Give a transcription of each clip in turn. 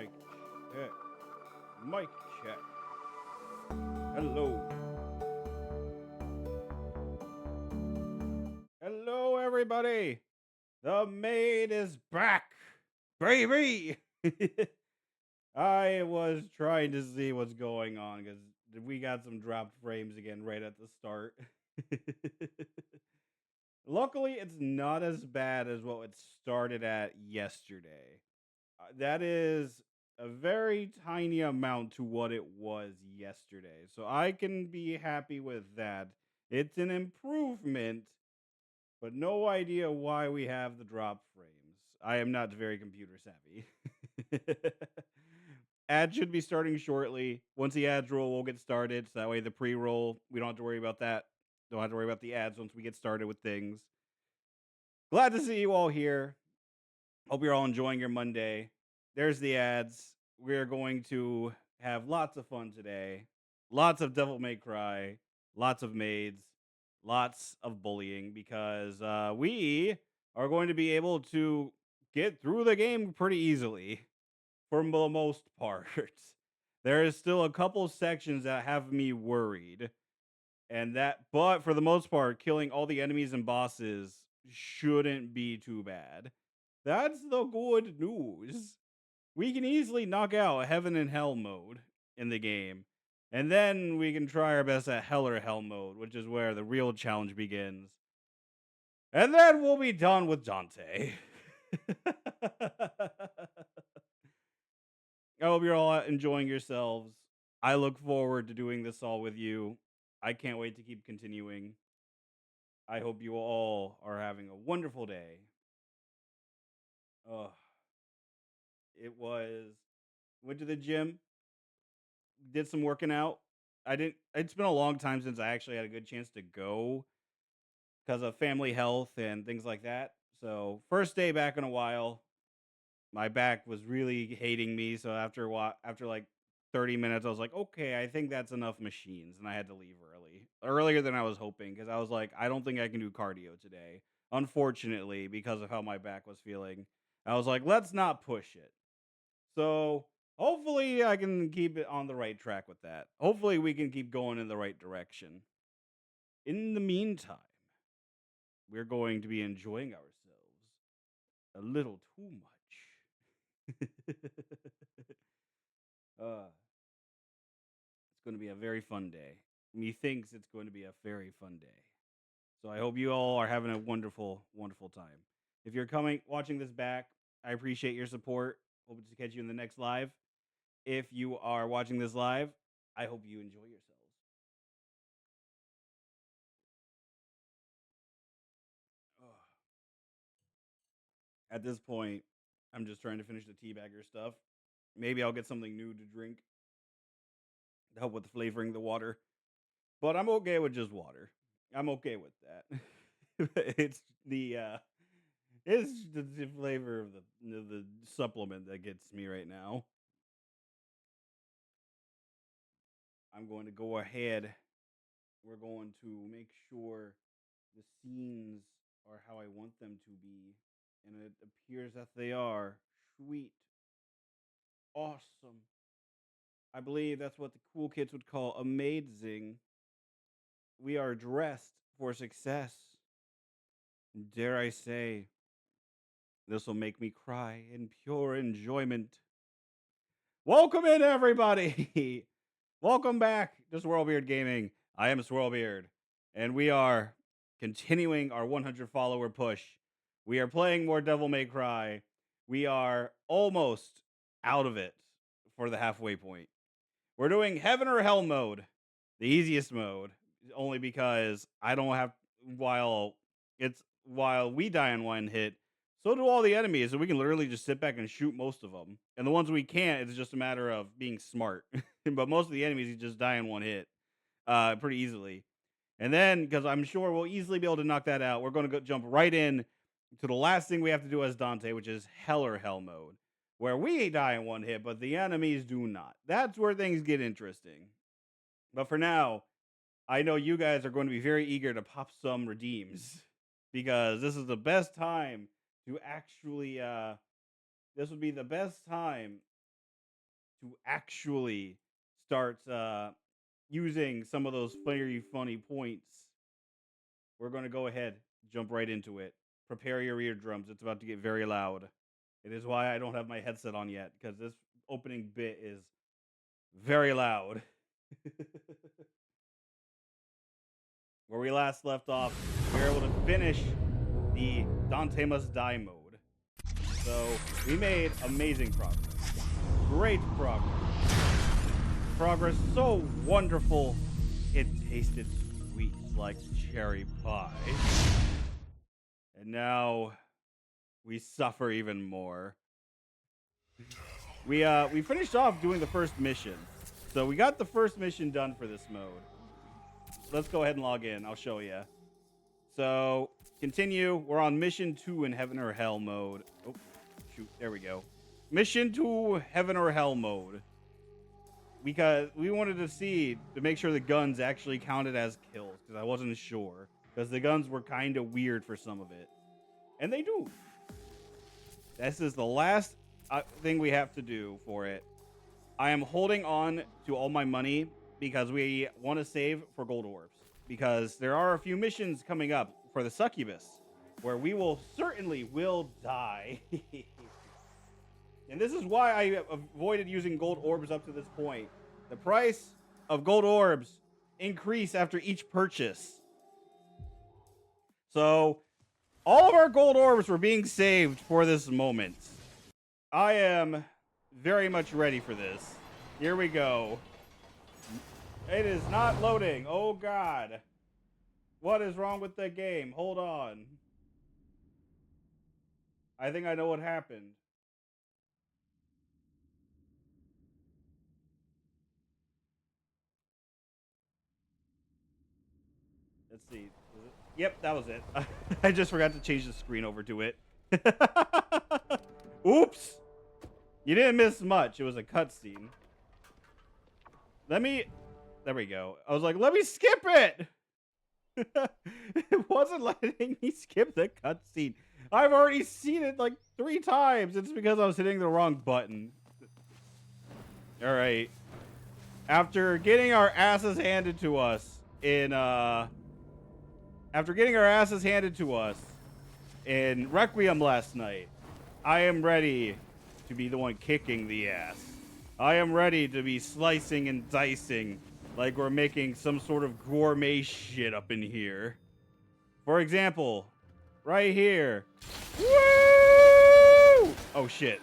Mic check. Mic check. Hello. Hello, everybody. The maid is back. Baby. I was trying to see what's going on because we got some dropped frames again right at the start. Luckily, it's not as bad as what it started at yesterday. That is a very tiny amount to what it was yesterday. So I can be happy with that. It's an improvement, but no idea why we have the drop frames. I am not very computer savvy. Ad should be starting shortly. Once the ads roll, we'll get started. So that way, the pre roll, we don't have to worry about that. Don't have to worry about the ads once we get started with things. Glad to see you all here. Hope you're all enjoying your Monday. There's the ads. We're going to have lots of fun today. Lots of Devil May Cry, lots of maids, lots of bullying because we are going to be able to get through the game pretty easily for the most part. There is still a couple sections that have me worried, but for the most part, killing all the enemies and bosses shouldn't be too bad. That's the good news. We can easily knock out heaven and hell mode in the game. And then we can try our best at hell or hell mode, which is where the real challenge begins. And then we'll be done with Dante. I hope you're all enjoying yourselves. I look forward to doing this all with you. I can't wait to keep continuing. I hope you all are having a wonderful day. Ugh. It was went to the gym, did some working out. I didn't It's been a long time since I actually had a good chance to go because of family health and things like that. So, first day back in a while, my back was really hating me. So after like 30 minutes, I was like, okay, I think that's enough machines, and I had to leave earlier than I was hoping because I was like, I don't think I can do cardio today. Unfortunately, because of how my back was feeling, I was like, let's not push it. So hopefully I can keep it on the right track with that. Hopefully we can keep going in the right direction. In the meantime, we're going to be enjoying ourselves a little too much. uh, it's going to be a very fun day. Methinks it's going to be a very fun day. So I hope you all are having a wonderful, wonderful time. If you're watching this back, I appreciate your support. Hope to catch you in the next live. If you are watching this live, I hope you enjoy yourselves. Ugh. At this point, I'm just trying to finish the teabagger stuff. Maybe I'll get something new to drink to help with flavoring the water. But I'm okay with just water. I'm okay with that. it's the uh it's the flavor of the supplement that gets me right now. I'm going to go ahead. We're going to make sure the scenes are how I want them to be. And it appears that they are. Sweet. Awesome. I believe that's what the cool kids would call amazing. We are dressed for success. Dare I say, this will make me cry in pure enjoyment. Welcome in, everybody. Welcome back to Swirlbeardgaming. I am Swirlbeard, and we are continuing our 100 follower push. We are playing more Devil May Cry. We are almost out of it for the halfway point. We're doing heaven or hell mode, the easiest mode, only because I don't have while we die in one hit, so do all the enemies, and we can literally just sit back and shoot most of them. And the ones we can't, it's just a matter of being smart. But most of the enemies, you just die in one hit, pretty easily. And then, because I'm sure we'll easily be able to knock that out, we're going to jump right in to the last thing we have to do as Dante, which is hell or hell mode, where we die in one hit, but the enemies do not. That's where things get interesting. But for now, I know you guys are going to be very eager to pop some redeems because this is the best time to actually. This would be the best time to actually start using some of those funny points, we're going to go ahead, jump right into it. Prepare your eardrums. It's about to get very loud. It is why I don't have my headset on yet, because this opening bit is very loud. Where we last left off, we were able to finish the Dante Must Die mode. So we made amazing progress. Great progress. Progress so wonderful, it tasted sweet like cherry pie. And now we suffer even more. We finished off doing the first mission. So we got the first mission done for this mode. Let's go ahead and log in. I'll show you. So continue. We're on mission 2 in Heaven or Hell mode. Oh, shoot. There we go. Mission 2 Heaven or Hell mode. Because we wanted to make sure the guns actually counted as kills, because I wasn't sure. Because the guns were kind of weird for some of it. And they do. This is the last thing we have to do for it. I am holding on to all my money because we want to save for gold orbs. Because there are a few missions coming up for the succubus where we certainly will die. And this is why I avoided using gold orbs up to this point. The price of gold orbs increase after each purchase. So all of our gold orbs were being saved for this moment. I am very much ready for this. Here we go. It is not loading. Oh, God. What is wrong with the game? Hold on. I think I know what happened. Let's see. Yep, that was it. I just forgot to change the screen over to it. Oops. You didn't miss much. It was a cutscene. There we go. I was like, let me skip it. It wasn't letting me skip the cutscene. I've already seen it like 3 times. It's because I was hitting the wrong button. All right. After getting our asses handed to us in Requiem last night, I am ready to be the one kicking the ass. I am ready to be slicing and dicing like we're making some sort of gourmet shit up in here. For example, right here. Woo! Oh, shit.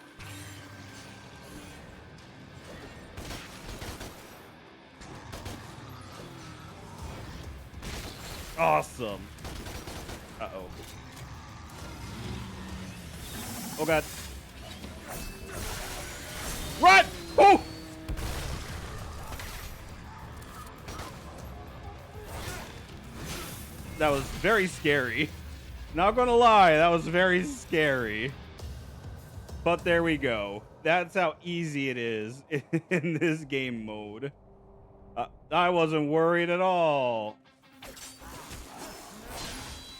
Awesome. Uh-oh. Oh, God. Run! Oh! That was very scary. Not gonna lie, that was very scary. But there we go. That's how easy it is in this game mode. I wasn't worried at all.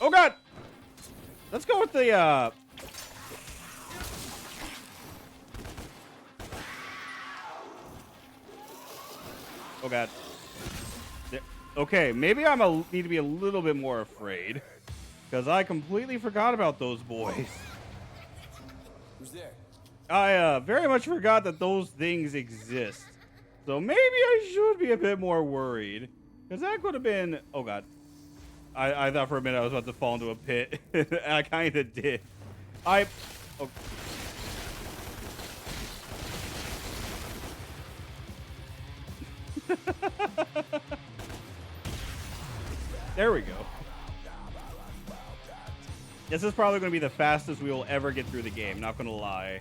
Oh, God! Let's go with the, Oh, God. Okay, maybe need to be a little bit more afraid. Because I completely forgot about those boys. Who's there? I very much forgot that those things exist. So maybe I should be a bit more worried. Because that could have been... Oh, God. I thought for a minute I was about to fall into a pit. I kind of did. Oh. There we go. This is probably going to be the fastest we will ever get through the game, not going to lie.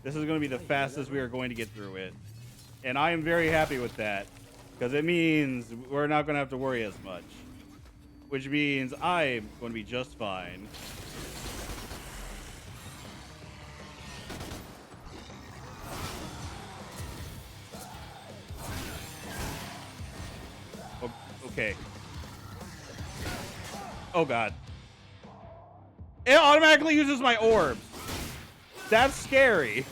This is going to be the fastest we are going to get through it. And I am very happy with that, because it means we're not going to have to worry as much. Which means I'm going to be just fine. Oh, okay. Oh, God. It automatically uses my orbs. That's scary.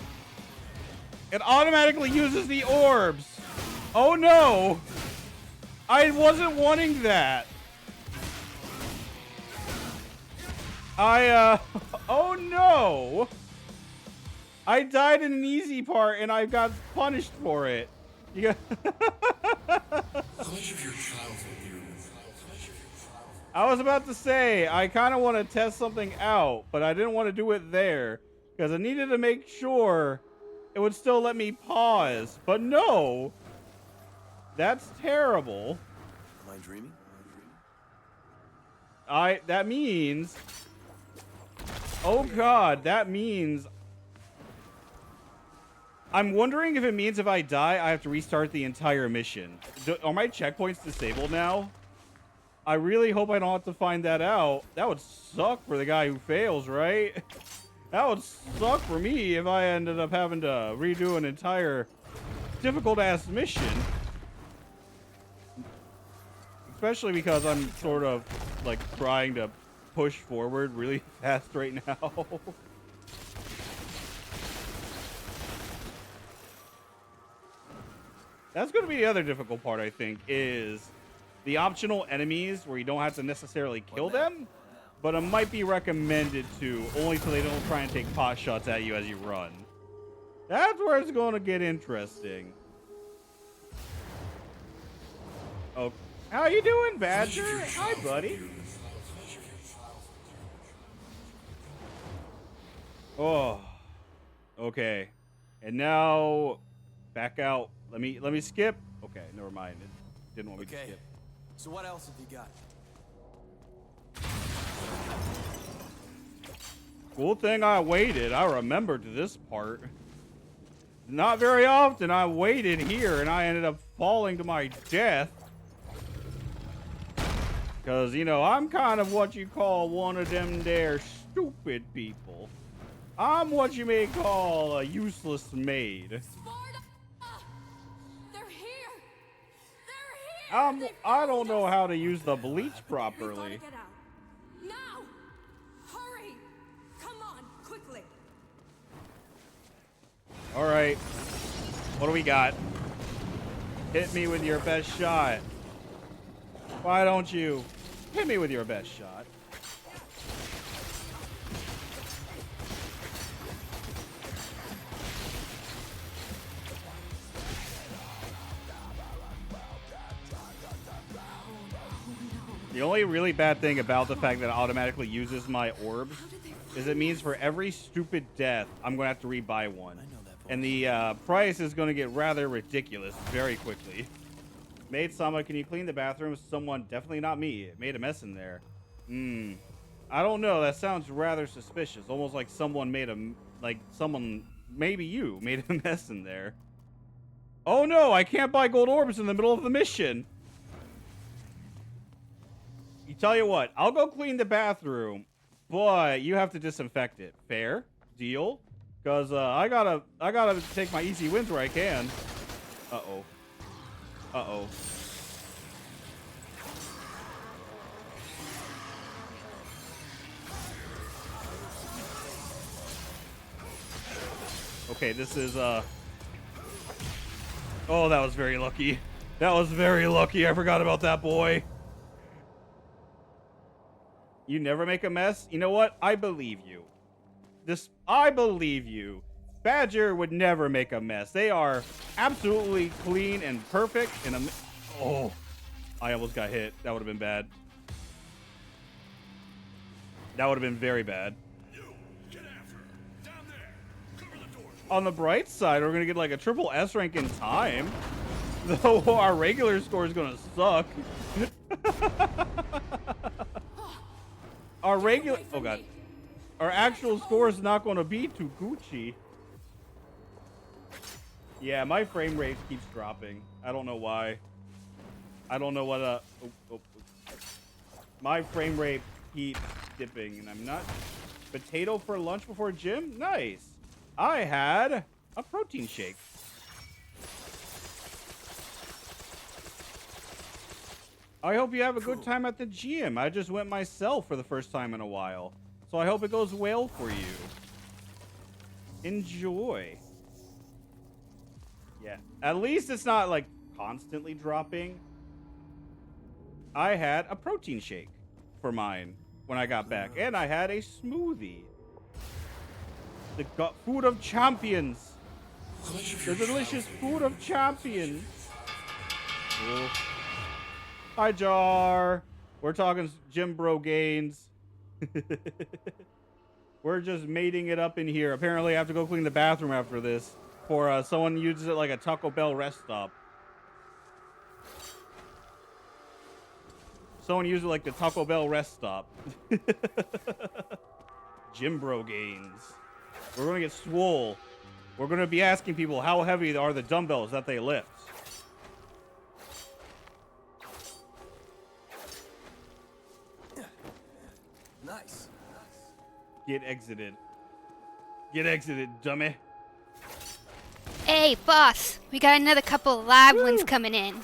It automatically uses the orbs. Oh no! I wasn't wanting that. Oh no! I died in an easy part and I got punished for it. You got I was about to say, I kind of want to test something out, but I didn't want to do it there because I needed to make sure it would still let me pause. But no, that's terrible. Am I dreaming? That means, oh God, that means, I'm wondering if it means if I die, I have to restart the entire mission. Are my checkpoints disabled now? I really hope I don't have to find that out. That would suck for the guy who fails, right? That would suck for me if I ended up having to redo an entire difficult-ass mission. Especially because I'm sort of, like, trying to push forward really fast right now. That's going to be the other difficult part, I think, is the optional enemies where you don't have to necessarily kill them, but it might be recommended to, only so they don't try and take pot shots at you as you run. That's where it's going to get interesting. Oh, how you doing, Badger? Hi, buddy. Oh, okay. And now, back out. Let me skip. Okay, never mind. It didn't want me to skip. So what else have you got? Cool thing I waited. I remembered this part. Not very often I waited here and I ended up falling to my death. Because, you know, I'm kind of what you call one of them there stupid people. I'm what you may call a useless maid. I don't know how to use the bleach properly. Now! Hurry! Come on, quickly! All right. What do we got? Hit me with your best shot. Why don't you hit me with your best shot? The only really bad thing about the fact that it automatically uses my orbs is it means for every stupid death, I'm going to have to rebuy one. And the price is going to get rather ridiculous very quickly. Maid-sama, can you clean the bathroom? Someone, definitely not me. It made a mess in there. I don't know. That sounds rather suspicious. Almost like someone made maybe you made a mess in there. Oh no, I can't buy gold orbs in the middle of the mission. You tell you what, I'll go clean the bathroom, but you have to disinfect it. Fair? Deal? Because I gotta take my easy wins where I can. Uh-oh. Uh-oh. Okay, this is, oh, that was very lucky. That was very lucky. I forgot about that boy. You never make a mess? You know what? I believe you. I believe you. Badger would never make a mess. They are absolutely clean and perfect. Oh, I almost got hit. That would have been bad. That would have been very bad. Get after her. Down there. Cover the doors. On the bright side, we're going to get like a triple S rank in time. Though our regular score is going to suck. Our regular... Oh, God. Our actual score is not going to be too Gucci. Yeah, my frame rate keeps dropping. I don't know why. I don't know what... My frame rate keeps dipping, and I'm not... Potato for lunch before gym? Nice. I had a protein shake. I hope you have a good time at the gym. I just went myself for the first time in a while. So I hope it goes well for you. Enjoy. Yeah. At least it's not like constantly dropping. I had a protein shake for mine when I got back, and I had a smoothie. The food of champions. The delicious food of champions. Ooh. Hi, Jar. We're talking Jim Bro Gaines. We're just mating it up in here. Apparently, I have to go clean the bathroom after this. For someone uses it like a Taco Bell rest stop. Someone uses it like the Taco Bell rest stop. Jim Bro Gaines. We're gonna get swole. We're gonna be asking people how heavy are the dumbbells that they lift. Nice. Get exited. Get exited, dummy. Hey, boss. We got another couple of live ones coming in.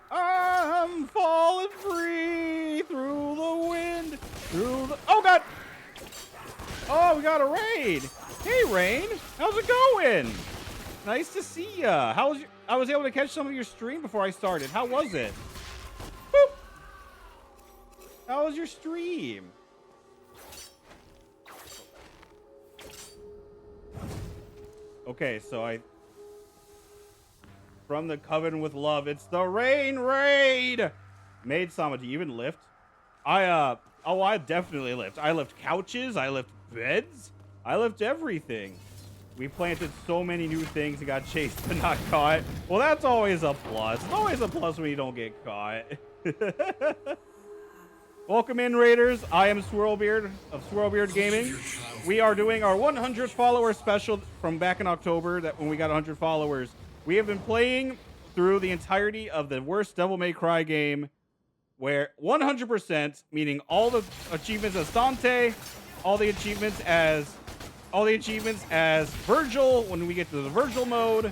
I'm falling free through the wind, through the... Oh, God! Oh, we got a raid. Hey, Rain. How's it going? Nice to see ya. I was able to catch some of your stream before I started. How was it? Boop. How was your stream? Okay, so from the Coven with Love, it's the Rain Raid! Maid Sama, do you even lift? I definitely lift. I lift couches, I lift beds, I lift everything. We planted so many new things and got chased but not caught. Well, that's always a plus. It's always a plus when you don't get caught. Welcome in, Raiders. I am Swirlbeard of Swirlbeardgaming. We are doing our 100 follower special from back in October, that when we got 100 followers. We have been playing through the entirety of the worst Devil May Cry game, where 100%, meaning all the achievements as Dante, all the achievements as Virgil when we get to the Virgil mode.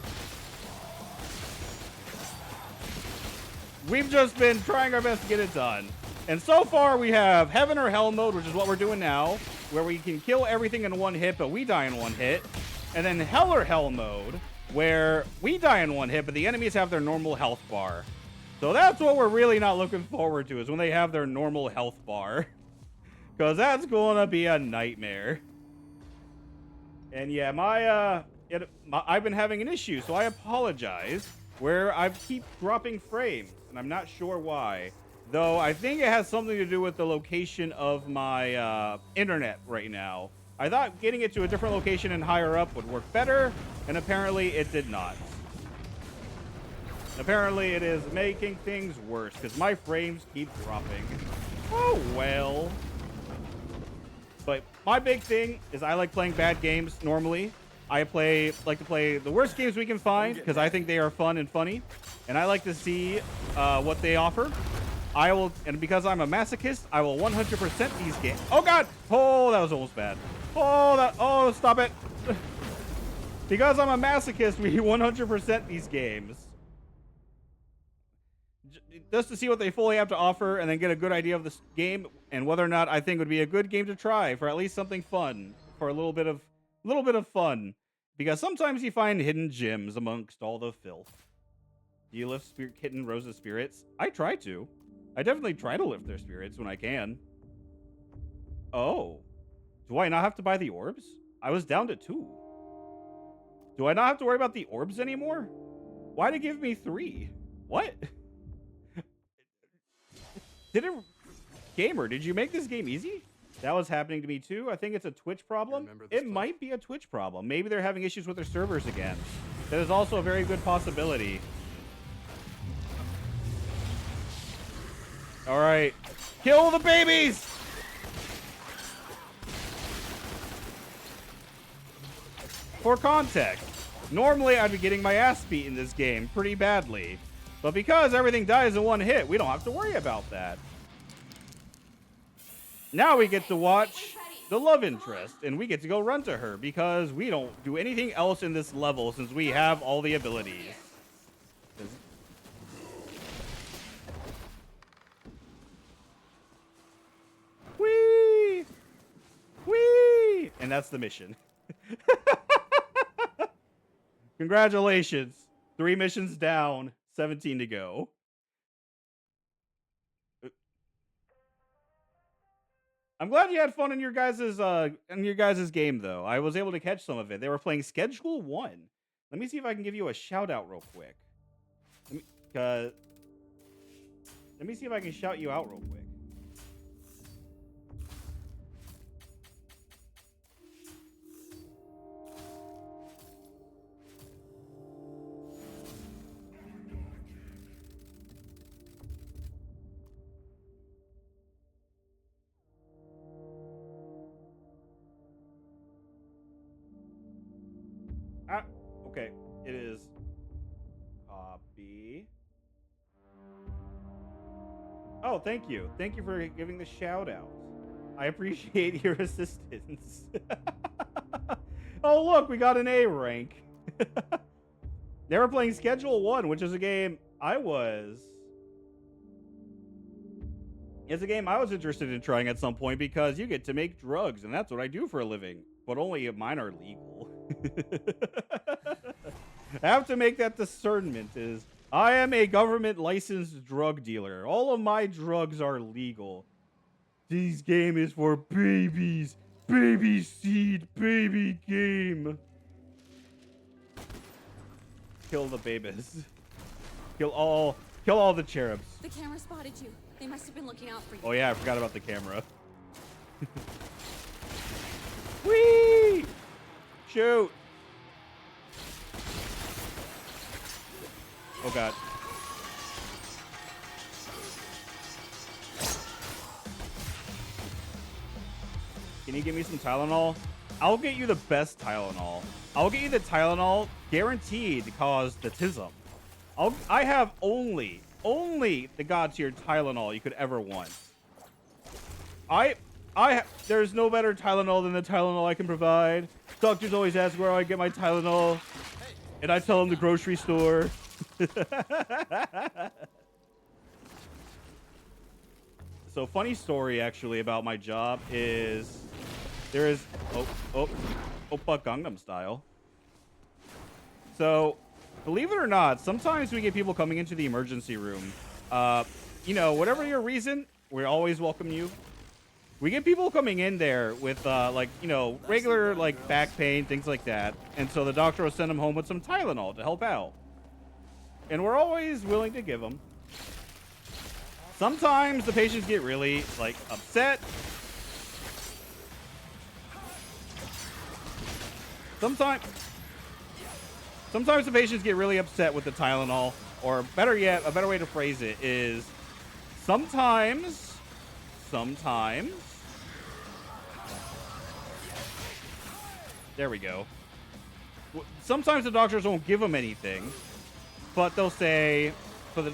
We've just been trying our best to get it done. And so far, we have Heaven or Hell mode, which is what we're doing now, where we can kill everything in one hit, but we die in one hit. And then Hell or Hell mode, where we die in one hit, but the enemies have their normal health bar. So that's what we're really not looking forward to, is when they have their normal health bar. Because that's going to be a nightmare. And yeah, I've been having an issue, so I apologize, where I keep dropping frames, and I'm not sure why. Though I think it has something to do with the location of my internet right now. I thought getting it to a different location and higher up would work better, and apparently it did not. Apparently it is making things worse, because my frames keep dropping. Oh, well. But my big thing is I like playing bad games normally. I like to play the worst games we can find, because I think they are fun and funny. And I like to see what they offer. And because I'm a masochist, I will 100% these games. Oh, God! Oh, that was almost bad. Oh, stop it. Because I'm a masochist, we 100% these games. Just to see what they fully have to offer and then get a good idea of this game and whether or not I think would be a good game to try for at least something fun, for a little bit of fun. Because sometimes you find hidden gems amongst all the filth. Do you lift Kitten Rose's spirits? I try to. I definitely try to lift their spirits when I can. Oh. Do I not have to buy the orbs? I was down to 2. Do I not have to worry about the orbs anymore? Why'd it give me 3? What? Gamer, did you make this game easy? That was happening to me too. I think it's a Twitch problem. It might be a Twitch problem. Maybe they're having issues with their servers again. That is also a very good possibility. All right. Kill the babies! For context, normally I'd be getting my ass beat in this game pretty badly. But because everything dies in one hit, we don't have to worry about that. Now we get to watch the love interest, and we get to go run to her because we don't do anything else in this level since we have all the abilities. Whee! Whee! And that's the mission. Congratulations. 3 missions down, 17 to go. I'm glad you had fun in your guys' game though. I was able to catch some of it. They were playing Schedule 1. Let me see if I can give you a shout out real quick. Let me, uh, let me see if I can shout you out real quick. Ah, okay. It is copy. Oh, thank you. Thank you for giving the shout out. I appreciate your assistance. Oh, look, we got an A rank. They were playing Schedule 1, which is a game It's a game I was interested in trying at some point because you get to make drugs, and that's what I do for a living. But only if mine are legal. I have to make that discernment I am a government licensed drug dealer. All of my drugs are legal. This game is for babies. Baby seed, baby game. Kill the babies. Kill all the cherubs. The camera spotted you. They must have been looking out for you. Oh yeah, I forgot about the camera. Whee! Shoot! Oh god. Can you give me some Tylenol? I'll get you the best Tylenol. I'll get you the Tylenol guaranteed to cause the tism. I have only the god tier Tylenol you could ever want. There's no better Tylenol than the Tylenol I can provide. Doctors always ask where I get my Tylenol, and I tell them the grocery store. So funny story actually about my job is there is Oppa Gangnam Style. So believe it or not, sometimes we get people coming into the emergency room. Whatever your reason, we always welcome you. We get people coming in there with regular like back pain, things like that. And so the doctor will send them home with some Tylenol to help out. And we're always willing to give them. Sometimes the patients get really upset. Sometimes the patients get really upset with the Tylenol, or better yet, a better way to phrase it is sometimes there we go. Sometimes the doctors won't give them anything, but they'll say, so the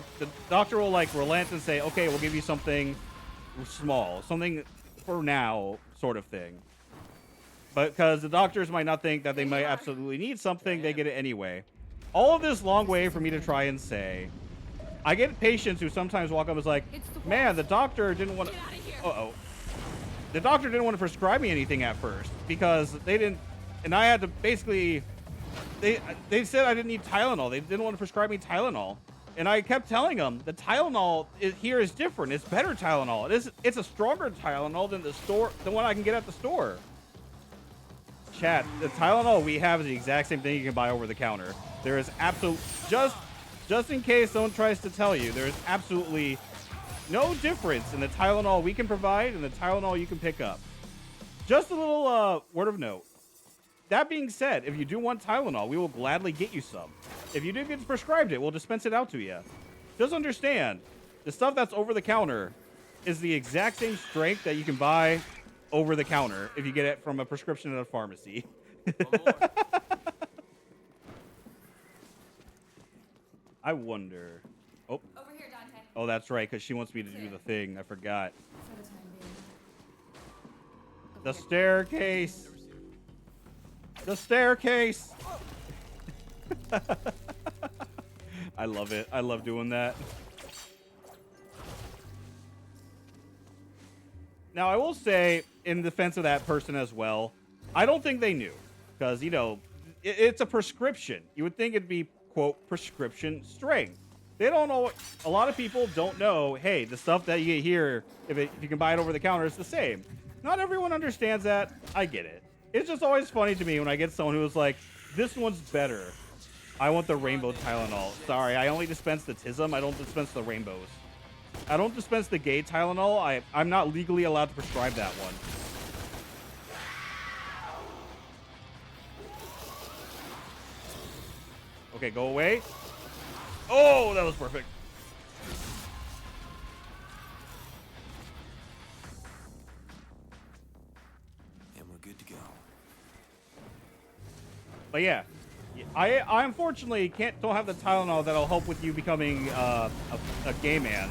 doctor will relent and say, okay, we'll give you something small, something for now sort of thing. But because the doctors might not think that they might absolutely need something, they get it anyway. All of this long way for me to try and say, I get patients who sometimes walk up and is like, man, the doctor didn't want to, the doctor didn't want to prescribe me anything at first because they didn't, and I had to basically, they said I didn't need Tylenol. They didn't want to prescribe me Tylenol. And I kept telling them the Tylenol here is different. It's better Tylenol. It's a stronger Tylenol than the one I can get at the store. Chat, the Tylenol we have is the exact same thing you can buy over the counter. There is just in case someone tries to tell you, there is absolutely no difference in the Tylenol we can provide and the Tylenol you can pick up. Just a little word of note. That being said, if you do want Tylenol, we will gladly get you some. If you do get prescribed it, we'll dispense it out to you. Just understand, the stuff that's over the counter is the exact same strength that you can buy over the counter if you get it from a prescription at a pharmacy. I wonder. Oh. Over here, Dante. Oh, that's right, because she wants me to do the thing. I forgot. For the time being. The staircase. The staircase. I love it. I love doing that. Now, I will say, in defense of that person as well, I don't think they knew. Because, it's a prescription. You would think it'd be, quote, prescription strength. They don't know. A lot of people don't know, hey, the stuff that you get here, if you can buy it over the counter, it's the same. Not everyone understands that. I get it. It's just always funny to me when I get someone who's like, this one's better. I want the rainbow Tylenol. Sorry, I only dispense the Tism. I don't dispense the rainbows. I don't dispense the gay Tylenol. I'm not legally allowed to prescribe that one. Okay, go away. Oh, that was perfect. And we're good to go. But yeah, I unfortunately don't have the Tylenol that'll help with you becoming a gay man.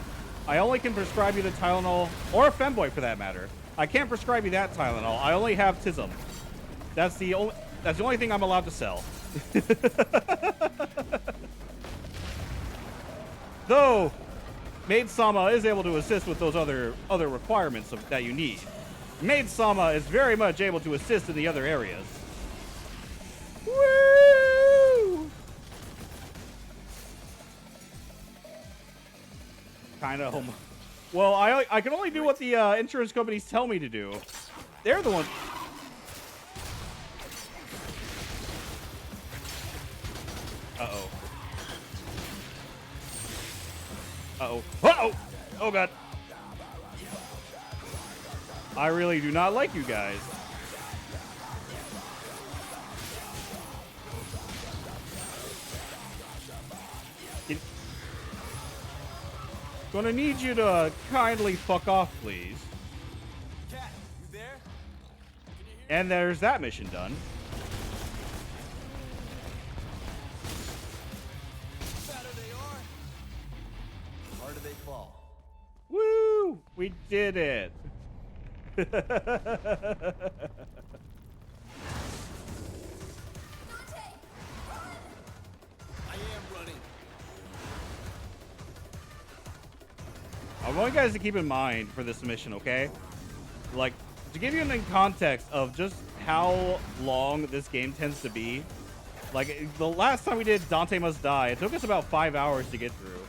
I only can prescribe you the Tylenol, or a femboy for that matter. I can't prescribe you that Tylenol. I only have Tism. That's the only thing I'm allowed to sell. Though Maid-sama is able to assist with those other requirements that you need. Maid-sama is very much able to assist in the other areas. Woo! Kind of homo. Well, I can only do what the insurance companies tell me to do. They're the ones. Uh-oh. Uh-oh. Uh-oh! Oh, God. I really do not like you guys. Gonna need you to kindly fuck off, please. Cat, you there? And there's that mission done. Fatter they are, the harder they fall. Woo! We did it. I am running. I want you guys to keep in mind for this mission, okay? Like, to give you an context of just how long this game tends to be, like, the last time we did Dante Must Die, it took us about 5 hours to get through.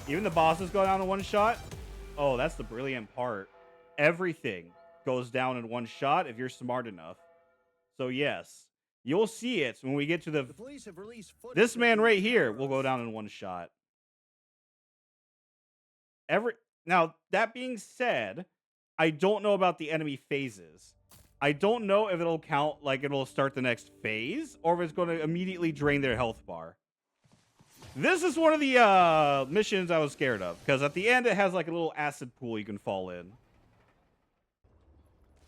Even the bosses go down in one shot. Oh, that's the brilliant part. Everything goes down in one shot if you're smart enough. So, yes, you'll see it when we get to the police have released footage this of man the right here terrorists. will go down in one shot. Now, that being said, I don't know about the enemy phases. I don't know if it'll count like it'll start the next phase or if it's going to immediately drain their health bar. This is one of the missions I was scared of because at the end it has like a little acid pool you can fall in.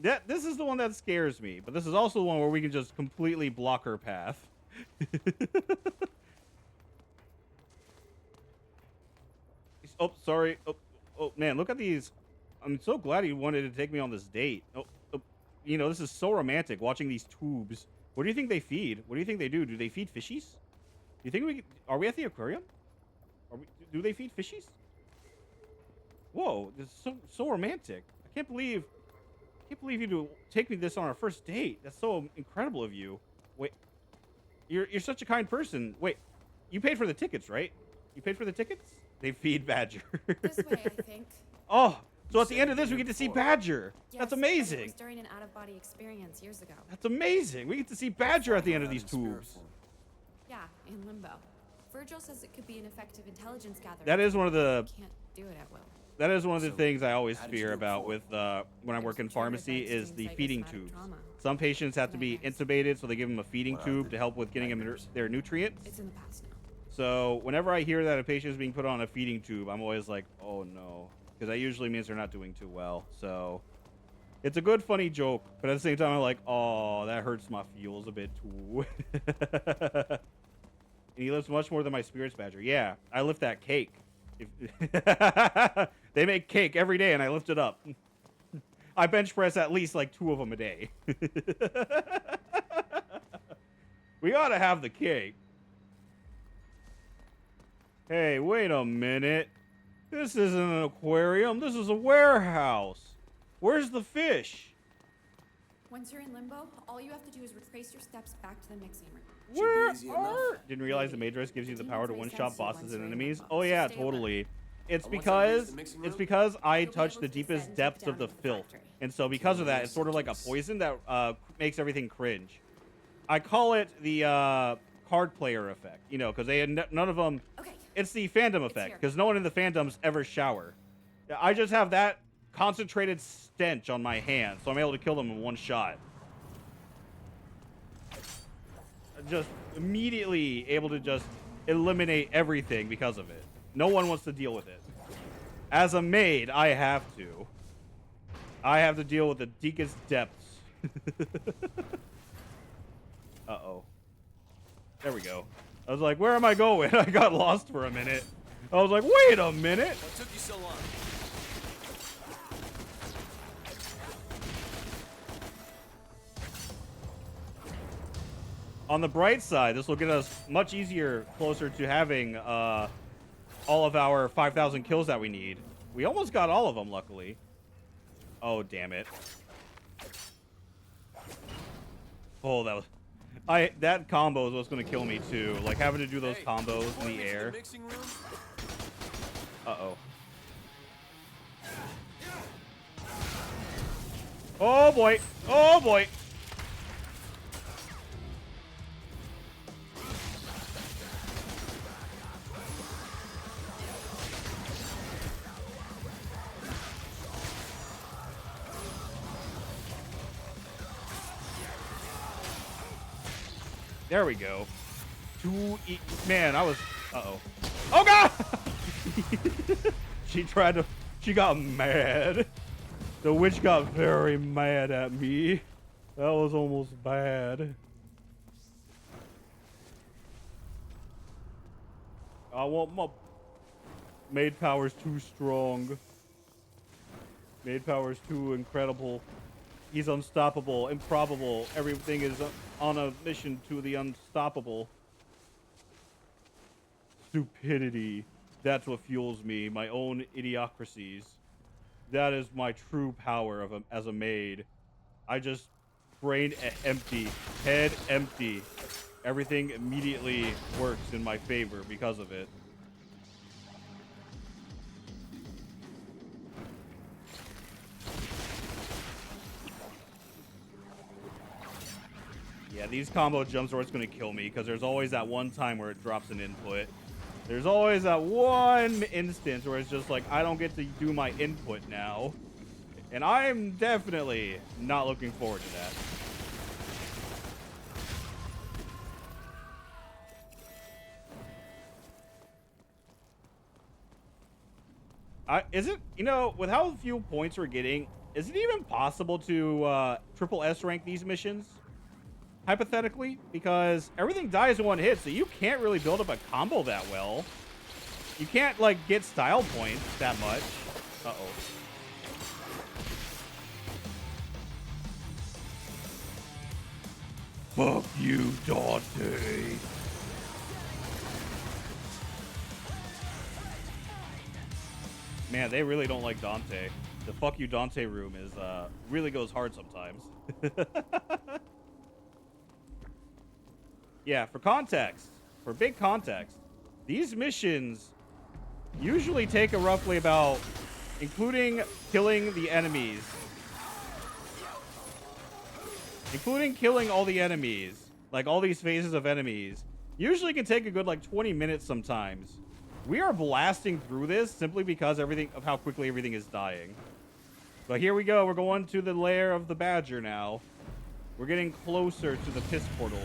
This is the one that scares me, but this is also the one where we can just completely block her path. Oh, sorry. Oh, man, look at these. I'm so glad he wanted to take me on this date. Oh, you know, this is so romantic, watching these tubes. What do you think they feed? What do you think they do? Do they feed fishies? Do you think are we at the aquarium? Do they feed fishies? Whoa, this is so romantic. I can't believe you do take me this on our first date. That's so incredible of you. Wait, you're such a kind person. Wait, you paid for the tickets, right? You paid for the tickets? They feed Badger. This way, I think. Oh, so at the end of this, we get to see Badger. Yes, That's but it amazing. was during an out-of-body experience years ago. That's amazing. We get to see Badger at the end of these tubes. Yeah, in limbo. Virgil says it could be an effective intelligence gathering. That is one of the. Can't do it at will. That is one of the So, things I always how did you fear go about forward? with when I work in There's two pharmacy events is in the psychosomatic feeding tubes. trauma. Some patients have to be intubated, so they give them a feeding What tube other to help with getting them nightmares? their nutrients. It's in the past now. So whenever I hear that a patient is being put on a feeding tube, I'm always like, oh no, because that usually means they're not doing too well. So it's a good, funny joke, but at the same time, I'm like, oh, that hurts my feels a bit too. And he lifts much more than my spirits Badger. Yeah, I lift that cake. They make cake every day, and I lift it up. I bench press at least like 2 of them a day. We ought to have the cake. Hey, wait a minute. This isn't an aquarium. This is a warehouse. Where's the fish? Once you're in limbo, all you have to do is retrace your steps back to the mixing room. Should be Where easy enough. are... Didn't realize the Matrix gives you the power to one-shot bosses and enemies. Oh So yeah, stay alert. totally. It's Once I reach because the mixing it's room, because I you'll be touch able the to deepest ascend depths down of the to the filth, factory. and so because of that, it's sort of like a poison that makes everything cringe. I call it the card player effect, you know, because they had none of them. Okay. It's the fandom It's effect here. because no one in the fandoms ever shower. I just have that concentrated stench on my hands, so I'm able to kill them in one shot. Just immediately able to just eliminate everything because of it. No one wants to deal with it. As a maid, I have to. I have to deal with the deepest depths. Uh-oh. There we go. I was like, where am I going? I got lost for a minute. I was like, wait a minute. What took you so long? On the bright side, this will get us much closer to having all of our 5,000 kills that we need. We almost got all of them, luckily. Oh, damn it. Oh, that combo is what's going to kill me, too. Like, having to do those combos in the air. Mixing room? Uh-oh. Oh, boy. Oh, boy. There we go. Man, I was... Uh-oh. Oh, God! She got mad. The witch got very mad at me. That was almost bad. I want my... Maid power's too strong. Maid power's too incredible. He's unstoppable, improbable. Everything is on a mission to the unstoppable. Stupidity. That's what fuels me. My own idiocracies. That is my true power as a maid. I just brain empty, head empty. Everything immediately works in my favor because of it. Yeah, these combo jumps are what's going to kill me because there's always that one time where it drops an input. There's always that one instance where it's just like, I don't get to do my input now. And I'm definitely not looking forward to that. Is it, you know, with how few points we're getting, is it even possible to triple S rank these missions? Hypothetically, because everything dies in one hit, so you can't really build up a combo that well. You can't, like, get style points that much. Uh-oh. Fuck you, Dante. Man, they really don't like Dante. The fuck you, Dante room is, really goes hard sometimes. Yeah, for context, for big context, these missions usually take a roughly about, including killing the enemies, including killing all the enemies, like all these phases of enemies, usually can take a good like 20 minutes sometimes. We are blasting through this simply because of how quickly everything is dying. But here we go. We're going to the lair of the Badger now. We're getting closer to the piss portals.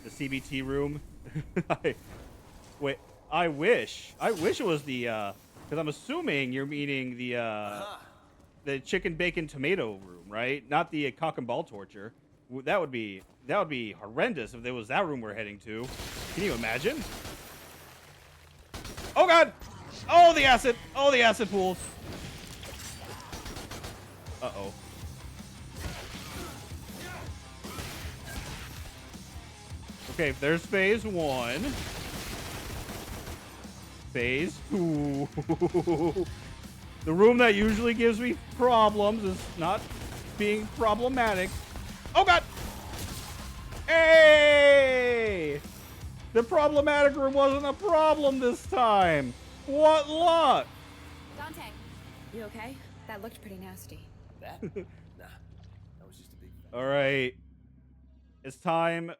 The CBT room. I wish it was the because I'm assuming you're meaning the chicken bacon tomato room, right? Not the cock and ball torture. That would be horrendous if there was that room we're heading to. Can you imagine? Oh God! Oh, the acid! Oh, the acid pools! Uh-oh. Okay, there's phase 1. phase. Ooh. The room that usually gives me problems is not being problematic. Oh god! Hey! The problematic room wasn't a problem this time. What luck! Dante, you okay? That looked pretty nasty. That? Nah. That was just a big. All right. It's time.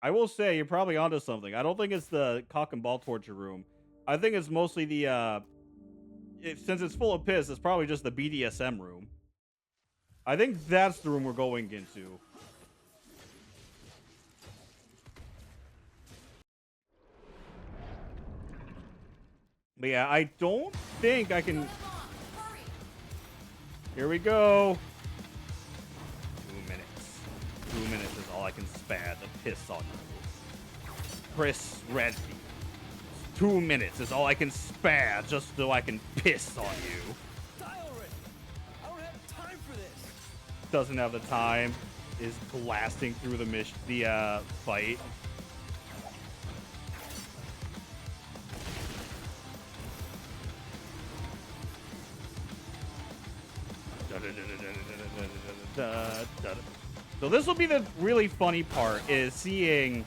I will say you're probably onto something. I don't think it's the cock and ball torture room. I think it's mostly the since it's full of piss, it's probably just the BDSM room. I think that's the room we're going into. But yeah, I don't think I can. Here we go. 2 minutes. 2 minutes is all I can spare to piss on you. Chris Redby. 2 minutes is all I can spare just so I can piss on you. Die already! I don't have time for this. Doesn't have the time. Is blasting through the fight. So this will be the really funny part, is seeing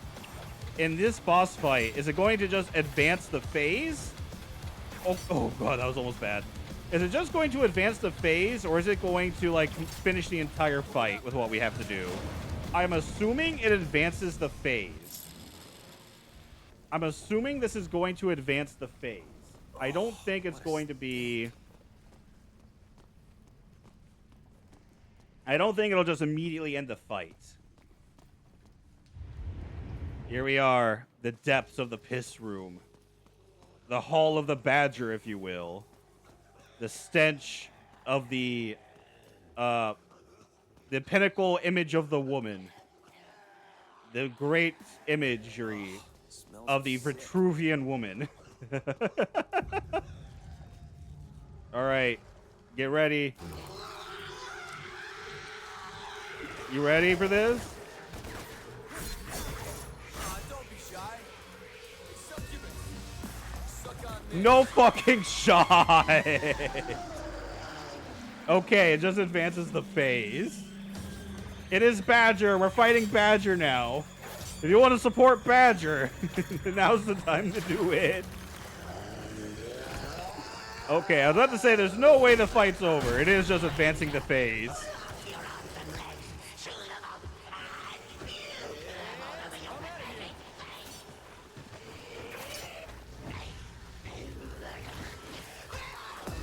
in this boss fight, is it going to just advance the phase? Oh god, that was almost bad. Is it just going to advance the phase, or is it going to like finish the entire fight with what we have to do? I'm assuming it advances the phase. I'm assuming this is going to advance the phase. I don't think it's going to be... I don't think it'll just immediately end the fight. Here we are, the depths of the piss room. The hall of the badger, if you will. The stench of the pinnacle image of the woman. The great imagery of the Vitruvian woman. All right, get ready. You ready for this? Don't be shy. Suck on this. No fucking shot. Okay, it just advances the phase. It is Badger. We're fighting Badger now. If you want to support Badger, now's the time to do it. Okay, I was about to say there's no way the fight's over. It is just advancing the phase.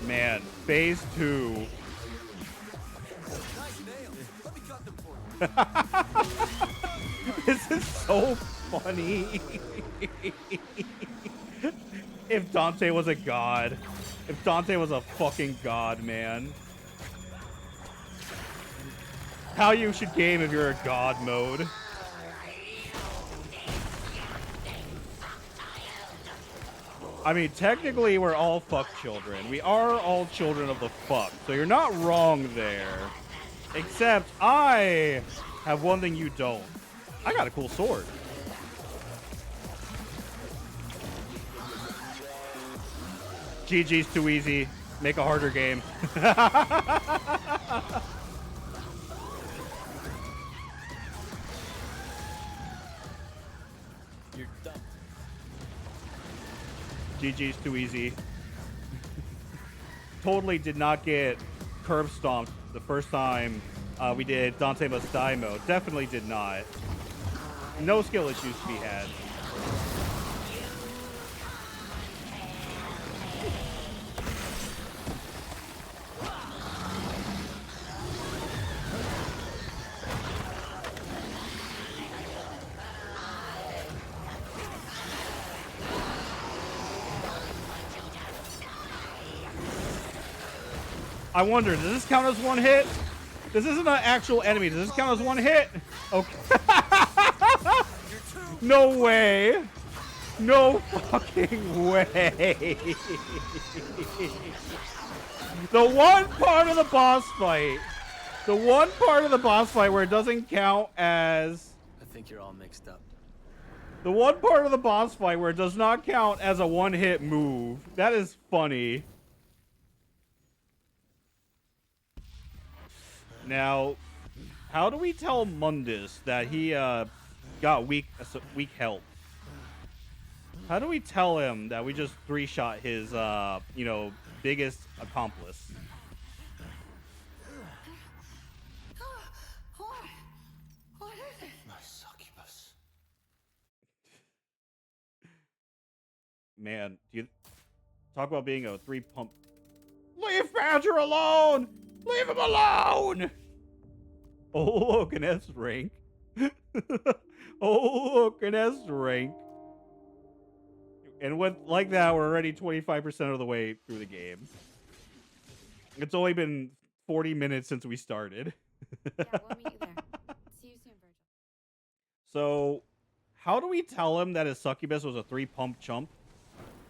Man, phase 2. Nice nails. Let me cut them for you. This is so funny. If Dante was a god. If Dante was a fucking god, man. How you should game if you're a god mode. I mean, technically, we're all fuck children. We are all children of the fuck. So you're not wrong there. Except I have one thing you don't. I got a cool sword. GG's too easy. Make a harder game. You're dumb. GG's too easy. Totally did not get curb stomped the first time we did Dante Must Die mode. Definitely did not. No skill issues to be had. I wonder, does this count as one hit? This isn't an actual enemy. Does this count as one hit? Okay. No way. No fucking way. The one part of the boss fight. The one part of the boss fight where it doesn't count as... I think you're all mixed up. The one part of the boss fight where it does not count as a one-hit move. That is funny. Now, how do we tell Mundus that he got weak health? How do we tell him that we just three-shot his, you know, biggest accomplice? My succubus. Man, do you talk about being a three-pump? Leave Badger alone! Leave him alone! Oh, look, an S rank. Oh, look, an S rank. And with like that, we're already 25% of the way through the game. It's only been 40 minutes since we started. Yeah, we'll meet you there. See you soon, Virgil. So, how do we tell him that his succubus was a three-pump chump?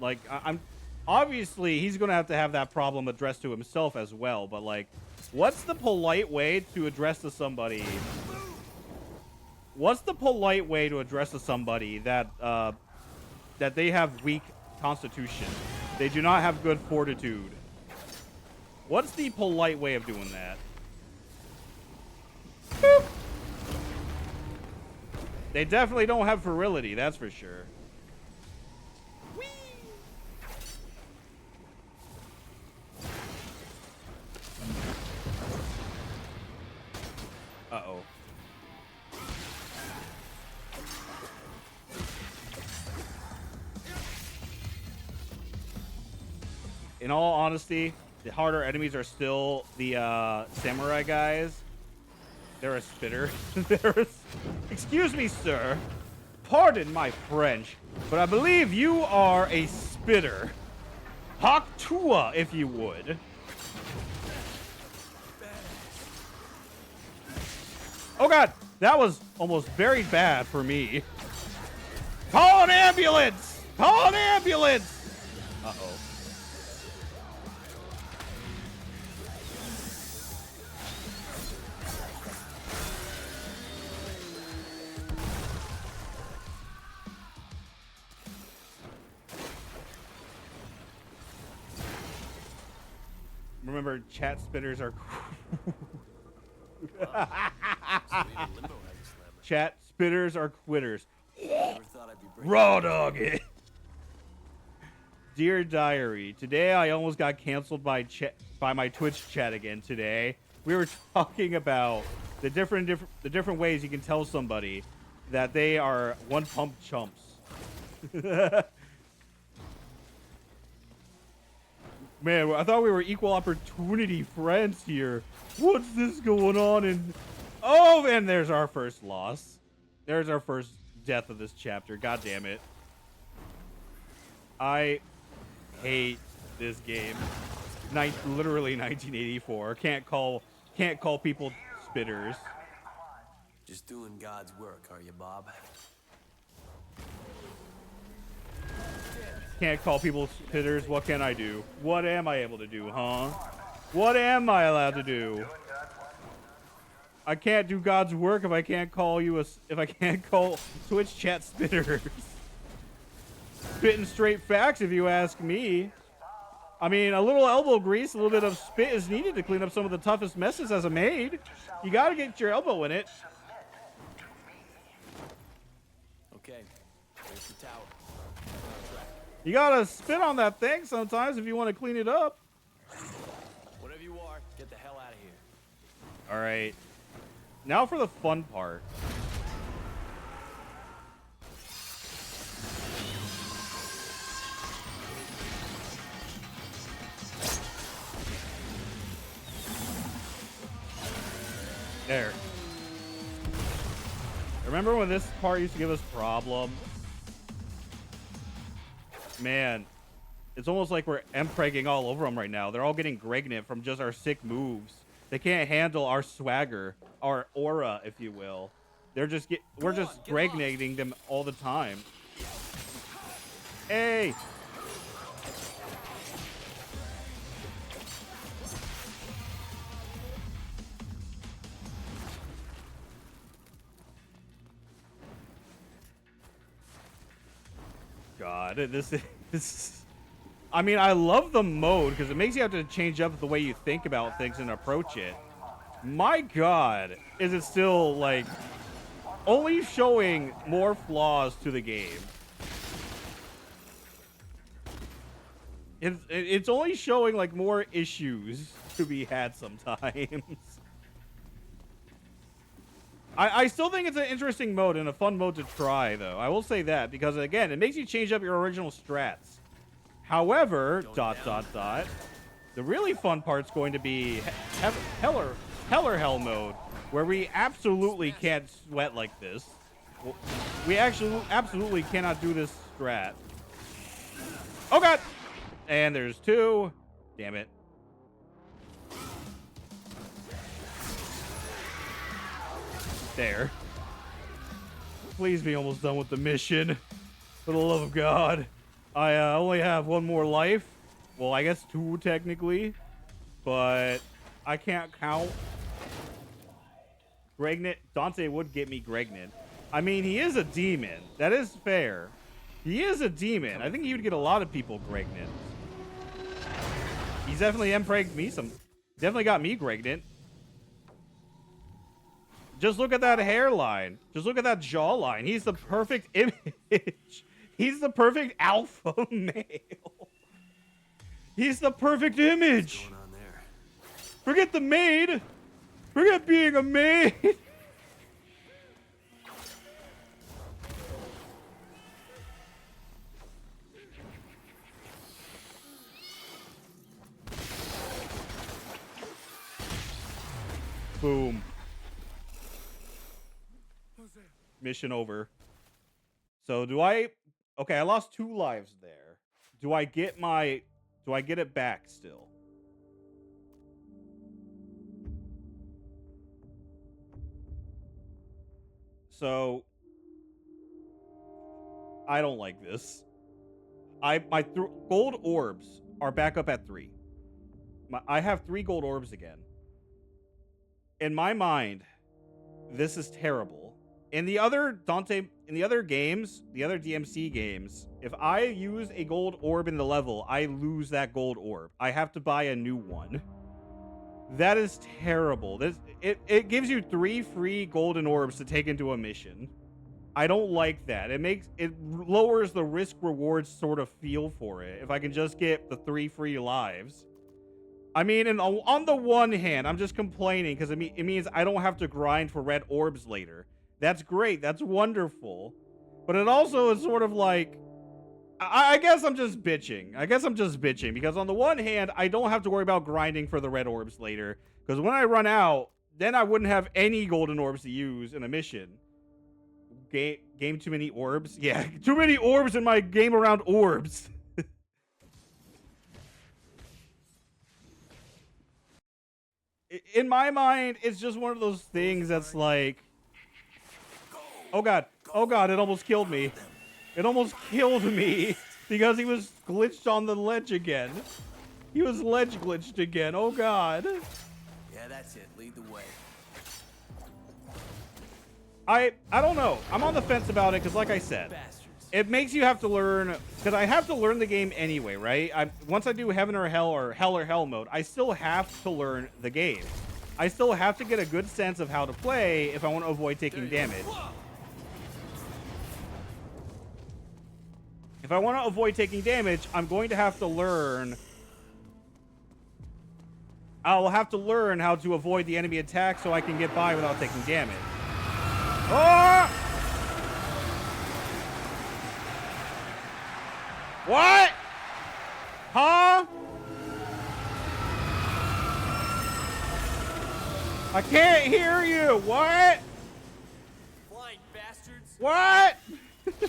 Like, I'm obviously he's gonna have to have that problem addressed to himself as well. But like, what's the polite way to address to somebody? What's the polite way to address to somebody that that they have weak constitution? They do not have good fortitude. What's the polite way of doing that? Boop. They definitely don't have virility, that's for sure. Whee! Uh-oh. In all honesty, the harder enemies are still the samurai guys. They're a spitter. Excuse me, sir. Pardon my French, but I believe you are a spitter. Hawk Tua, if you would. Oh god, that was almost very bad for me. Call an ambulance! Call an ambulance! Uh-oh. Remember, chat spitters are chat spitters are quitters. Raw dog it. Dear Diary, today I almost got canceled by my Twitch chat again today. We were talking about the different ways you can tell somebody that they are one pump chumps. Man, I thought we were equal opportunity friends here. What's this going on? And oh, and there's our first loss. There's our first death of this chapter. God damn it. I hate this game. Literally 1984. Can't call people spitters. Just doing God's work, are you, Bob? Can't call people spitters. What can I do? What am I able to do, huh? What am I allowed to do? I can't do God's work if I can't call Twitch chat spitters. Spitting straight facts, if you ask me. I mean, a little elbow grease, a little bit of spit is needed to clean up some of the toughest messes as a maid. You gotta get your elbow in it. Okay, here's the tower. You gotta spit on that thing sometimes if you want to clean it up. Whatever you are, get the hell out of here. All right. Now for the fun part. There. Remember when this part used to give us problems? Man, it's almost like we're empregging all over them right now. They're all getting pregnant from just our sick moves. They can't handle our swagger, our aura, if you will. We're just pregnating them all the time. Hey! god, this is. I mean, I love the mode because it makes you have to change up the way you think about things and approach it. My god, is it still like only showing more flaws to the game? It's only showing like more issues to be had sometimes. I still think it's an interesting mode and a fun mode to try, though. I will say that because, again, it makes you change up your original strats. However, the really fun part's going to be Heller Hell mode, where we absolutely can't sweat like this. We actually absolutely cannot do this strat. Oh, God! And there's 2. Damn it. There. Please be almost done with the mission. For the love of God. I only have 1 more life. Well, I guess 2 technically. But I can't count. Gregnant. Dante would get me Gregnant. I mean, he is a demon. That is fair. He is a demon. I think he would get a lot of people Gregnant. He's definitely impregned me some. Definitely got me Gregnant. Just look at that hairline. Just look at that jawline. He's the perfect image. He's the perfect alpha male. He's the perfect image. What's going on there? Forget the maid. Forget being a maid. Boom. Mission over. So do I... Okay, I lost 2 lives there. Do I get it back still? So... I don't like this. My gold orbs are back up at 3. I have 3 gold orbs again. In my mind, this is terrible. In the other games, the other DMC games, if I use a gold orb in the level, I lose that gold orb. I have to buy a new one. That is terrible. It gives you 3 free golden orbs to take into a mission. I don't like that. It lowers the risk reward sort of feel for it. If I can just get the 3 free lives. I mean, and on the one hand, I'm just complaining because it means I don't have to grind for red orbs later. That's great. That's wonderful. But it also is sort of like, I guess I'm just bitching. I guess I'm just bitching because on the one hand, I don't have to worry about grinding for the red orbs later. Because when I run out, then I wouldn't have any golden orbs to use in a mission. Game too many orbs? Yeah, too many orbs in my game around orbs. In my mind, it's just one of those things that's like, oh god, it almost killed me. It almost killed me because he was glitched on the ledge again. He was ledge glitched again, oh god. Yeah, that's it. Lead the way. I don't know. I'm on the fence about it because like I said, Bastards. it makes you have to learn, because I have to learn the game anyway, right? Once I do Heaven or Hell mode, I still have to learn the game. I still have to get a good sense of how to play if I want to avoid taking damage. If I want to avoid taking damage, I'm going to have to learn... I'll have to learn how to avoid the enemy attack so I can get by without taking damage. Oh! What? Huh? I can't hear you. What? Blind bastards. What? You wanna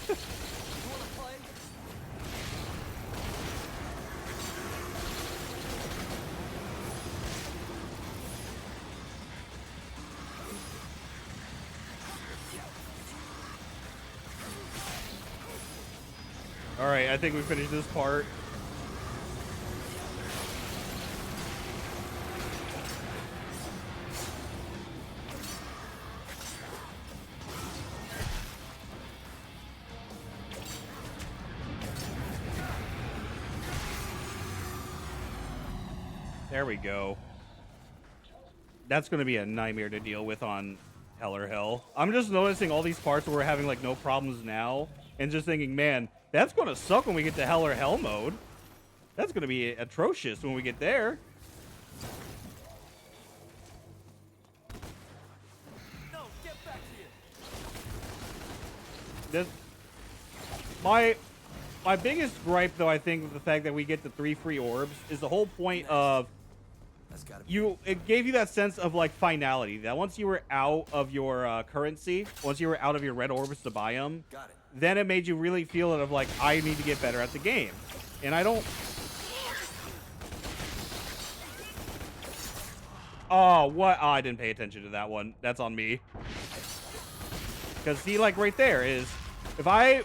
play? All right, I think we finished this part. There we go. That's going to be a nightmare to deal with on Hell or Hell. I'm just noticing all these parts where we're having like no problems now and just thinking, man, that's going to suck when we get to Hell or Hell mode. That's going to be atrocious when we get there. No, get back here. This, my biggest gripe, though, I think, with the fact that we get the 3 free orbs is the whole point of That's gotta be it gave you that sense of like finality, that once you were out of your currency, once you were out of your red orbs to buy them, got it. then it made you really feel it of like, I need to get better at the game. And I don't... Oh, what? Oh, I didn't pay attention to that one. That's on me. Because see, like right there is, if I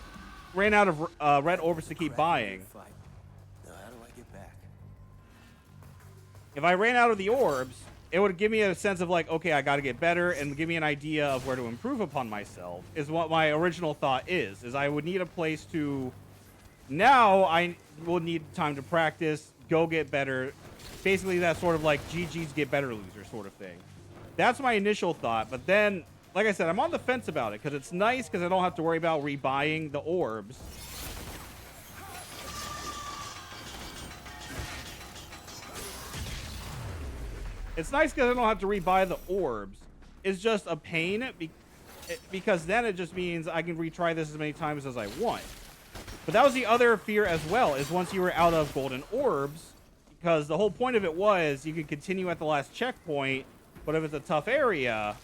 ran out of red orbs to keep buying, Fight. Now how do I get back? if I ran out of the orbs, it would give me a sense of like, okay, I got to get better and give me an idea of where to improve upon myself, is what my original thought is I would need a place to... Now I will need time to practice, go get better. Basically, that sort of like GG's get better loser sort of thing. That's my initial thought. But then, like I said, I'm on the fence about it because it's nice because I don't have to worry about rebuying the orbs. It's nice because I don't have to rebuy the orbs. It's just a pain because then it just means I can retry this as many times as I want. But that was the other fear as well, is once you were out of golden orbs, because the whole point of it was you could continue at the last checkpoint, but if it's a tough area,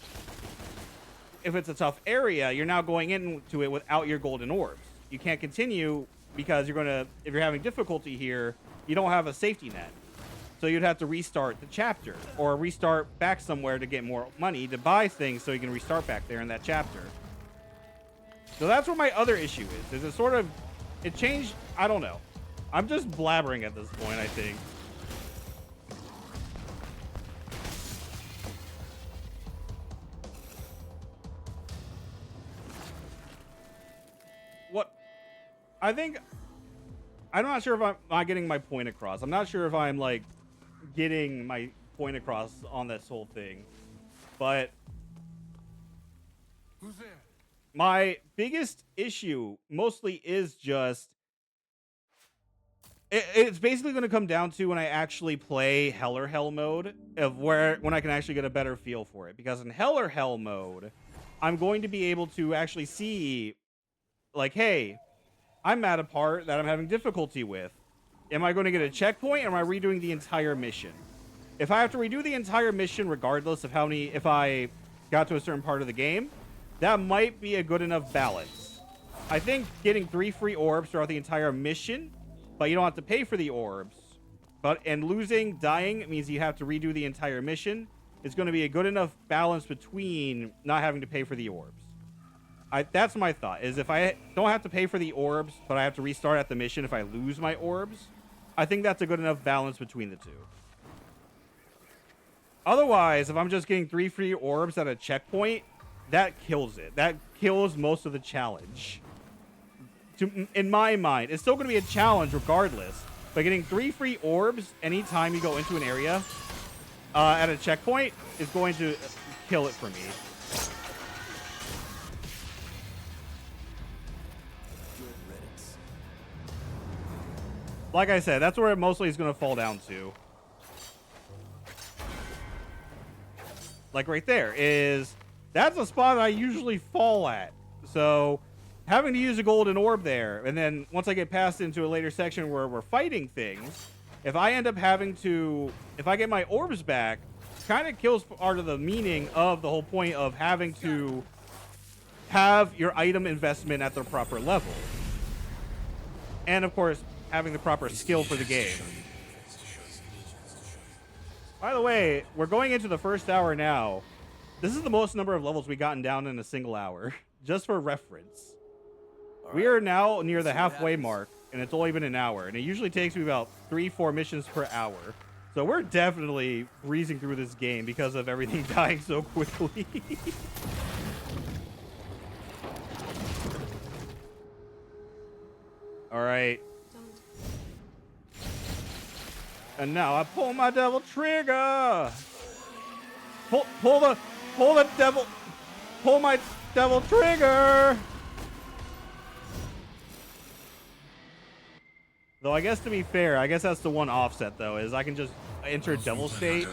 you're now going into it without your golden orbs. You can't continue because if you're having difficulty here, you don't have a safety net. So you'd have to restart the chapter or restart back somewhere to get more money to buy things so you can restart back there in that chapter. So that's where my other issue is it changed. I don't know. I'm just blabbering at this point, I think. What? I'm not sure if I'm not getting my point across. I'm not sure if I'm like getting my point across on this whole thing. But Who's there? my biggest issue mostly is just it's basically going to come down to when I actually play Hell or Hell mode when I can actually get a better feel for it. Because in Hell or Hell mode, I'm going to be able to actually see like, hey, I'm at a part that I'm having difficulty with. Am I going to get a checkpoint or am I redoing the entire mission? If I have to redo the entire mission regardless of if I got to a certain part of the game, that might be a good enough balance. I think getting 3 free orbs throughout the entire mission, but you don't have to pay for the orbs, and dying means you have to redo the entire mission, is going to be a good enough balance between not having to pay for the orbs. That's my thought, is if I don't have to pay for the orbs, but I have to restart at the mission if I lose my orbs, I think that's a good enough balance between the two. Otherwise, if I'm just getting 3 free orbs at a checkpoint, that kills it. That kills most of the challenge. In my mind, it's still going to be a challenge regardless, but getting 3 free orbs anytime you go into an area at a checkpoint is going to kill it for me. Like I said, that's where it mostly is going to fall down to. Like right there that's a spot I usually fall at. So having to use a golden orb there, and then once I get past into a later section where we're fighting things, if I end up if I get my orbs back, kind of kills part of the meaning of the whole point of having to have your item investment at the proper level. And of course, having the proper skill for the game. By the way, we're going into the first hour now. This is the most number of levels we've gotten down in a single hour, just for reference. We are now near the halfway mark, and it's only been an hour, and it usually takes me about 3-4 missions per hour. So we're definitely breezing through this game because of everything dying so quickly. All right. And now I pull my devil trigger. Pull my devil trigger. Though I guess to be fair, I guess that's the one offset though, is I can just enter devil state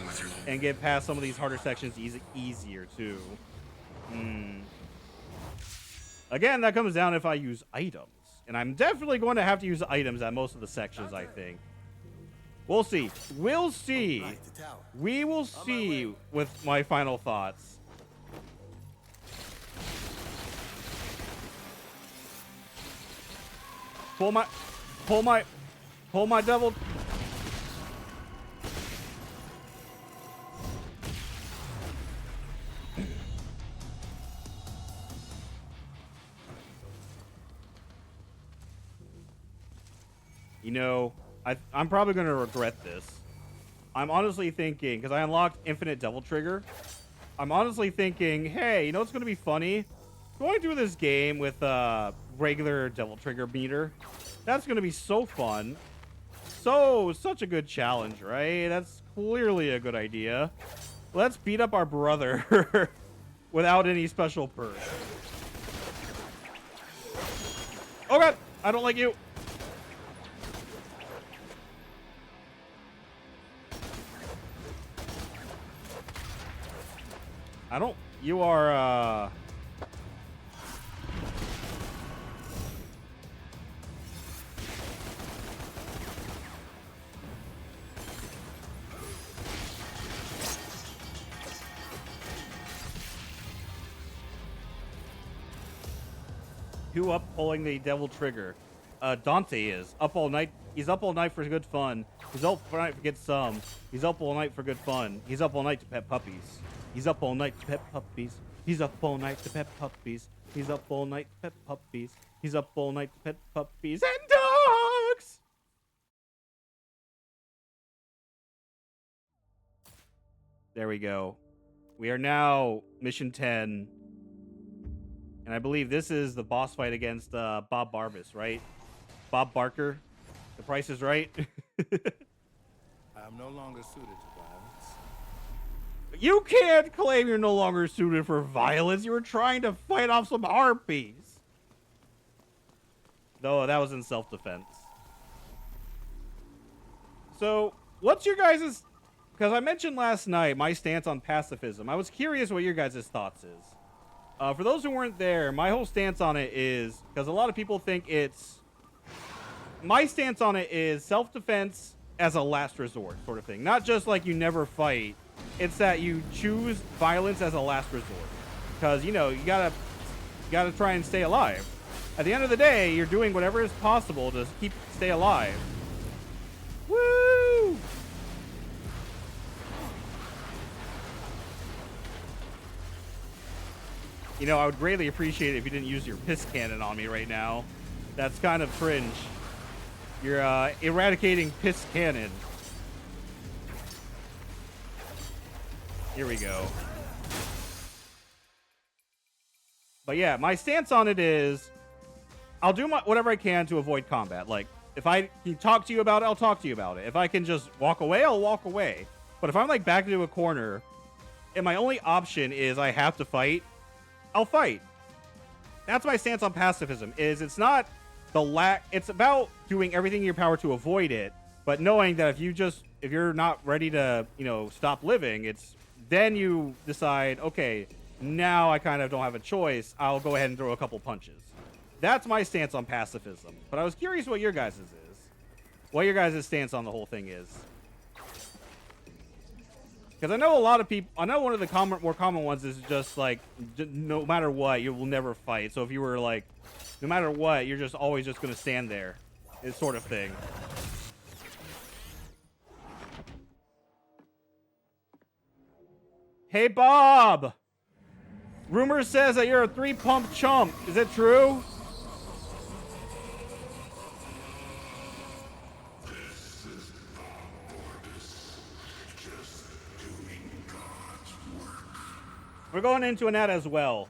and get past some of these harder sections easier too. Again, that comes down if I use items. And I'm definitely going to have to use items at most of the sections, I think. We'll see. We'll see. We will see with my final thoughts. Pull my devil. You know, I'm probably going to regret this. I'm honestly thinking, because I unlocked Infinite Devil Trigger, I'm honestly thinking, hey, you know what's going to be funny? Going through this game with regular Devil Trigger meter, that's going to be so fun. Such a good challenge, right? That's clearly a good idea. Let's beat up our brother without any special perk. Oh god, I don't like you. You are, who up pulling the devil trigger? Dante is up all night. He's up all night for good fun. He's up all night to get some. He's up all night for good fun. He's up all night to pet puppies. He's up all night to pet puppies. He's up all night to pet puppies. He's up all night to pet puppies. He's up all night to pet puppies and dogs. There we go. We are now mission 10. And I believe this is the boss fight against Bob Barbas, right? Bob Barker. The Price is Right. I'm no longer suited to violence. You can't claim you're no longer suited for violence. You were trying to fight off some harpies. No, that was in self-defense. So, what's your guys'... Because I mentioned last night my stance on pacifism. I was curious what your guys' thoughts is. For those who weren't there, my whole stance on it is... Because a lot of people think it's... My stance on it is self-defense as a last resort sort of thing. Not just like you never fight. It's that you choose violence as a last resort. Because, you know, you gotta try and stay alive. At the end of the day, you're doing whatever is possible to stay alive. Woo! You know, I would greatly appreciate it if you didn't use your piss cannon on me right now. That's kind of cringe. You're eradicating piss cannon. Here we go. But yeah, my stance on it is I'll do whatever I can to avoid combat. Like, if I can talk to you about it, I'll talk to you about it. If I can just walk away, I'll walk away. But if I'm like backed into a corner and my only option is I have to fight, I'll fight. That's my stance on pacifism. It's not it's about doing everything in your power to avoid it, but knowing that if you're not ready to, you know, stop living, then you decide, okay, now I kind of don't have a choice. I'll go ahead and throw a couple punches. That's my stance on pacifism. But I was curious what your guys' is. What your guys' stance on the whole thing is. Because I know a lot of people... I know one of the more common ones is just, like, no matter what, you will never fight. So if you were, like, no matter what, you're just always just going to stand there. This sort of thing. Hey, Bob! Rumor says that you're a 3-pump chump. Is it true? This is Bob Barbas, just doing God's work. We're going into an ad as well.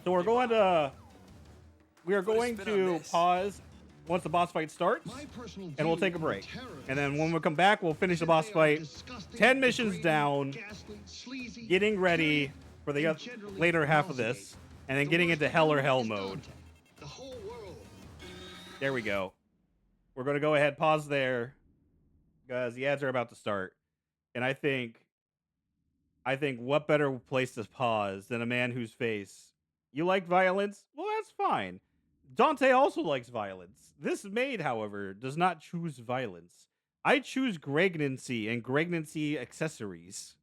So we are going to pause once the boss fight starts, My personal and we'll view take a on the break. terrorists And then when we come back, we'll finish the is boss they are fight. disgusting, 10 missions degrading, down, ghastly, sleazy, getting ready period, for the and generally later half of nauseating. this, and then The getting worst into hell or enemy hell is mode. Dante, the whole world. There we go. We're going to go ahead, pause there, because the ads are about to start. And I think what better place to pause than a man whose face, you like violence? Well, that's fine. Dante also likes violence. This maid, however, does not choose violence. I choose pregnancy and pregnancy accessories.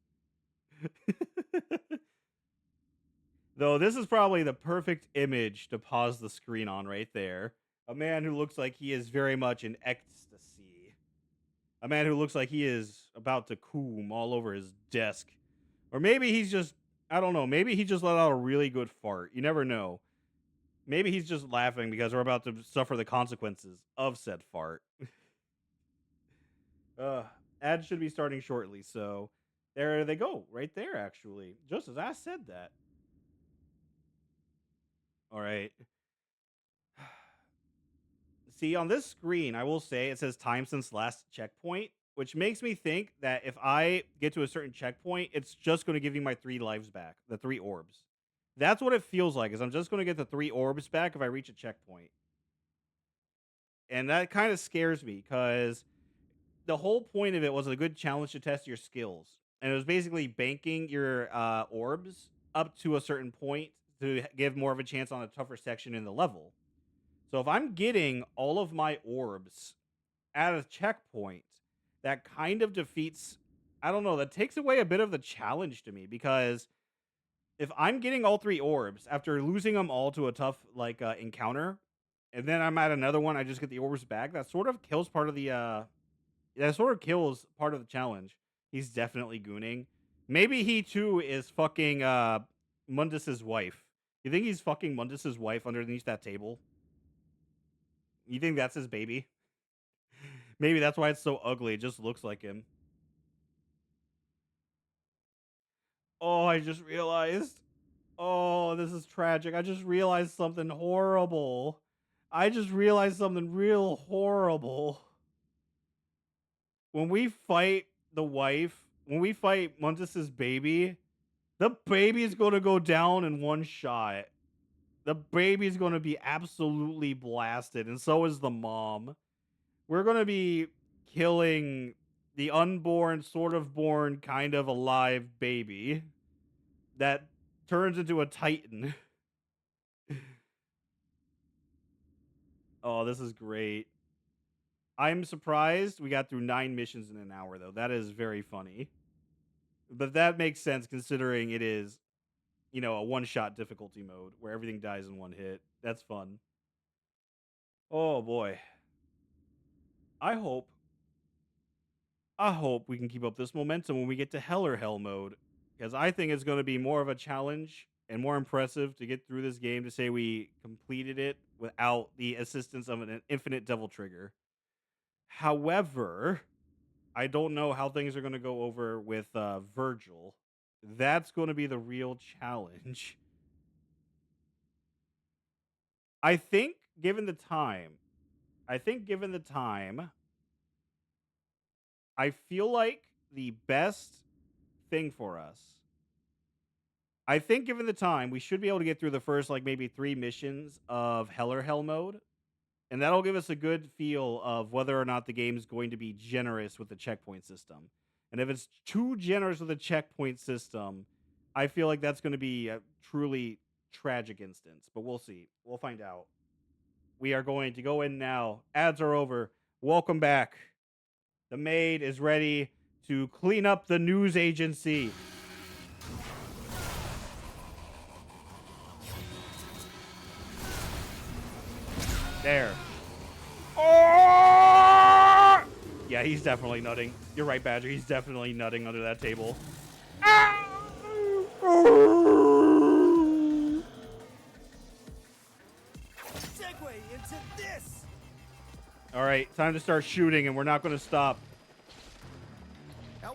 Though this is probably the perfect image to pause the screen on right there. A man who looks like he is very much in ecstasy. A man who looks like he is about to coom all over his desk. Or maybe he's just, I don't know, maybe he just let out a really good fart. You never know. Maybe he's just laughing because we're about to suffer the consequences of said fart. Ad should be starting shortly, so there they go, right there, actually. Just as I said that. All right. See, on this screen, I will say it says time since last checkpoint, which makes me think that if I get to a certain checkpoint, it's just going to give me my 3 lives back, the 3 orbs. That's what it feels like, is I'm just going to get the 3 orbs back if I reach a checkpoint. And that kind of scares me because the whole point of it was a good challenge to test your skills. And it was basically banking your orbs up to a certain point to give more of a chance on a tougher section in the level. So if I'm getting all of my orbs at a checkpoint, that kind of defeats, I don't know, that takes away a bit of the challenge to me, because if I'm getting all 3 orbs after losing them all to a tough encounter, and then I'm at another one, I just get the orbs back, that sort of kills part of the challenge. He's definitely gooning. Maybe he too is fucking Mundus's wife. You think he's fucking Mundus's wife underneath that table? You think that's his baby? Maybe that's why it's so ugly. It just looks like him. Oh, I just realized. Oh, this is tragic. I just realized something horrible. I just realized something real horrible. When we fight the wife, when we fight Mundus's baby, the baby is going to go down in one shot. The baby is going to be absolutely blasted, and so is the mom. We're going to be killing the unborn, sort of born, kind of alive baby that turns into a titan. Oh, this is great. I'm surprised we got through 9 missions in an hour, though. That is very funny. But that makes sense considering it is, a one-shot difficulty mode where everything dies in one hit. That's fun. Oh, boy. I hope we can keep up this momentum when we get to Hell or Hell mode, because I think it's going to be more of a challenge and more impressive to get through this game to say we completed it without the assistance of an infinite devil trigger. However, I don't know how things are going to go over with Virgil. That's going to be the real challenge. I think given the time, I feel like the best thing for us, I think given the time, we should be able to get through the first maybe 3 missions of Hell or Hell mode. And that'll give us a good feel of whether or not the game is going to be generous with the checkpoint system. And if it's too generous with the checkpoint system, I feel like that's going to be a truly tragic instance. But we'll see. We'll find out. We are going to go in now. Ads are over. Welcome back. The maid is ready to clean up the news agency. There. Oh! Yeah, he's definitely nutting. You're right, Badger. He's definitely nutting under that table. Segue into this. All right, time to start shooting, and we're not going to stop. Now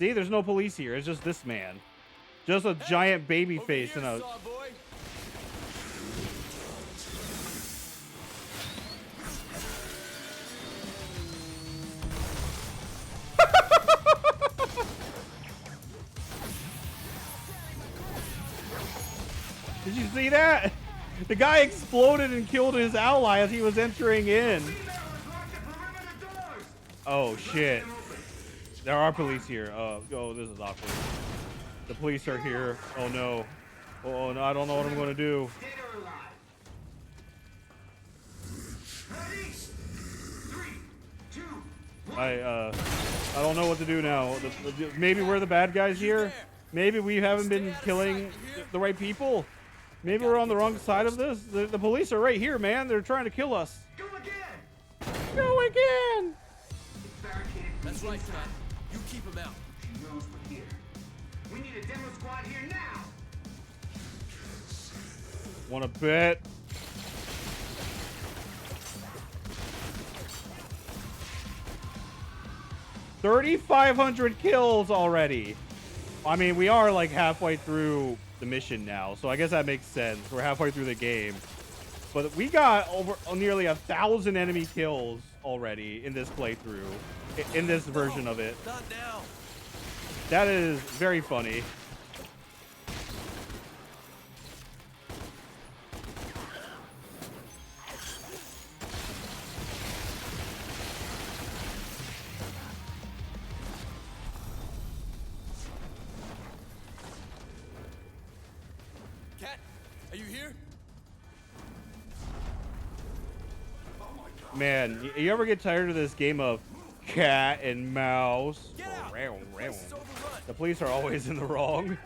See, there's no police here. It's just this man. Just a giant baby Over face here, and a... Sawboy. Did you see that? The guy exploded and killed his ally as he was entering in. Oh, shit. There are police here. Oh, this is awkward. The police are here. Oh, no. Oh, no, I don't know what I'm going to do. I don't know what to do now. Maybe we're the bad guys here. Maybe we haven't been killing the right people. Maybe we're on the wrong side of this. The police are right here, man. They're trying to kill us. Go again! Go again! That's right, Cat. You keep him out. She knows we're here. We need a demo squad here now! Wanna bet? $3,500 kills already. I mean, we are like halfway through the mission now, so I guess that makes sense. We're halfway through the game. But we got over nearly 1,000 enemy kills already in this playthrough, in this version of it. Not now. That is very funny. Cat, are you here? Man, you ever get tired of this game of cat and mouse? Get out. This is overrun. The police are always in the wrong.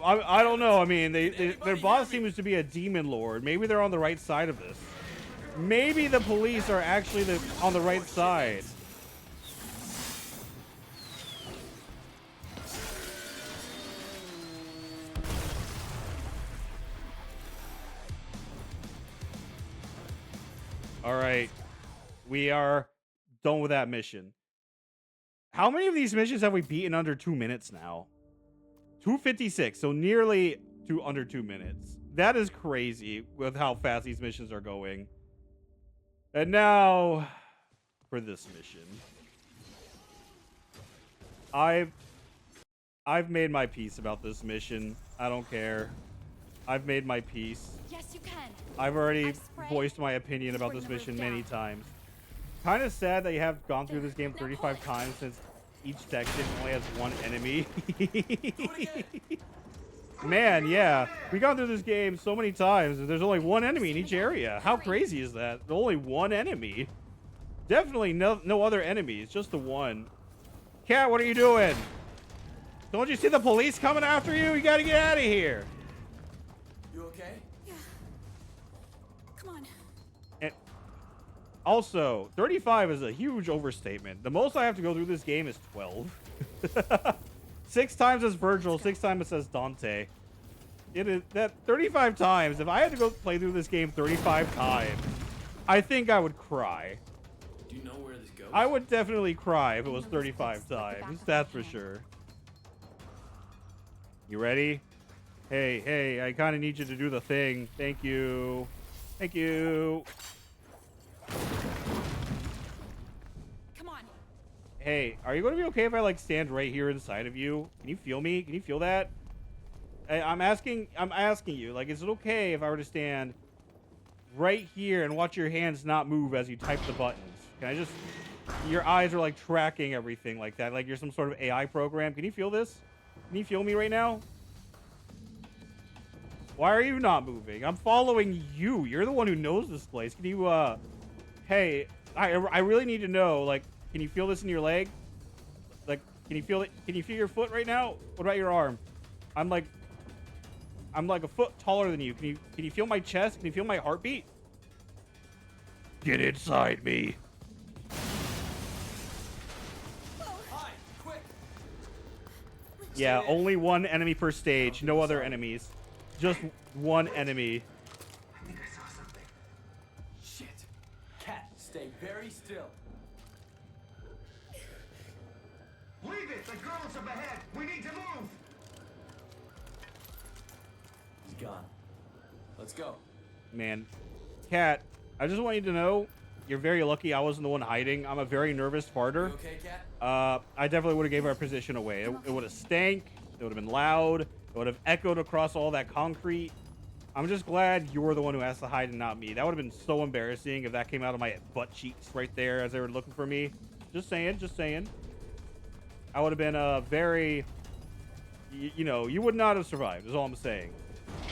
I don't know. I mean, their boss seems to be a demon lord. Maybe they're on the right side of this. Maybe the police are actually on the right side. All right. We are done with that mission. How many of these missions have we beaten under 2 minutes now? 256, so nearly under 2 minutes. That is crazy with how fast these missions are going. And now for this mission. I've made my peace about this mission. I don't care. I've made my peace. Yes, you can. I've already I've sprayed. voiced my opinion about this Bring the mission roof many down. times. Kind of sad that you have gone through this game Now 35 pull it. times since each section only has one enemy. Man, yeah. We've gone through this game so many times and there's only one enemy in each area. How crazy is that? Only one enemy. Definitely no other enemies, just the one. Cat, what are you doing? Don't you see the police coming after you? You gotta get out of here. You okay? Come on. And also, 35 is a huge overstatement. The most I have to go through this game is 12. 6 times as Virgil, 6 times it says Dante. It is that 35 times. If I had to go play through this game 35 times, I think I would cry. Do you know where this goes? I would definitely cry if it was 35 times. That's for sure. You ready? Hey, I kind of need you to do the thing. Thank you. Thank you. Come on. Hey, are you going to be okay if I like stand right here inside of you? Can you feel me? Can you feel that? I'm asking you, like, is it okay if I were to stand right here and watch your hands not move as you type the buttons? Can I just, your eyes are like tracking everything like that, like you're some sort of AI program. Can you feel this? Can you feel me right now? Why are you not moving? I'm following you. You're the one who knows this place. Can you, hey, I really need to know, like, can you feel this in your leg? Like, can you feel it? Can you feel your foot right now? What about your arm? I'm like a foot taller than you. Can you feel my chest? Can you feel my heartbeat? Get inside me. Hi, quick. Yeah, only one enemy per stage. No other enemies. Just one enemy. I think I saw something. Shit. Cat, stay very still. Leave it! The girl We need to move. He's gone. Let's go. Man, Cat, I just want you to know you're very lucky I wasn't the one hiding. I'm a very nervous farter. You okay, Cat? I definitely would have gave our position away. It would have stank. It would have been loud. It would have echoed across all that concrete. I'm just glad you're the one who has to hide and not me. That would have been so embarrassing if that came out of my butt cheeks right there as they were looking for me. Just saying, just saying. I would have been very, you know, you would not have survived is all I'm saying.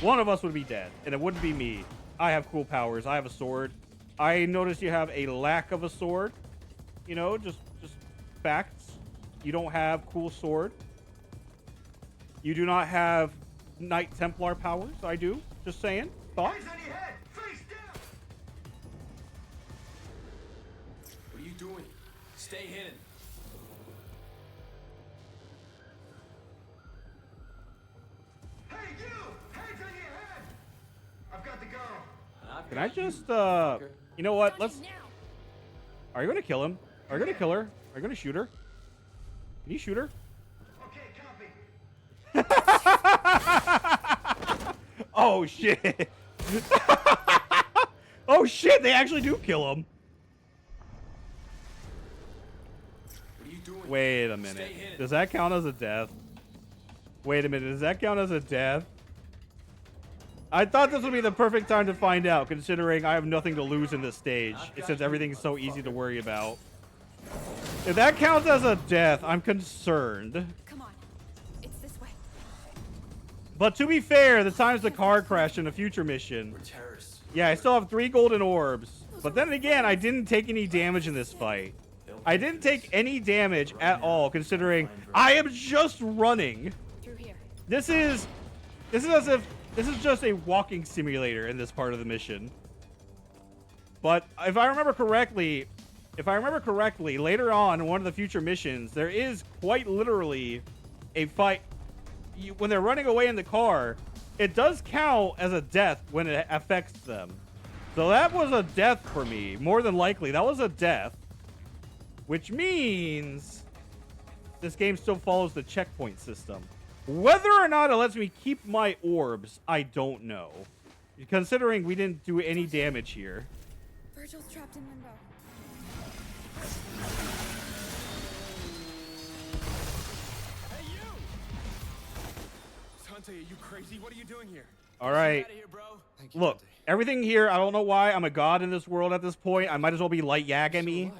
One of us would be dead, and it wouldn't be me. I have cool powers. I have a sword. I noticed you have a lack of a sword. You know, just facts. You don't have cool sword. You do not have Knight Templar powers. I do. Just saying. Thoughts? Hands on your head. Face down. What are you doing? Stay hidden. Hey, you! Hands on your head. I've got the girl. Can I just, you know what? Let's. Now. Are you gonna kill him? Are you gonna kill her? Are you gonna shoot her? Can you shoot her? Okay, copy. Oh shit! Oh shit! They actually do kill him. What are you doing? Wait a Stay minute. hidden. Does that count as a death? Wait a minute. Does that count as a death? I thought this would be the perfect time to find out, considering I have nothing to lose in this stage, since everything's so easy to worry about. If that counts as a death, I'm concerned. Come on. It's this way. But to be fair, the time's the car crashed in a future mission. We're terrorists. Yeah, I still have 3 golden orbs. But then again, I didn't take any damage in this fight. I didn't take any damage at all, considering I am just running. Through here. This is as if this is just a walking simulator in this part of the mission. But if I remember correctly, later on in one of the future missions, there is quite literally a fight. When they're running away in the car, it does count as a death when it affects them. So that was a death for me. More than likely, that was a death. Which means this game still follows the checkpoint system. Whether or not it lets me keep my orbs, I don't know. Considering we didn't do any damage here. Virgil's trapped in limbo. Hey, you! Dante, are you crazy? What are you doing here? All right. Get out of here, bro. Thank you, Look, Dante. everything here, I don't know why I'm a god in this world at this point. I might as well be Light Yagami.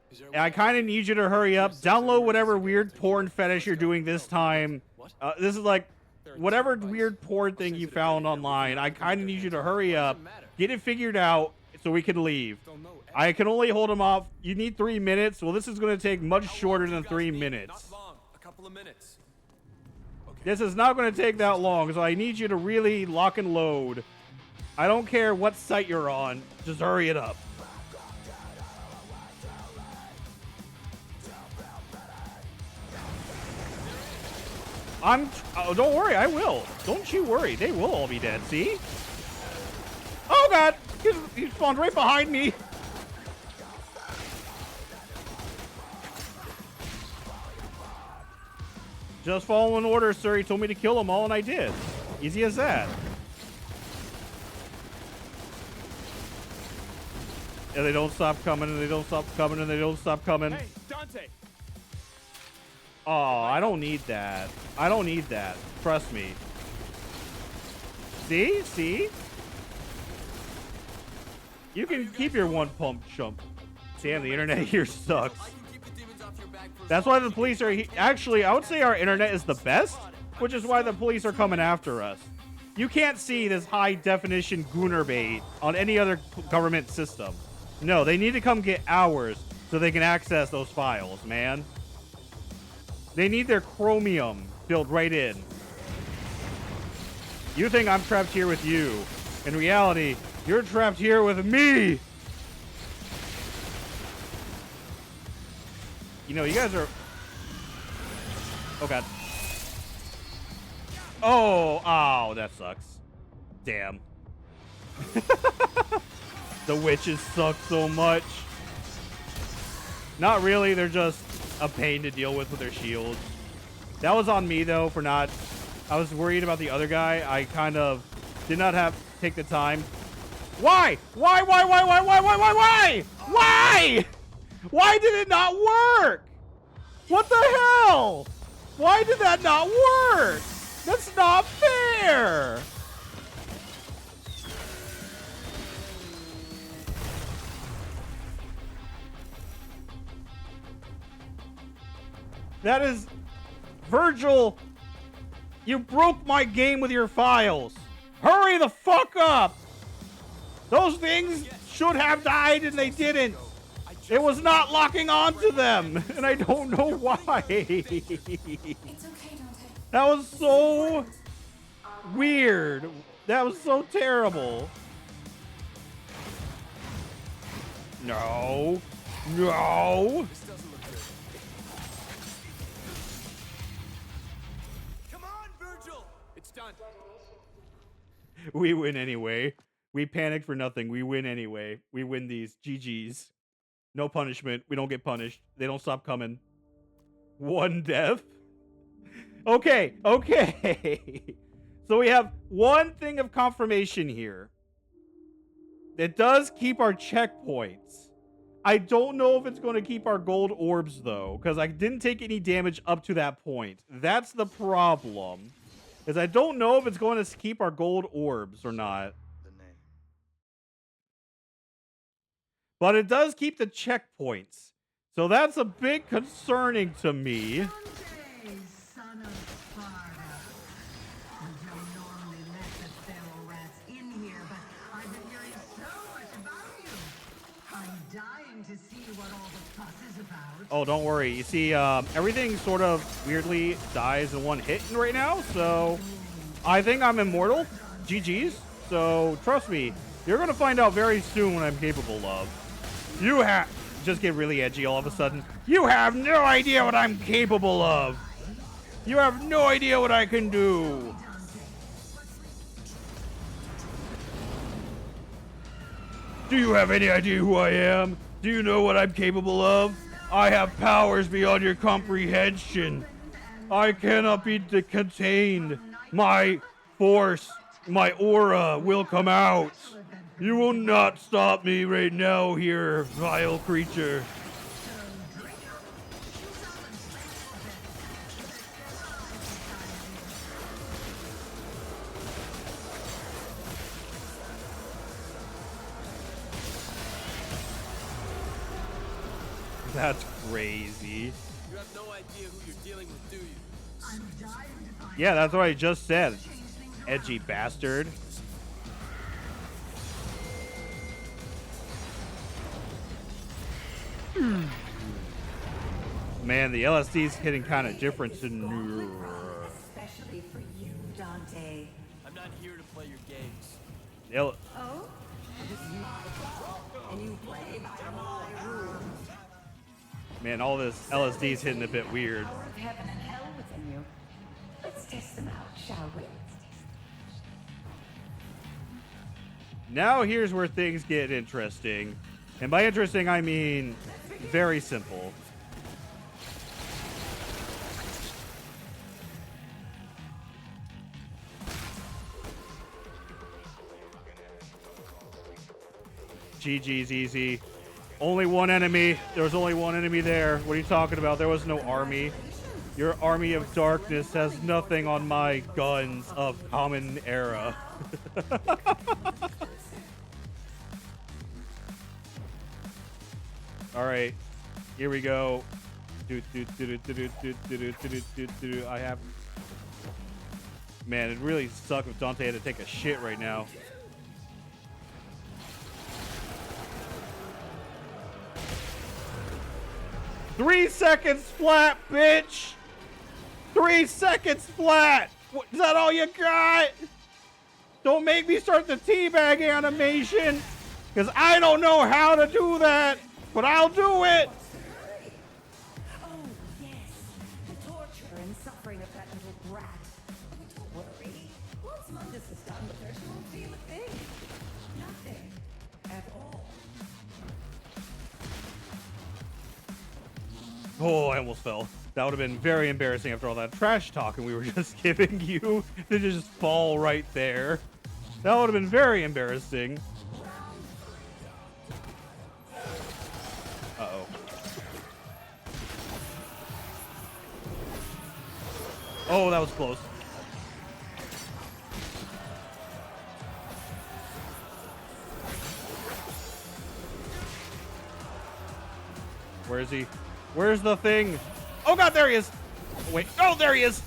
Is there a And I kind of need you to hurry up. Download whatever weird porn fetish you're doing this time. This is like whatever weird porn thing you found online. I kind of need you to hurry up, get it figured out so we can leave. I can only hold him off. You need 3 minutes. Well, this is going to take much shorter than 3 minutes. Not long. A couple of minutes. Okay. This is not going to take that long, so I need you to really lock and load. I don't care what site you're on. Just hurry it up. Oh, don't worry, I will. Don't you worry, they will all be dead. See? Oh god, he spawned right behind me. Just following orders, sir. He told me to kill them all, and I did. Easy as that. And they don't stop coming, and they don't stop coming, and they don't stop coming. Hey, Dante! Oh, I don't need that. I don't need that. Trust me. See? See? You can keep your one pump chump. Damn, the internet here sucks. I can keep the demons off your back for That's why the police are actually, I would say our internet is the best, which is why the police are coming after us. You can't see this high definition gooner bait on any other government system. No, they need to come get ours so they can access those files, man. They need their chromium filled right in. You think I'm trapped here with you. In reality, you're trapped here with me. You know, you guys are... Oh, God. Oh, that sucks. Damn. The witches suck so much. Not really, they're just a pain to deal with their shields. That was on me though for not. I was worried about the other guy. I kind of did not take the time. Why? Why? Why? Why? Why? Why? Why? Why? Why? Why? Why did it not work? What the hell? Why did that not work? That's not fair. That is... Virgil, you broke my game with your files. Hurry the fuck up. Those things should have died and they didn't. It was not locking onto them, and I don't know why. It's okay, That was so weird. That was so terrible. No. No. This doesn't look good. Come on, Virgil! It's done. We win anyway. We panicked for nothing. We win anyway. We win these. GG's. No punishment. We don't get punished. They don't stop coming. One death. Okay. Okay. So we have one thing of confirmation here. It does keep our checkpoints. I don't know if it's going to keep our gold orbs, though, because I didn't take any damage up to that point. That's the problem. Is I don't know if it's going to keep our gold orbs or not. The name. But it does keep the checkpoints. So that's a bit concerning to me. Son of Sparta. We don't normally let the feral rats in here, but I've been hearing so much about you. I'm dying to see what all the fuss is about. Oh, don't worry. You see, everything sort of weirdly dies in one hit right now. So I think I'm immortal. GG's. So trust me, you're going to find out very soon what I'm capable of. You have... Just get really edgy all of a sudden. You have no idea what I'm capable of. You have no idea what I can do. Do you have any idea who I am? Do you know what I'm capable of? I have powers beyond your comprehension. I cannot be contained. My force, my aura will come out. You will not stop me right now here, vile creature. That's crazy. You have no idea who you're dealing with, do you? Yeah, that's what I just said. Edgy bastard. Man, the LSD's hitting kind of different to new. Especially for you, Dante. I'm not here to play your games. Oh? And you play by my rules. Man, all this LSD's hitting a bit weird. Power of heaven and hell within you. Let's test them out, shall we? Now here's where things get interesting. And by interesting, I mean very simple. GG's easy. Only one enemy. There was only one enemy there. What are you talking about? There was no army. Your army of darkness has nothing on my guns of common era. All right, here we go. I have... Man, it really sucked if Dante had to take a shit right now. Three seconds flat, bitch! 3 seconds flat! What, is that all you got? Don't make me start the teabag animation, because I don't know how to do that, but I'll do it! Oh, yes. The torture and suffering of that little brat. Don't worry. Once Mundus is done with her, she won't feel a thing. Nothing. At all. Oh, I almost fell. That would have been very embarrassing after all that trash talking we were just giving you to just fall right there. That would have been very embarrassing. Uh-oh. Oh, that was close. Where is he? Where's the thing? Oh god, there he is! Wait, oh, there he is!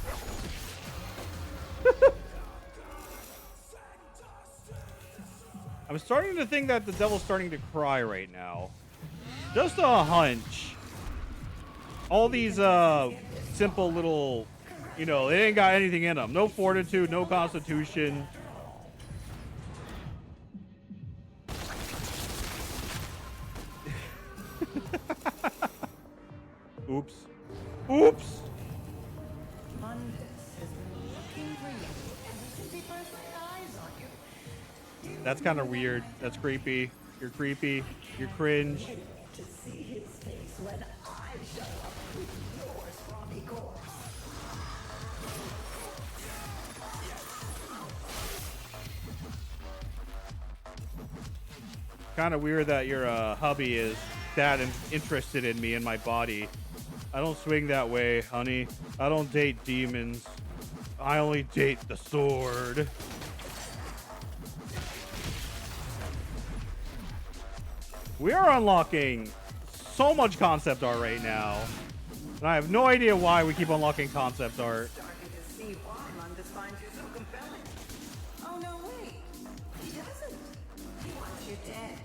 I'm starting to think that the devil's starting to cry right now. Just a hunch. All these simple little, you know, they ain't got anything in them. No fortitude, no constitution. Oops. Oops! That's kind of weird. That's creepy. You're creepy. You're cringe. Kind of weird that your hubby is that interested in me and my body. I don't swing that way, honey. I don't date demons. I only date the sword. We are unlocking so much concept art right now. And I have no idea why we keep unlocking concept art. Oh, no, wait. He doesn't. He wants you dead.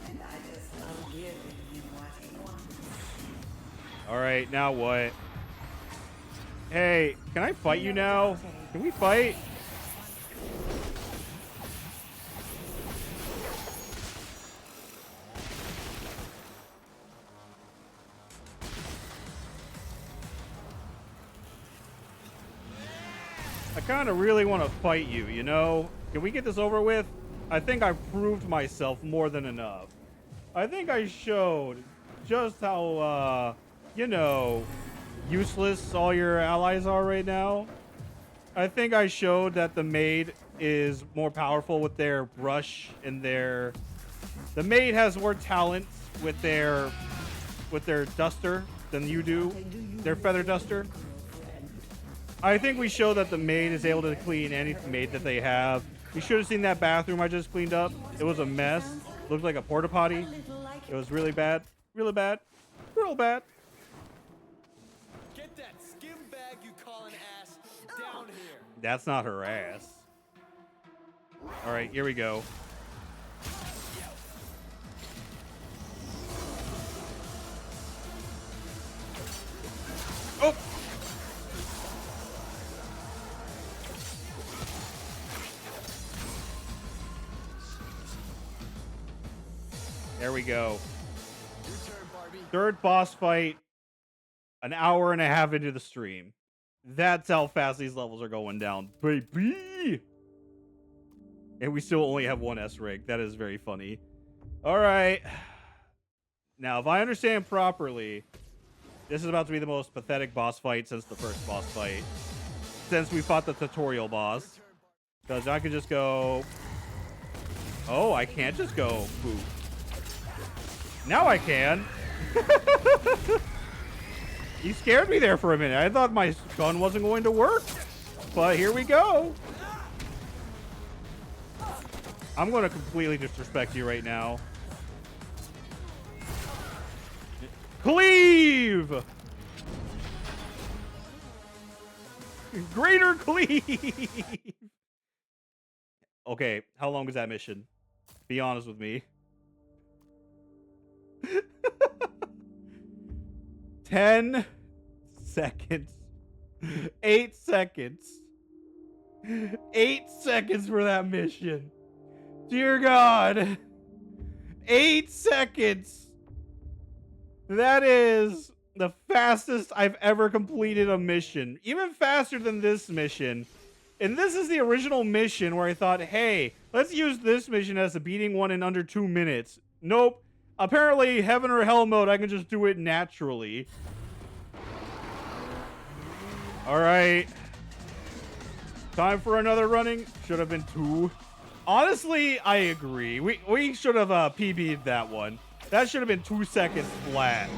And I just love giving him what he wants. Alright, now what? Hey, can I fight you now? Can we fight? I kind of really want to fight you, you know? Can we get this over with? I think I proved myself more than enough. I think I showed just how, you know, useless all your allies are right now. I think I showed that the maid is more powerful with their brush and their... The maid has more talent with their duster than you do. Their feather duster. I think we show that the maid is able to clean any maid that they have. You should have seen that bathroom I just cleaned up. It was a mess. Looked like a porta potty. It was really bad. Really bad. Real bad. Get that skim bag you call an ass down here. That's not her ass. All right, here we go. Oh! There we go. Your turn, Barbie. Third boss fight, an hour and a half into the stream. That's how fast these levels are going down, baby. And we still only have one S rig. That is very funny. All right. Now, if I understand properly, this is about to be the most pathetic boss fight since the first boss fight. Since we fought the tutorial boss. Because I could just go... Oh, I can't just go boop. Now I can. You scared me there for a minute. I thought my gun wasn't going to work. But here we go. I'm going to completely disrespect you right now. Cleave! Greater cleave! Okay, how long was that mission? Be honest with me. 10 seconds. 8 seconds. 8 seconds for that mission. Dear God. 8 seconds. That is the fastest I've ever completed a mission. Even faster than this mission. And this is the original mission where I thought, hey, let's use this mission as a beating one in under 2 minutes. Nope. Apparently, heaven or hell mode, I can just do it naturally. All right. Time for another running. Should have been 2. Honestly, I agree. We should have PB'd that one. That should have been 2 seconds flat.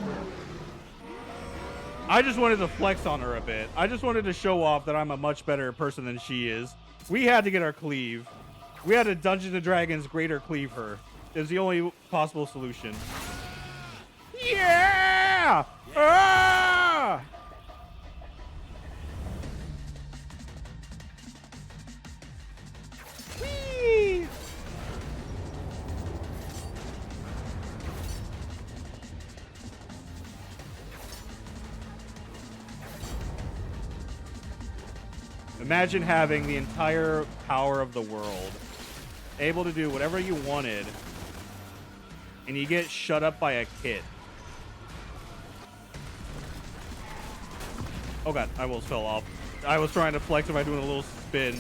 I just wanted to flex on her a bit. I just wanted to show off that I'm a much better person than she is. We had to get our cleave. We had to Dungeons and Dragons greater cleave her. It was the only possible solution. Yeah! Ah! Whee! Imagine having the entire power of the world, able to do whatever you wanted, and you get shut up by a kid. Oh god, I almost fell off. I was trying to flex by doing a little spin.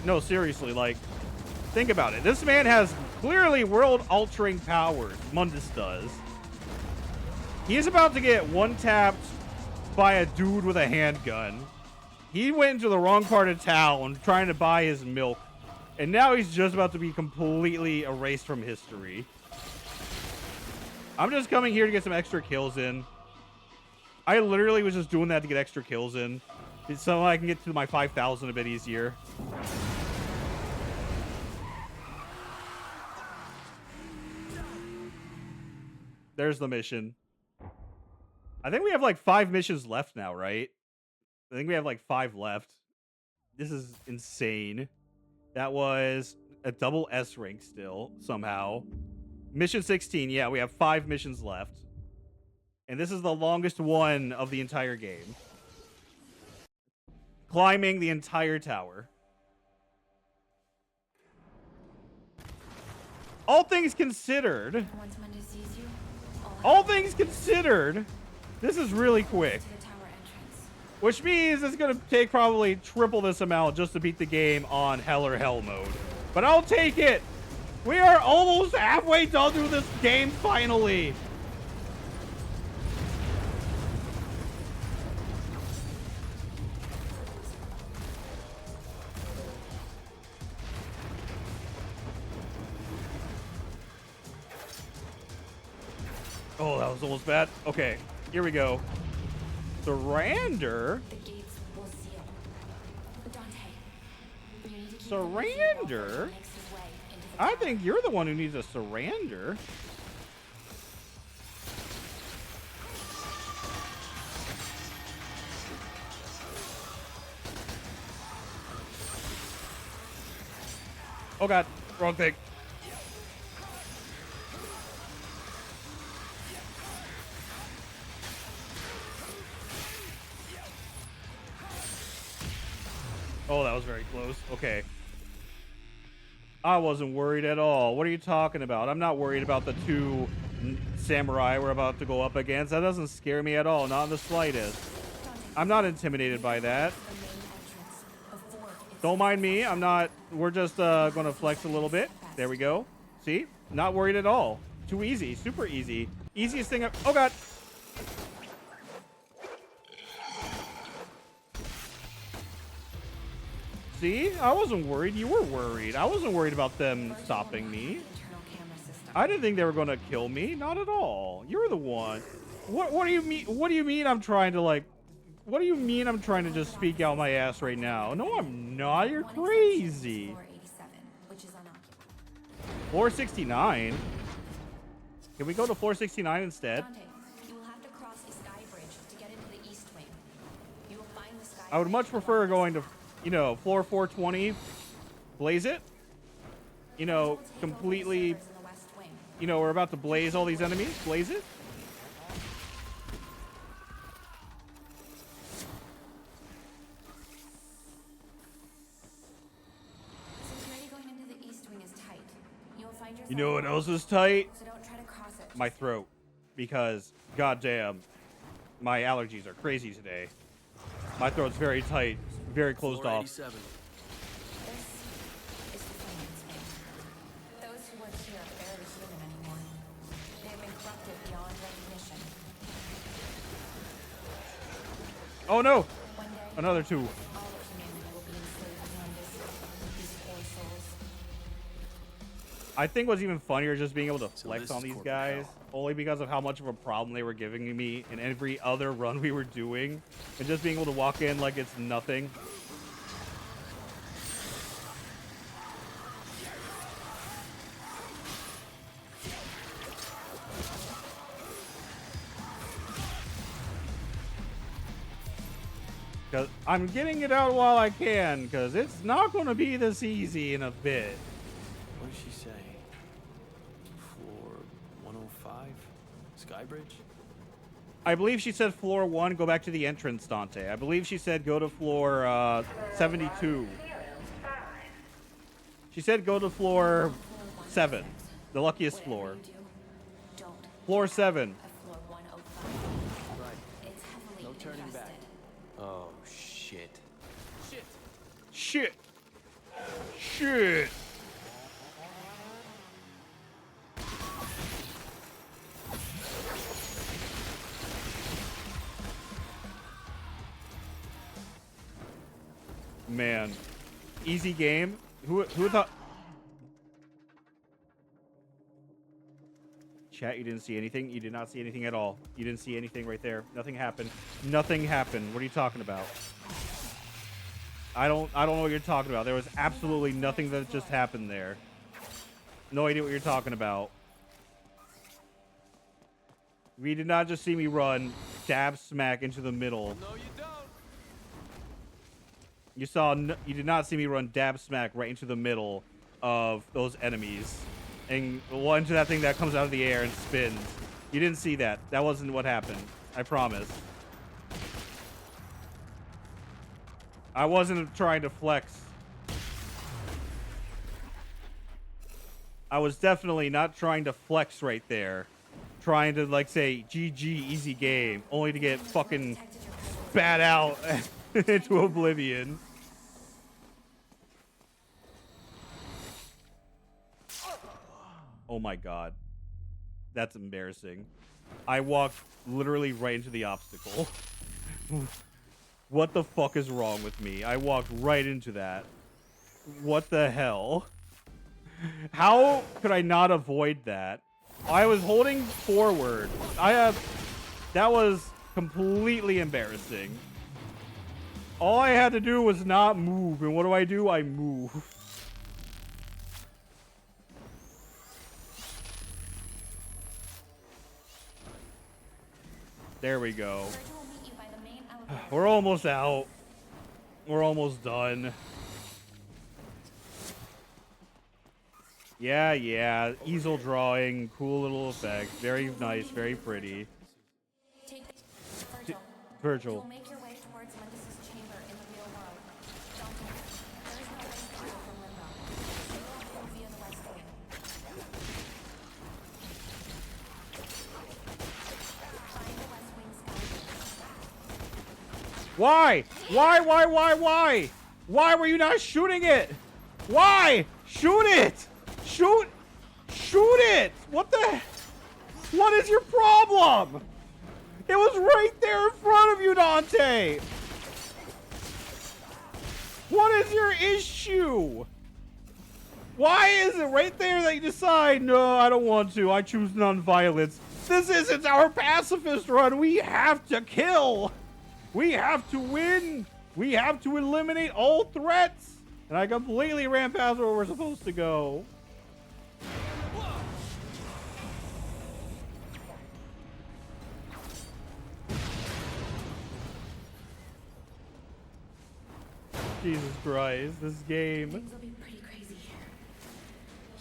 No, seriously, like, think about it. This man has clearly world-altering powers. Mundus does. He's about to get one-tapped by a dude with a handgun. He went into the wrong part of town trying to buy his milk. And now he's just about to be completely erased from history. I'm just coming here to get some extra kills in. I literally was just doing that to get extra kills in, so I can get to my 5,000 a bit easier. There's the mission. I think we have like 5 missions left now, right? I think we have like 5 left. This is insane. That was a double S rank still, somehow. Mission 16, yeah, we have 5 missions left. And this is the longest one of the entire game. Climbing the entire tower. All things considered, this is really quick. Which means it's going to take probably triple this amount just to beat the game on Hell or Hell mode. But I'll take it. We are almost halfway done through this game finally. Oh, that was almost bad. Okay, here we go. Surrender? Surrender? I think you're the one who needs a surrender. Oh god, wrong thing. Oh, that was very close. Okay. I wasn't worried at all. What are you talking about? I'm not worried about the 2 samurai we're about to go up against. That doesn't scare me at all. Not in the slightest. I'm not intimidated by that. Don't mind me. I'm not. We're just going to flex a little bit. There we go. See? Not worried at all. Too easy. Super easy. Easiest thing. Oh, God. See? I wasn't worried. You were worried. I wasn't worried about them stopping me. I didn't think they were going to kill me. Not at all. You're the one. What do you mean? What do you mean I'm trying to, like... What do you mean I'm trying to just speak out my ass right now? No, I'm not. You're crazy. 469? Can we go to 469 instead? I would much prefer going to, you know, floor 420, blaze it. You know, completely, you know, we're about to blaze all these enemies. Blaze it. You know what else is tight? My throat. Because, goddamn, my allergies are crazy today. My throat's very tight, very closed off. Those who work here are barely human anymore. They've been corrupted beyond recognition. Oh no! Another two. I think what's even funnier is just being able to flex this on is these corporate guys, hell. only because of how much of a problem they were giving me in every other run we were doing, and just being able to walk in like it's nothing. Because I'm getting it out while I can, because it's not going to be this easy in a bit. What did she say? Floor 105? Skybridge? I believe she said floor 1, go back to the entrance, Dante. I believe she said go to floor 72. She said go to floor 7, the luckiest floor. Floor 7. Right. No turning back. Oh, shit. Shit. Shit. Man, easy game. Who thought? Chat, you didn't see anything. You did not see anything at all. You didn't see anything right there. Nothing happened. Nothing happened. What are you talking about? I don't know what you're talking about. There was absolutely nothing that just happened there. No idea what you're talking about. We did not just see me run dab smack into the middle. No, you don't. You did not see me run dab smack right into the middle of those enemies and one to that thing that comes out of the air and spins. You didn't see that. That wasn't what happened. I promise. I wasn't trying to flex. I was definitely not trying to flex right there. Trying to, like, say, GG, easy game, only to get fucking spat out into oblivion. Oh my god. That's embarrassing. I walked literally right into the obstacle. What the fuck is wrong with me? I walked right into that. What the hell? How could I not avoid that? I was holding forward. That was completely embarrassing. All I had to do was not move, and what do? I move. There we go. We're almost out. We're almost done. Yeah. Easel drawing. Cool little effect. Very nice. Very pretty. Virgil. You'll make your way towards Mundus's chamber in the real world. Don't worry. There is no way to go from Limbo. You will go via the West Wing. Find the West Wing sky. Why? Why were you not shooting it? Why? Shoot it! Shoot it! What is your problem? It was right there in front of you, Dante! What is your issue? Why is it right there that you decide, no, I don't want to, I choose non-violence? This isn't our pacifist run, we have to kill! We have to win! We have to eliminate all threats! And I completely ran past where we're supposed to go. Jesus Christ, this game. Things will be pretty crazy here.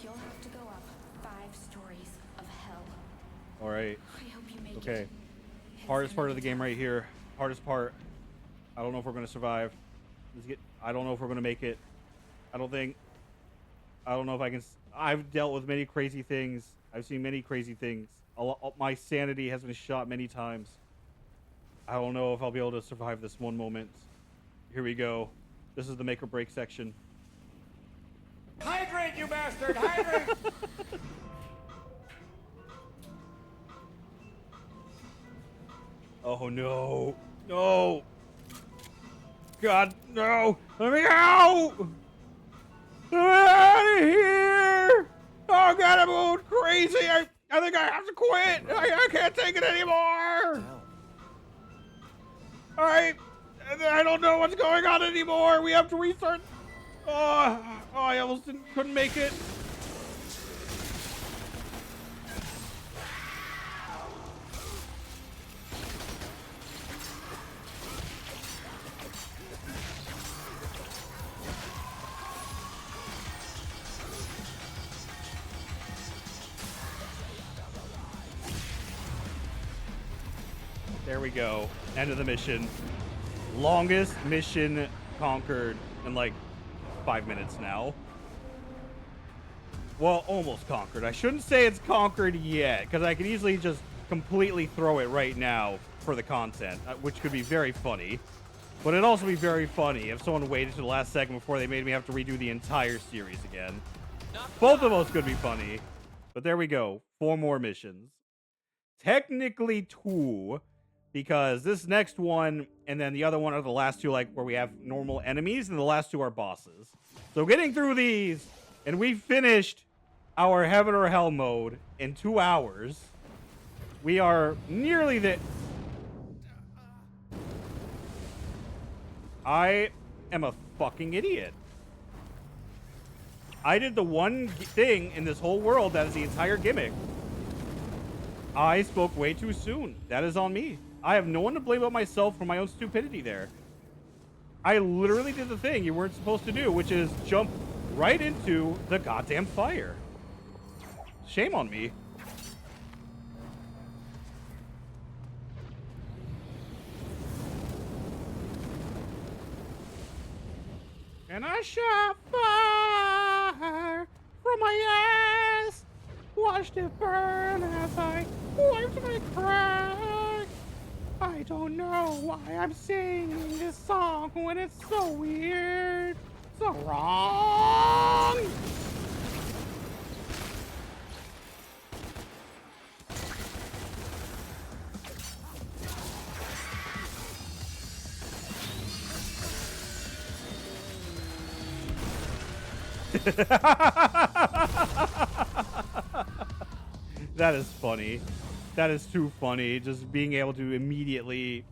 You'll have to go up 5 stories of hell. Alright. I hope you make Okay. it. Hardest part of the game right here. Hardest part. I don't know if we're gonna survive. I don't know if we're gonna make it. I don't know if I can. I've dealt with many crazy things. I've seen many crazy things. My sanity has been shot many times. I don't know if I'll be able to survive this one moment. Here we go. This is the make or break section. Hydrate, you bastard! Hydrate! Oh no. No. God, no! Let me out! Get out of here! Oh God, I'm going crazy! I think I have to quit! I can't take it anymore! Alright, I don't know what's going on anymore! We have to restart! Oh, I almost couldn't make it. There we go. End of the mission. Longest mission conquered in like 5 minutes now. Well, almost conquered. I shouldn't say it's conquered yet, because I could easily just completely throw it right now for the content, which could be very funny. But it'd also be very funny if someone waited to the last second before they made me have to redo the entire series again. Both of those could be funny. But there we go. 4 more missions. Technically 2, because this next one and then the other one are the last 2, like where we have normal enemies, and the last 2 are bosses. So getting through these, and we finished our Heaven or Hell mode in 2 hours. We are nearly there. I am a fucking idiot. I did the one thing in this whole world that is the entire gimmick. I spoke way too soon. That is on me. I have no one to blame but myself for my own stupidity there. I literally did the thing you weren't supposed to do, which is jump right into the goddamn fire. Shame on me. And I shot fire from my ass, watched it burn as I wiped my crack. I don't know why I'm singing this song when it's so weird, so wrong. That is funny. That is too funny. Just being able to immediately...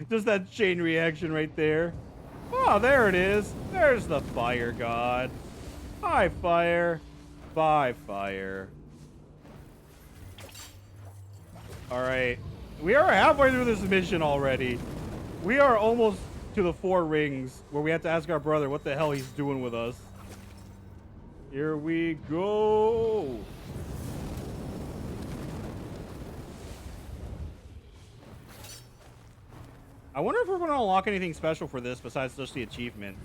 just that chain reaction right there. Oh, there it is. There's the fire god. Hi, fire. Bye, fire. Alright. We are halfway through this mission already. We are almost to the 4 rings where we have to ask our brother what the hell he's doing with us. Here we go. I wonder if we're going to unlock anything special for this besides just the achievement.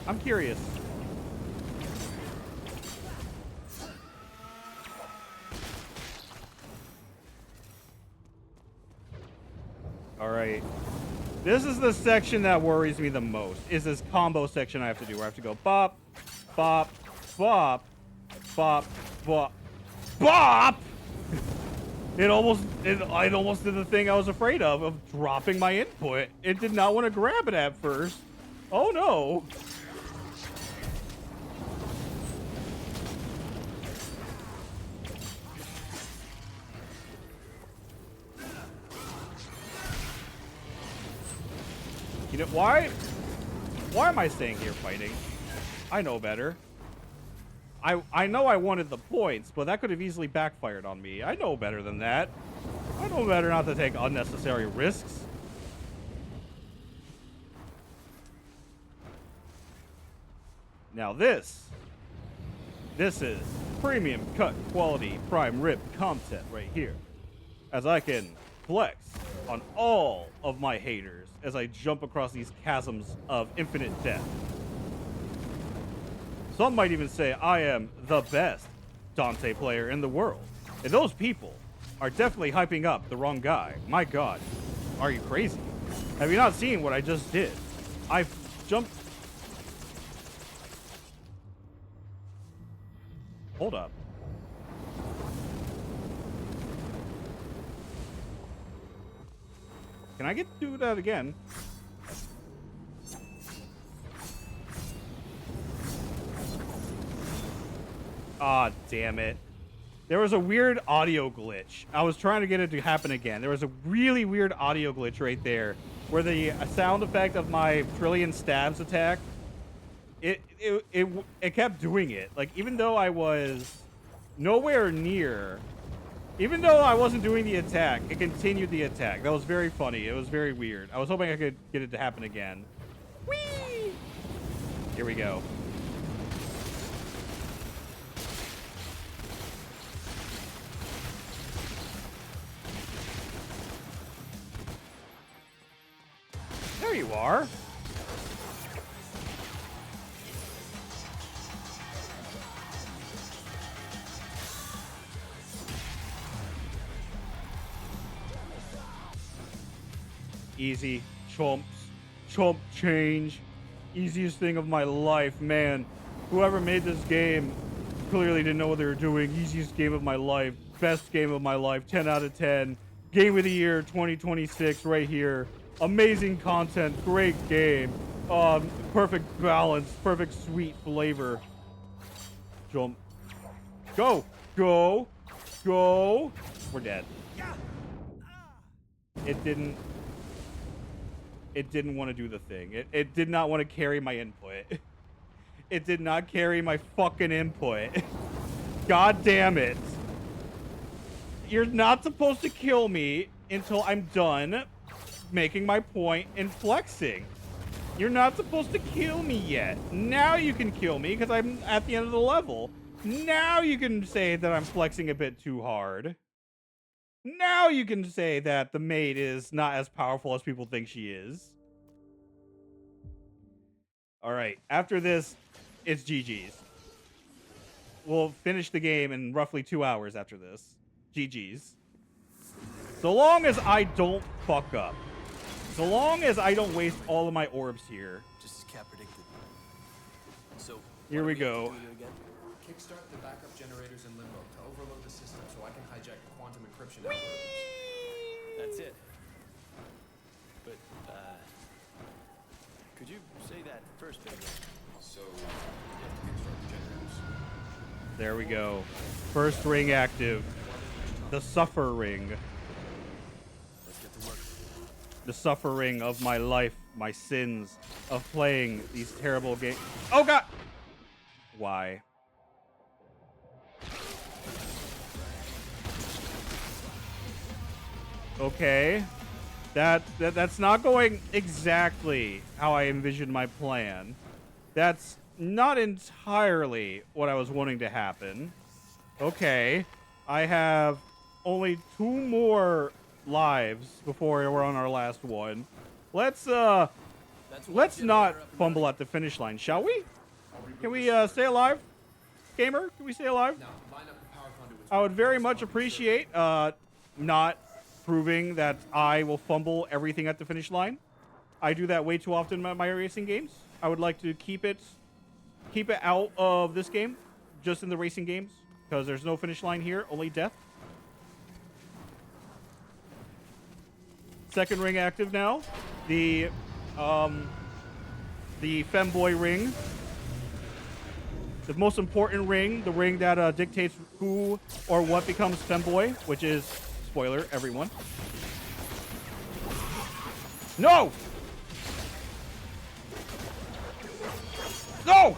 I'm curious. All right. This is the section that worries me the most. Is this combo section I have to do where I have to go bop, bop, bop, bop, bop, bop. I almost did the thing I was afraid of dropping my input. It did not want to grab it at first. Oh no. You know why am I staying here fighting? I know better. I know I wanted the points, but that could have easily backfired on me. I know better than that. I know better not to take unnecessary risks. Now this is premium cut quality prime rib content right here. As I can flex on all of my haters as I jump across these chasms of infinite death. Some might even say I am the best Dante player in the world. And those people are definitely hyping up the wrong guy. My God, are you crazy? Have you not seen what I just did? I jumped... Hold up. Can I do that again? Ah, damn it. There was a weird audio glitch. I was trying to get it to happen again. There was a really weird audio glitch right there where the sound effect of my trillion stabs attack, it kept doing it. Like, even though I was nowhere near, even though I wasn't doing the attack, it continued the attack. That was very funny. It was very weird. I was hoping I could get it to happen again. Whee! Here we go. There you are. Easy. Chomps. Chomp change. Easiest thing of my life, man. Whoever made this game clearly didn't know what they were doing. Easiest game of my life. Best game of my life. 10 out of 10. Game of the year 2026 right here. Amazing content. Great game. Perfect balance. Perfect sweet flavor. Jump. Go. Go. Go. We're dead. It didn't want to do the thing. It did not want to carry my input. It did not carry my fucking input. God damn it. You're not supposed to kill me until I'm done making my point and flexing. You're not supposed to kill me yet. Now you can kill me because I'm at the end of the level. Now you can say that I'm flexing a bit too hard. Now you can say that the maid is not as powerful as people think she is. All right, after this, it's GG's. We'll finish the game in roughly 2 hours after this. GG's. So long as I don't fuck up. So long as I don't waste all of my orbs here. Just as Cap predicted. So here we go. Kickstart the backup generators in limbo to overload the system so I can hijack the quantum encryption algorithms. That's it. But, could you say that first bit again? So, you have to kickstart the generators. There we go. First ring active. The suffer ring. Let's get to work. The suffering of my life, my sins of playing these terrible games. Oh god! Why? Okay. That's not going exactly how I envisioned my plan. That's not entirely what I was wanting to happen. Okay. I have only 2 more lives before we're on our last one. Let's not fumble at the finish line, shall we? Can we stay alive? Gamer, can we stay alive? Now, line up the power conduits. I would very much appreciate not proving that I will fumble everything at the finish line. I do that way too often in my racing games. I would like to keep it out of this game, just in the racing games, because there's no finish line here, only death. Second ring active now. The femboy ring. The most important ring, the ring that dictates who or what becomes femboy, which is, spoiler, everyone. No! No!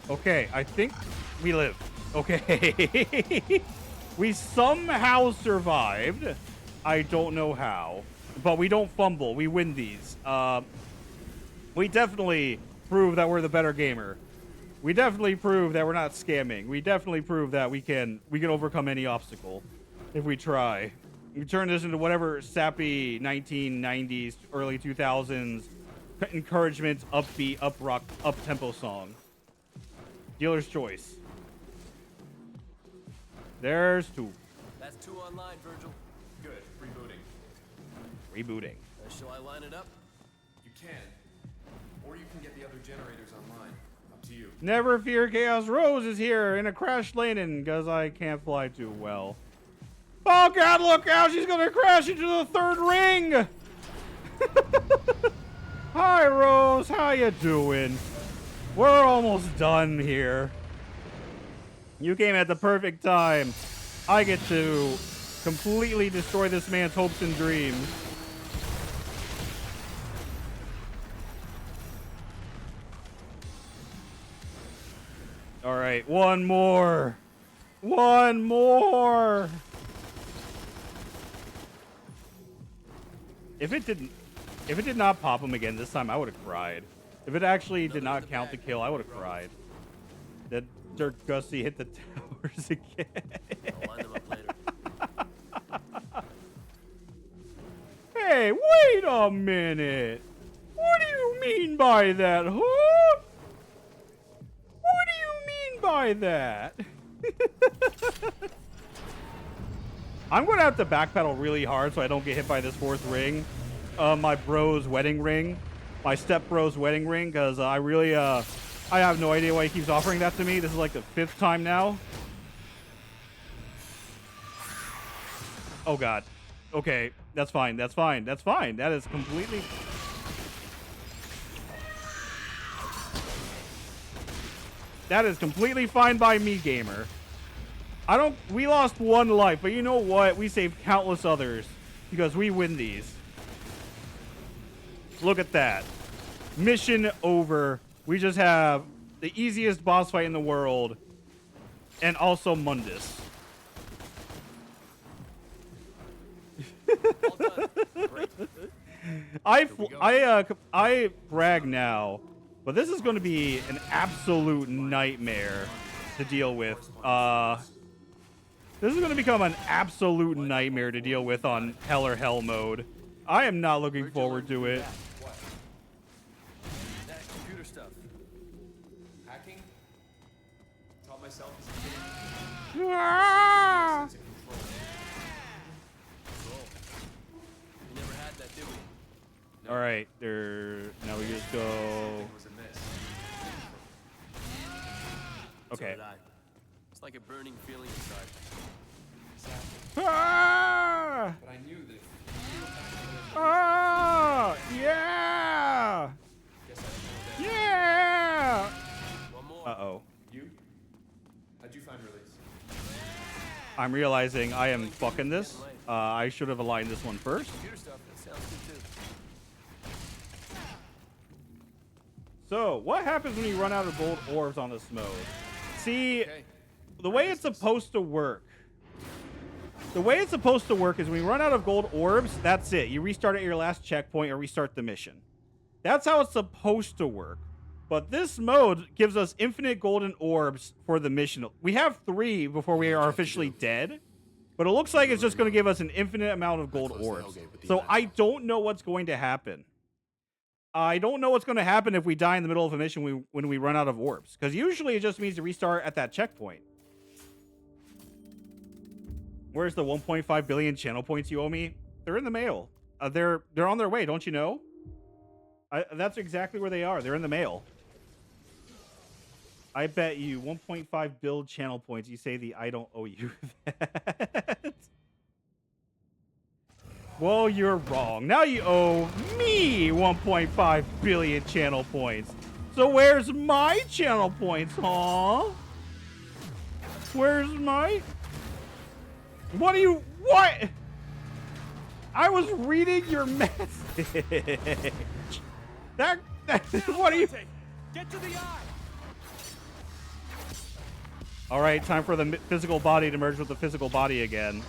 Okay, I think we live. Okay. We somehow survived. I don't know how. But we don't fumble. We win these. We definitely prove that we're the better gamer. We definitely prove that we're not scamming. We definitely prove that we can overcome any obstacle if we try. We turn this into whatever sappy 1990s, early 2000s encouragement, upbeat, up rock, up tempo song. Dealer's choice. There's 2. That's 2 online, Virgil. Good. Rebooting. Rebooting. Shall I line it up? You can. Or you can get the other generators online. Up to you. Never fear, Chaos Rose is here in a crash landing because I can't fly too well. Oh god, look out! She's gonna crash into the 3rd ring! Hi, Rose. How you doing? We're almost done here. You came at the perfect time. I get to completely destroy this man's hopes and dreams. All right, one more. One more. If it did not pop him again this time, I would have cried. If it actually did not count the kill, I would have cried. That Dirk Gussie hit the towers again. I'll line them up later. Hey, wait a minute. What do you mean by that, huh? What do you mean by that? I'm going to have to backpedal really hard so I don't get hit by this fourth ring. My bro's wedding ring. My step bro's wedding ring, because I really, I have no idea why he keeps offering that to me. This is like the 5th time now. Oh, God. Okay, that's fine. That's fine. That's fine. That is completely... That is completely fine by me, gamer. We lost 1 life, but you know what? We saved countless others because we win these. Look at that. Mission over. We just have the easiest boss fight in the world and also Mundus. All done. Great. I brag now, but this is going to be an absolute nightmare to deal with. This is going to become an absolute nightmare to deal with on Hell or Hell mode. I am not looking forward to it. What? That computer stuff. Hacking? Taught myself as a kid. Ah! Sense of control. Control. We never had that, did we? All right, now we just go. It was a miss. So Okay. did I. It's like a burning feeling inside. Exactly. Ah! But I knew that if you were back Ah! Yeah! guess I know that. Yeah! One more. Uh-oh. You? How'd you find release? I'm realizing I am fucking this. I should have aligned this one first. Computer stuff. That sounds good too. So, what happens when you run out of gold orbs on this mode? See, Okay. the way it's supposed to work. The way it's supposed to work is when you run out of gold orbs, that's it. You restart at your last checkpoint or restart the mission. That's how it's supposed to work. But this mode gives us infinite golden orbs for the mission. We have 3 before we are officially dead. But it looks like it's just going to give us an infinite amount of gold orbs. So I don't know what's going to happen. I don't know what's going to happen if we die in the middle of a mission when we run out of orbs. Because usually it just means to restart at that checkpoint. Where's the 1.5 billion channel points you owe me? They're in the mail. They're on their way, don't you know? That's exactly where they are. They're in the mail. I bet you 1.5 build channel points. You say I don't owe you that. Well, you're wrong. Now you owe me 1.5 billion channel points. So where's my channel points, huh? Where's my... What? I was reading your message. That what are you... Get to the eye. All right, time for the physical body to merge with the physical body again.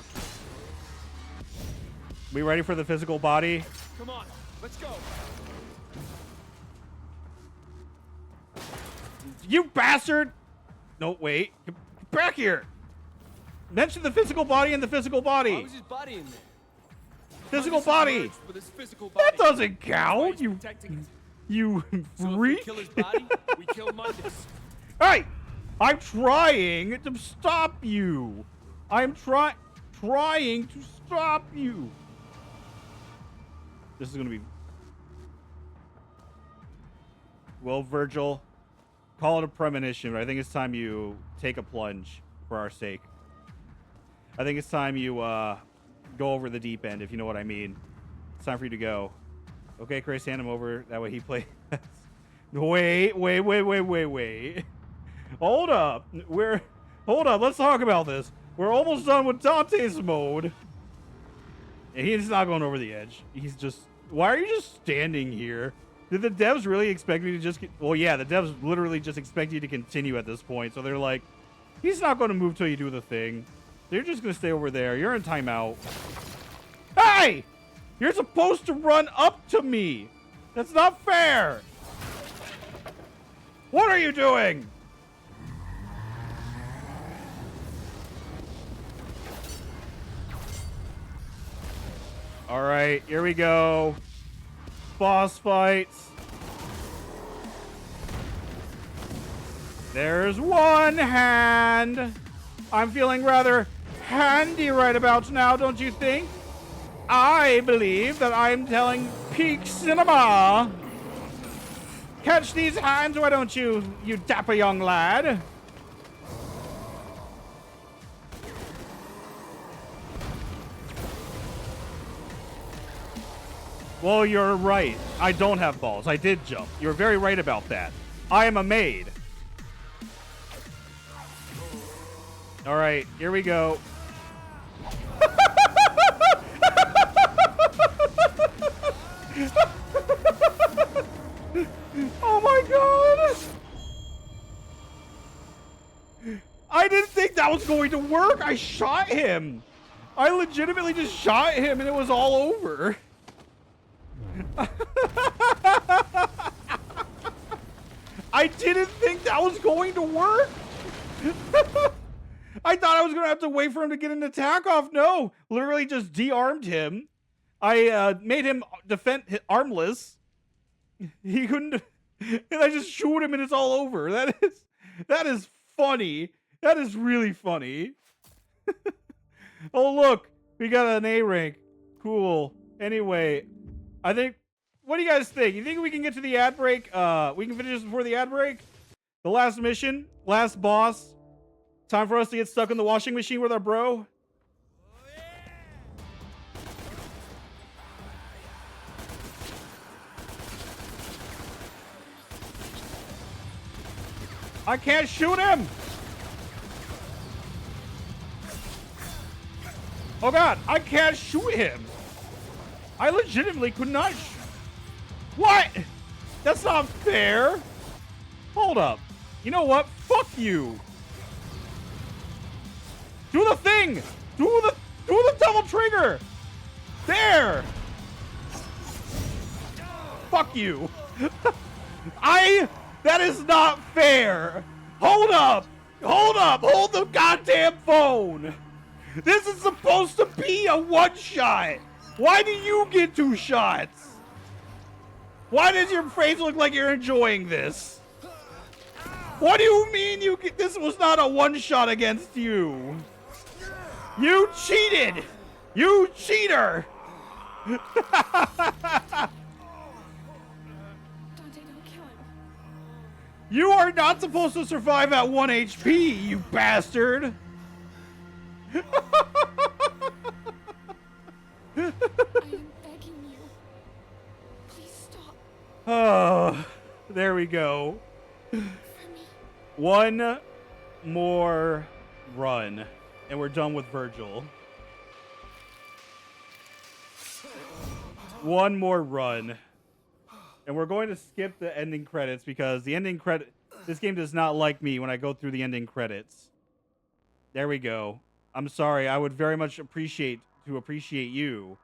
We ready for the physical body? Come on. Let's go. You bastard! No, wait. Get back here! Mention the physical body and the physical Why body. was his body in there? Physical Mundus body. emerged with his physical body. That doesn't That's why count. he's You protecting it. you So if we freak. kill his body, we kill Mundus. Hey! I'm trying to stop you. I'm trying to stop you. This is gonna be... Well, Virgil, call it a premonition, but I think it's time you take a plunge for our sake. I think it's time you go over the deep end, if you know what I mean. It's time for you to go. Okay, Chris, hand him over. That way he plays. Wait. Hold up. Hold up. Let's talk about this. We're almost done with Dante's mode. And he's not going over the edge. He's just... Why are you just standing here? Did the devs really expect me to just... Well, yeah, the devs literally just expect you to continue at this point. So they're like, he's not going to move till you do the thing. They're just going to stay over there. You're in timeout. Hey! You're supposed to run up to me. That's not fair. What are you doing? All right, here we go. Boss fights. There's one hand. I'm feeling rather handy right about now, don't you think? I believe that I'm telling peak cinema. Catch these hands, why don't you, you dapper young lad? Well, you're right. I don't have balls. I did jump. You're very right about that. I am a maid. All right, here we go. Oh my god! I didn't think that was going to work. I shot him. I legitimately just shot him and it was all over. I didn't think that was going to work. I thought I was going to have to wait for him to get an attack off. No, literally just de-armed him. I made him defend armless. He couldn't, and I just shoot him and it's all over. That is funny. That is really funny. Oh, look, we got an A rank. Cool. Anyway, I think, what do you guys think? You think we can get to the ad break? We can finish this before the ad break? The last mission, last boss. Time for us to get stuck in the washing machine with our bro. I can't shoot him! Oh god, I can't shoot him! I legitimately could not What? That's not fair! Hold up. You know what? Fuck you! Do the thing! Do the double trigger! There! Fuck you! That is not fair! Hold up! Hold up! Hold the goddamn phone! This is supposed to be a one-shot! Why do you get 2 shots? Why does your face look like you're enjoying this? What do you mean you get, this was not a one-shot against you? You cheated! You cheater! You are not supposed to survive at 1 HP, you bastard! I am begging you. Please stop. Oh, there we go. For me. One more run, and we're done with Virgil. One more run. And we're going to skip the ending credits because the ending credit... This game does not like me when I go through the ending credits. There we go. I'm sorry. I would very much appreciate you.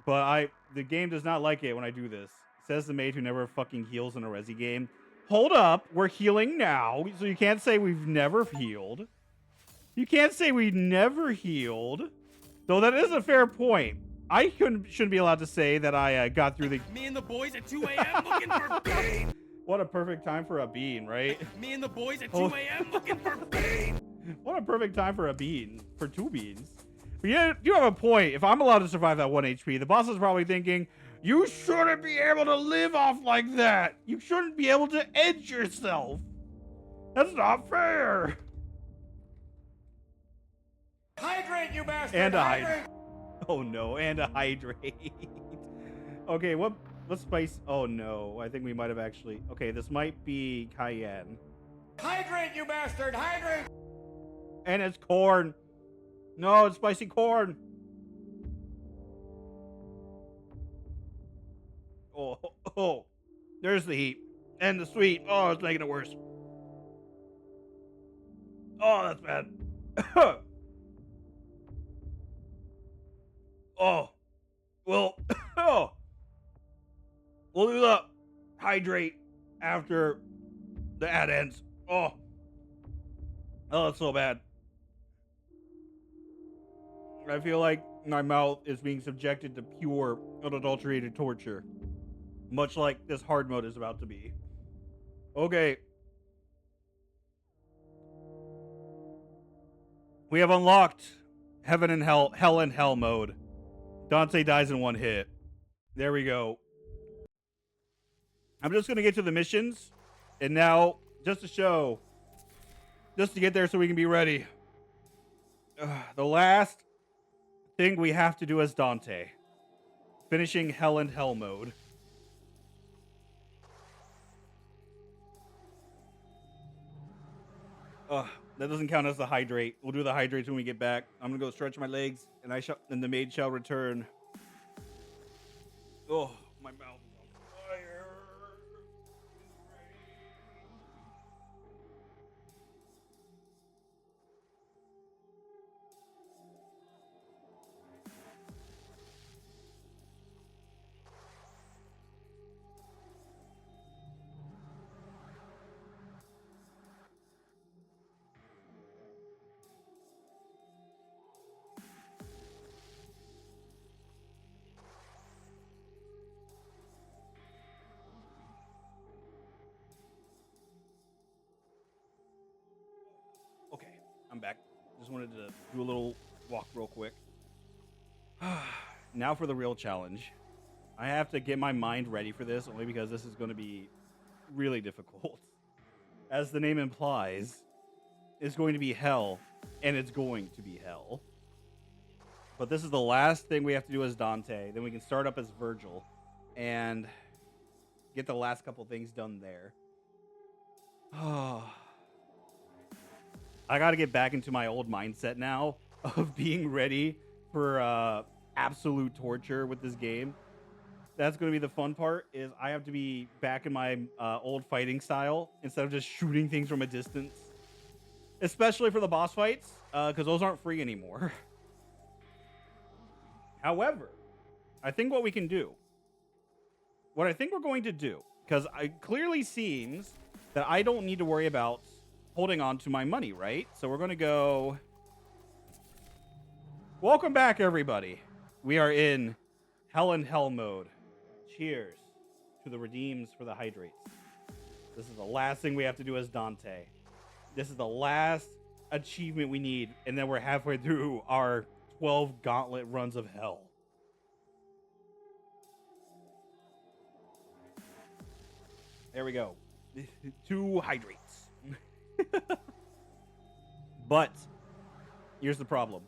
But the game does not like it when I do this. Says the maid who never fucking heals in a Resi game. Hold up. We're healing now. So you can't say we've never healed. You can't say we never healed. Though that is a fair point. I shouldn't be allowed to say that I got through the... Me and the boys at 2 a.m. looking for bean. What a perfect time for a bean, right? Me and the boys at 2 a.m. looking for bean. What a perfect time for a bean. For 2 beans. But yeah, you have a point. If I'm allowed to survive that 1 HP, the boss is probably thinking, you shouldn't be able to live off like that. You shouldn't be able to edge yourself. That's not fair. Hydrate, you bastard! And a hydrate. Oh no, and a hydrate. Okay, what spice? Oh no, I think we might have actually. Okay, this might be cayenne. Hydrate, you bastard! Hydrate! And it's corn. No, it's spicy corn. Oh, oh, there's the heat and the sweet. Oh, it's making it worse. Oh, that's bad. Oh, well, oh, we'll do the hydrate after the ad ends. Oh, it's so bad. I feel like my mouth is being subjected to pure, unadulterated torture, much like this hard mode is about to be. Okay. We have unlocked Heaven and Hell, Hell and Hell mode. Dante dies in one hit. There we go. I'm just going to get to the missions. And now, just to show, just to get there so we can be ready. The last thing we have to do as Dante. Finishing Hell and Hell mode. That doesn't count as the hydrate. We'll do the hydrates when we get back. I'm gonna go stretch my legs, and and the maid shall return. Oh, my mouth is on fire. Okay, I'm back. Just wanted to do a little walk real quick. Now for the real challenge. I have to get my mind ready for this only because this is going to be really difficult. As the name implies, it's going to be hell, and it's going to be hell. But this is the last thing we have to do as Dante. Then we can start up as Virgil and get the last couple things done there. I got to get back into my old mindset now of being ready for absolute torture with this game. That's going to be the fun part, is I have to be back in my old fighting style instead of just shooting things from a distance. Especially for the boss fights, because those aren't free anymore. However, I think what we can do, what I think we're going to do, because it clearly seems that I don't need to worry about holding on to my money, right? So we're going to go... Welcome back, everybody. We are in Hell and Hell mode. Cheers to the redeems for the hydrates. This is the last thing we have to do as Dante. This is the last achievement we need, and then we're halfway through our 12 gauntlet runs of hell. There we go. 2 hydrates. But here's the problem.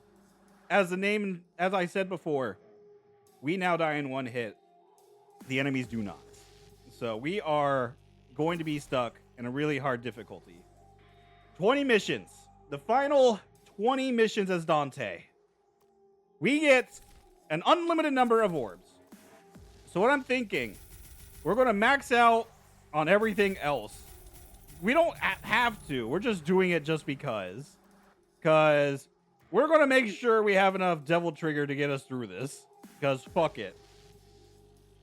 As I said before, we now die in one hit. The enemies do not. So we are going to be stuck in a really hard difficulty. 20 missions. The final 20 missions as Dante. We get an unlimited number of orbs. So what I'm thinking, we're going to max out on everything else. We don't have to. We're just doing it just because. Because we're going to make sure we have enough Devil Trigger to get us through this. Because fuck it.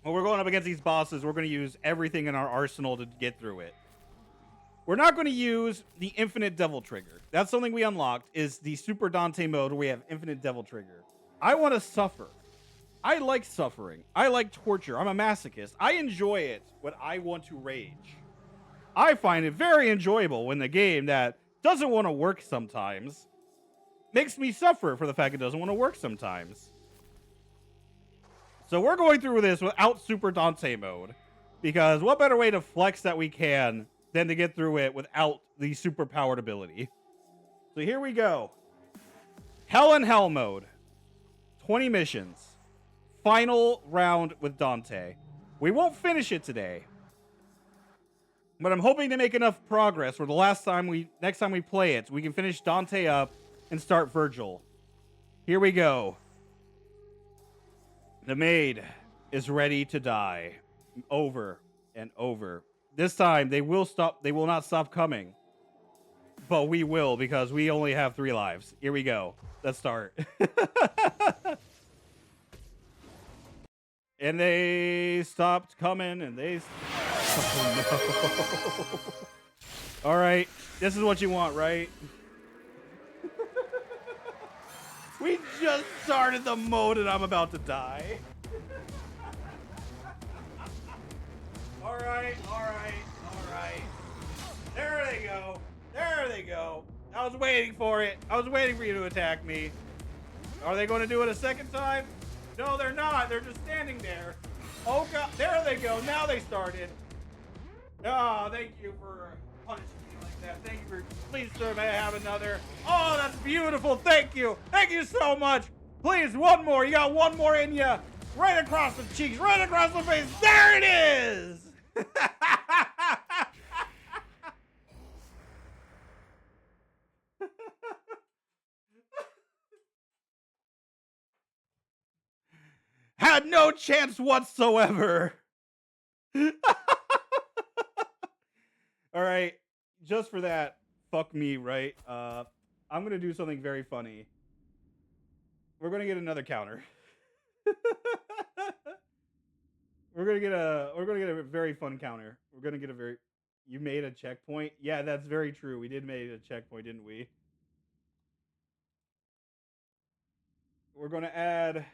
When we're going up against these bosses, we're going to use everything in our arsenal to get through it. We're not going to use the infinite Devil Trigger. That's something we unlocked, is the Super Dante mode where we have infinite Devil Trigger. I want to suffer. I like suffering. I like torture. I'm a masochist. I enjoy it when I want to rage. I find it very enjoyable when the game that doesn't want to work sometimes makes me suffer for the fact it doesn't want to work sometimes. So we're going through this without Super Dante mode, because what better way to flex that we can than to get through it without the super powered ability. So here we go. Hell and Hell mode. 20 missions. final round with Dante. We won't finish it today, but I'm hoping to make enough progress where next time we play it, we can finish Dante up and start Virgil. Here we go. The maid is ready to die. Over and over. This time they will not stop coming. But we will, because we only have 3 lives. Here we go. Let's start. And they stopped coming, and they... Oh, no. All right. This is what you want, right? We just started the mode, and I'm about to die. All right. There they go. There they go. I was waiting for it. I was waiting for you to attack me. Are they going to do it a second time? No, they're not. They're just standing there. Oh, God. There they go. Now they started. Oh, thank you for punishing me like that. Thank you for... Please, sir, may I have another? Oh, that's beautiful. Thank you. Thank you so much. Please, one more. You got one more in you. Right across the cheeks. Right across the face. There it is. Had no chance whatsoever. All right, just for that, fuck me, right? I'm gonna do something very funny. We're gonna get another counter. We're gonna get a very fun counter. We're gonna get a very... You made a checkpoint? Yeah, that's very true. We did make a checkpoint, didn't we? We're gonna add...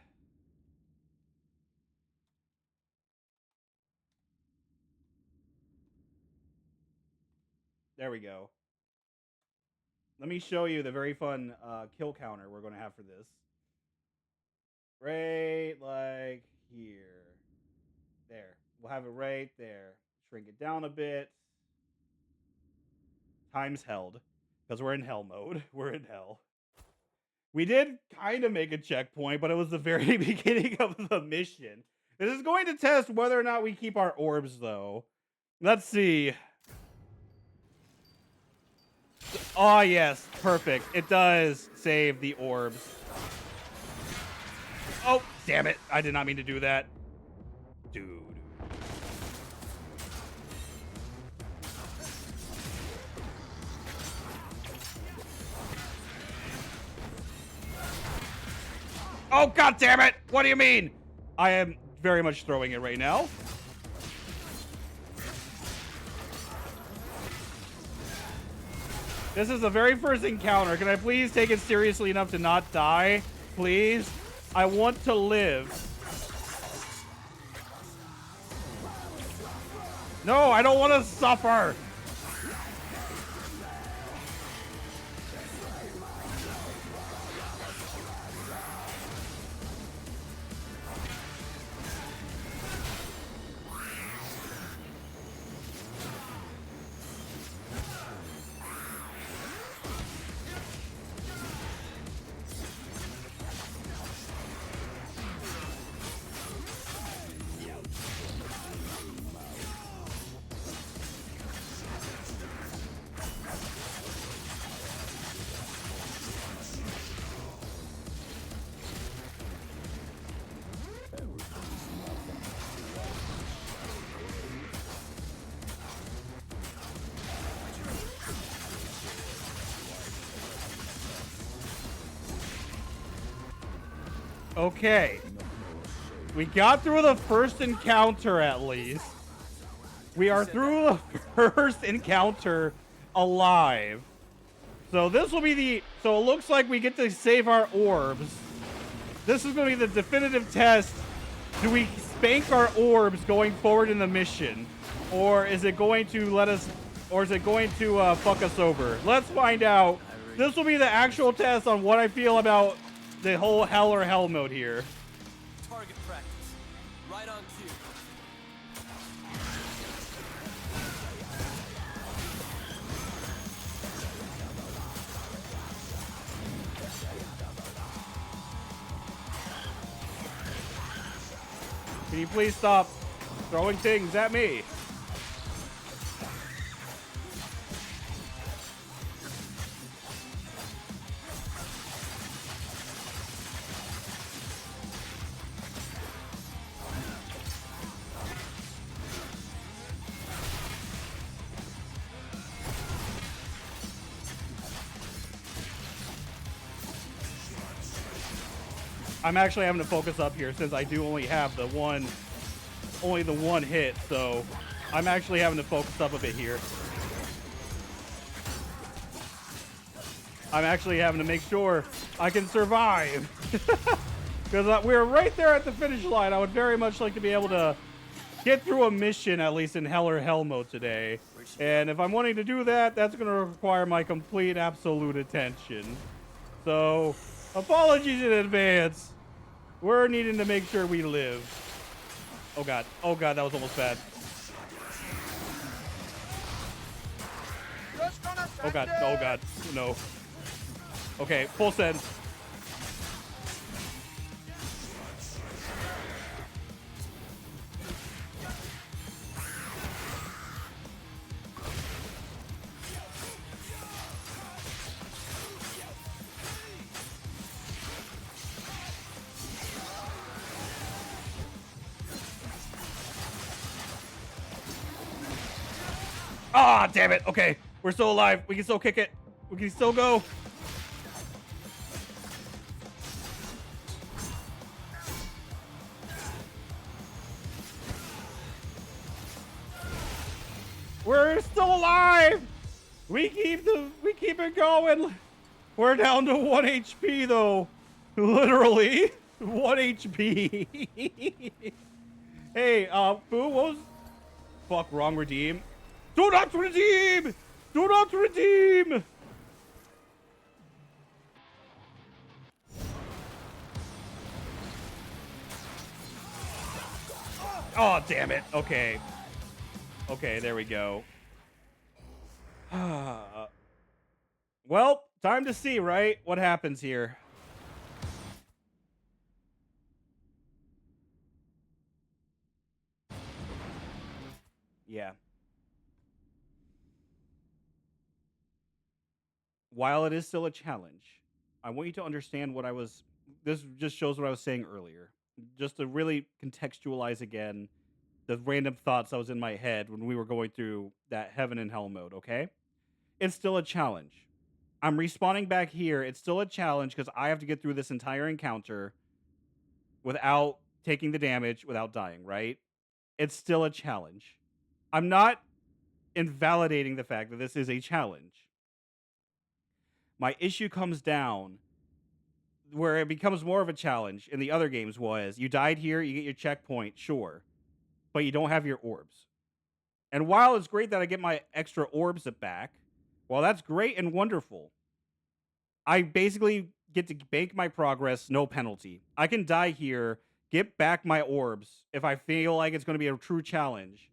There we go. Let me show you the very fun kill counter we're going to have for this. Right like here. There. We'll have it right there. Shrink it down a bit. Times held. Because we're in hell mode. We're in hell. We did kind of make a checkpoint, but it was the very beginning of the mission. This is going to test whether or not we keep our orbs, though. Let's see. Oh, yes. Perfect. It does save the orbs. Oh, damn it. I did not mean to do that. Dude. Oh, God damn it. What do you mean? I am very much throwing it right now. This is the very first encounter. Can I please take it seriously enough to not die? Please? I want to live. No, I don't want to suffer. Okay. We got through the first encounter at least. We are through the first encounter alive. So this will be the... So it looks like we get to save our orbs. This is going to be the definitive test. Do we spank our orbs going forward in the mission? Or is it going to let us... Or is it going to fuck us over? Let's find out. This will be the actual test on what I feel about the whole hell or hell mode here. Target practice. Right on cue. Can you please stop throwing things at me? I'm actually having to focus up here since I do only have the one hit, so I'm actually having to focus up a bit here. I'm actually having to make sure I can survive. Because we're right there at the finish line. I would very much like to be able to get through a mission, at least in Hell or Hell mode today. And if I'm wanting to do that, that's going to require my complete, absolute attention. So, apologies in advance. We're needing to make sure we live. Oh god, that was almost bad. Oh god, no. Okay, full send. Ah, damn it. Okay, we're still alive. We can still kick it. We can still go. We're still alive. We keep it going. We're down to 1 HP though. Literally 1 HP. Hey, Boo, what was... Fuck, wrong redeem. Do not redeem! Do not redeem! Oh, damn it. Okay. Okay, there we go. Well, time to see, right? What happens here. Yeah. While it is still a challenge, I want you to understand what I was... This just shows what I was saying earlier. Just to really contextualize again the random thoughts that was in my head when we were going through that Heaven and Hell mode, okay? It's still a challenge. I'm respawning back here. It's still a challenge because I have to get through this entire encounter without taking the damage, without dying, right? It's still a challenge. I'm not invalidating the fact that this is a challenge. My issue comes down where it becomes more of a challenge in the other games was you died here, you get your checkpoint, sure, but you don't have your orbs. And while it's great that I get my extra orbs back, well, that's great and wonderful. I basically get to bank my progress, no penalty. I can die here, get back my orbs if I feel like it's going to be a true challenge.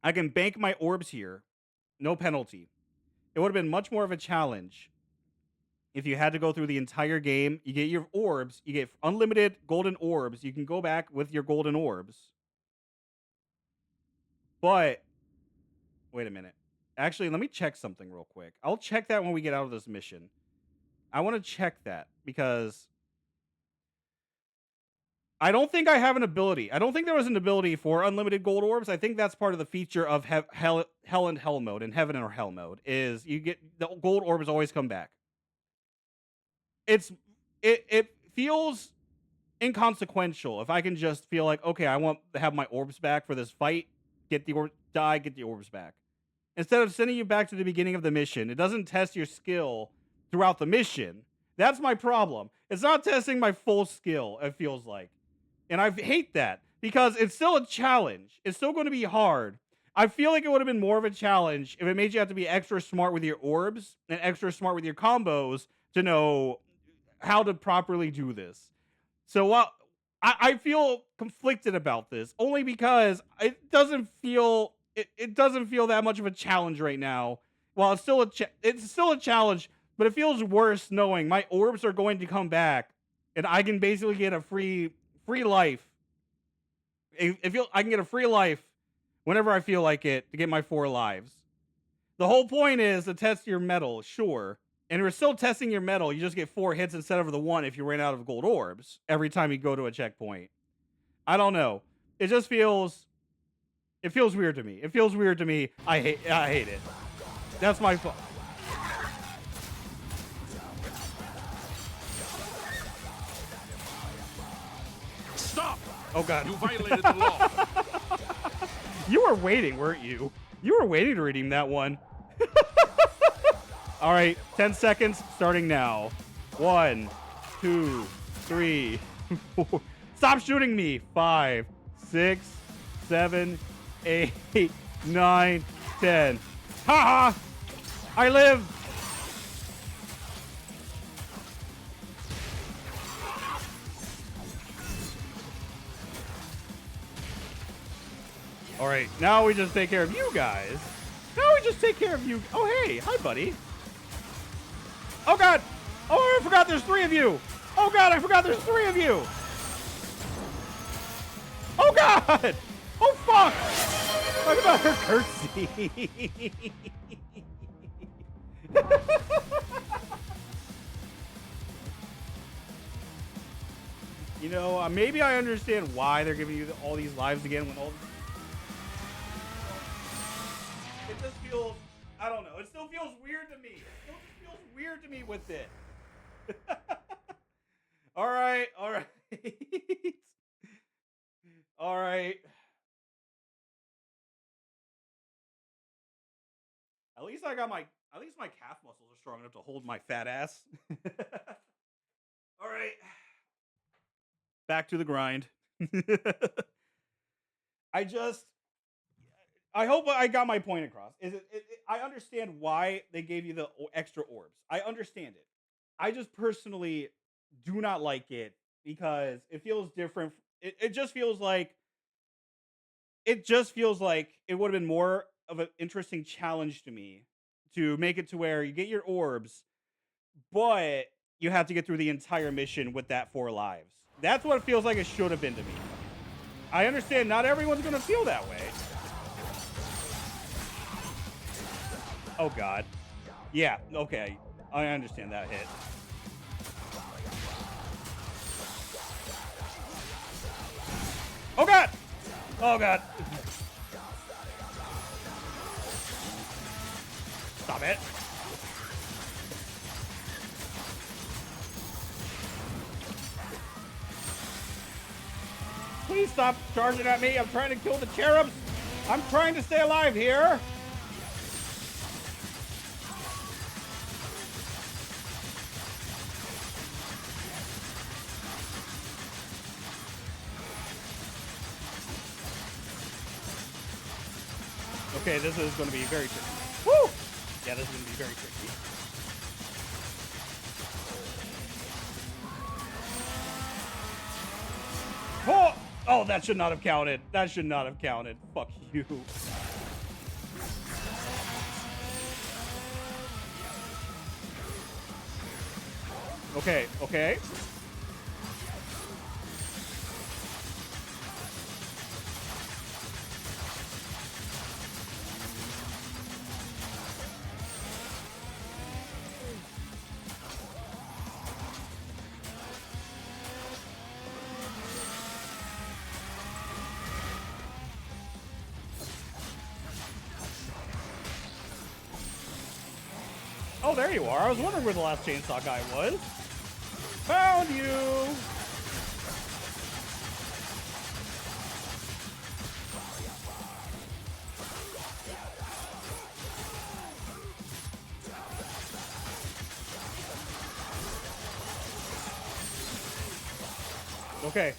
I can bank my orbs here, no penalty. It would have been much more of a challenge if you had to go through the entire game. You get your orbs, you get unlimited golden orbs. You can go back with your golden orbs. But, wait a minute. Actually, let me check something real quick. I'll check that when we get out of this mission. I want to check that because I don't think I have an ability. I don't think there was an ability for unlimited gold orbs. I think that's part of the feature of Hell and Hell mode and Heaven or Hell mode is you get the gold orbs always come back. It feels inconsequential if I can just feel like, okay, I want to have my orbs back for this fight, get the orbs, die, get the orbs back. Instead of sending you back to the beginning of the mission, it doesn't test your skill throughout the mission. That's my problem. It's not testing my full skill, it feels like. And I hate that because it's still a challenge. It's still going to be hard. I feel like it would have been more of a challenge if it made you have to be extra smart with your orbs and extra smart with your combos to know how to properly do this. So while I feel conflicted about this, only because it doesn't feel that much of a challenge right now. While it's still a challenge, but it feels worse knowing my orbs are going to come back, and I can basically get a free free life. I can get a free life whenever I feel like it to get my 4 lives. The whole point is to test your metal, sure. And we're still testing your metal. You just get 4 hits instead of the 1 if you ran out of gold orbs every time you go to a checkpoint. I don't know. It just feels... It feels weird to me. It feels weird to me. I hate it. That's my fault. Stop! Oh, God. You violated the law. You were waiting, weren't you? You were waiting to redeem that one. All right, 10 seconds starting now. 1, 2, 3, 4. Stop shooting me. 5, 6, 7, 8, 9, 10. Ha ha! I live! All right, now we just take care of you guys. Now we just take care of you. Oh, hey. Hi, buddy. Oh, God. Oh, I forgot there's 3 of you. Oh, God, I forgot there's 3 of you. Oh, God. Oh, fuck. Talk about her curtsy. You know, maybe I understand why they're giving you all these lives again when all... It just feels... I don't know. It still feels weird to me. It still just feels weird to me with it. All right. All right. All right. At least my calf muscles are strong enough to hold my fat ass. All right. Back to the grind. I hope I got my point across. I understand why they gave you the extra orbs. I understand it. I just personally do not like it because it feels different. It just feels like it would have been more of an interesting challenge to me to make it to where you get your orbs, but you have to get through the entire mission with that 4 lives. That's what it feels like it should have been to me. I understand not everyone's going to feel that way. Oh, God. Yeah, okay. I understand that hit. Oh, God! Oh, God. Stop it. Please stop charging at me. I'm trying to kill the cherubs. I'm trying to stay alive here. Okay, this is going to be very tricky. Woo! Yeah, this is going to be very tricky. Oh! Oh, that should not have counted. That should not have counted. Fuck you. Okay, okay. Oh, there you are. I was wondering where the last chainsaw guy was. Found you! Okay.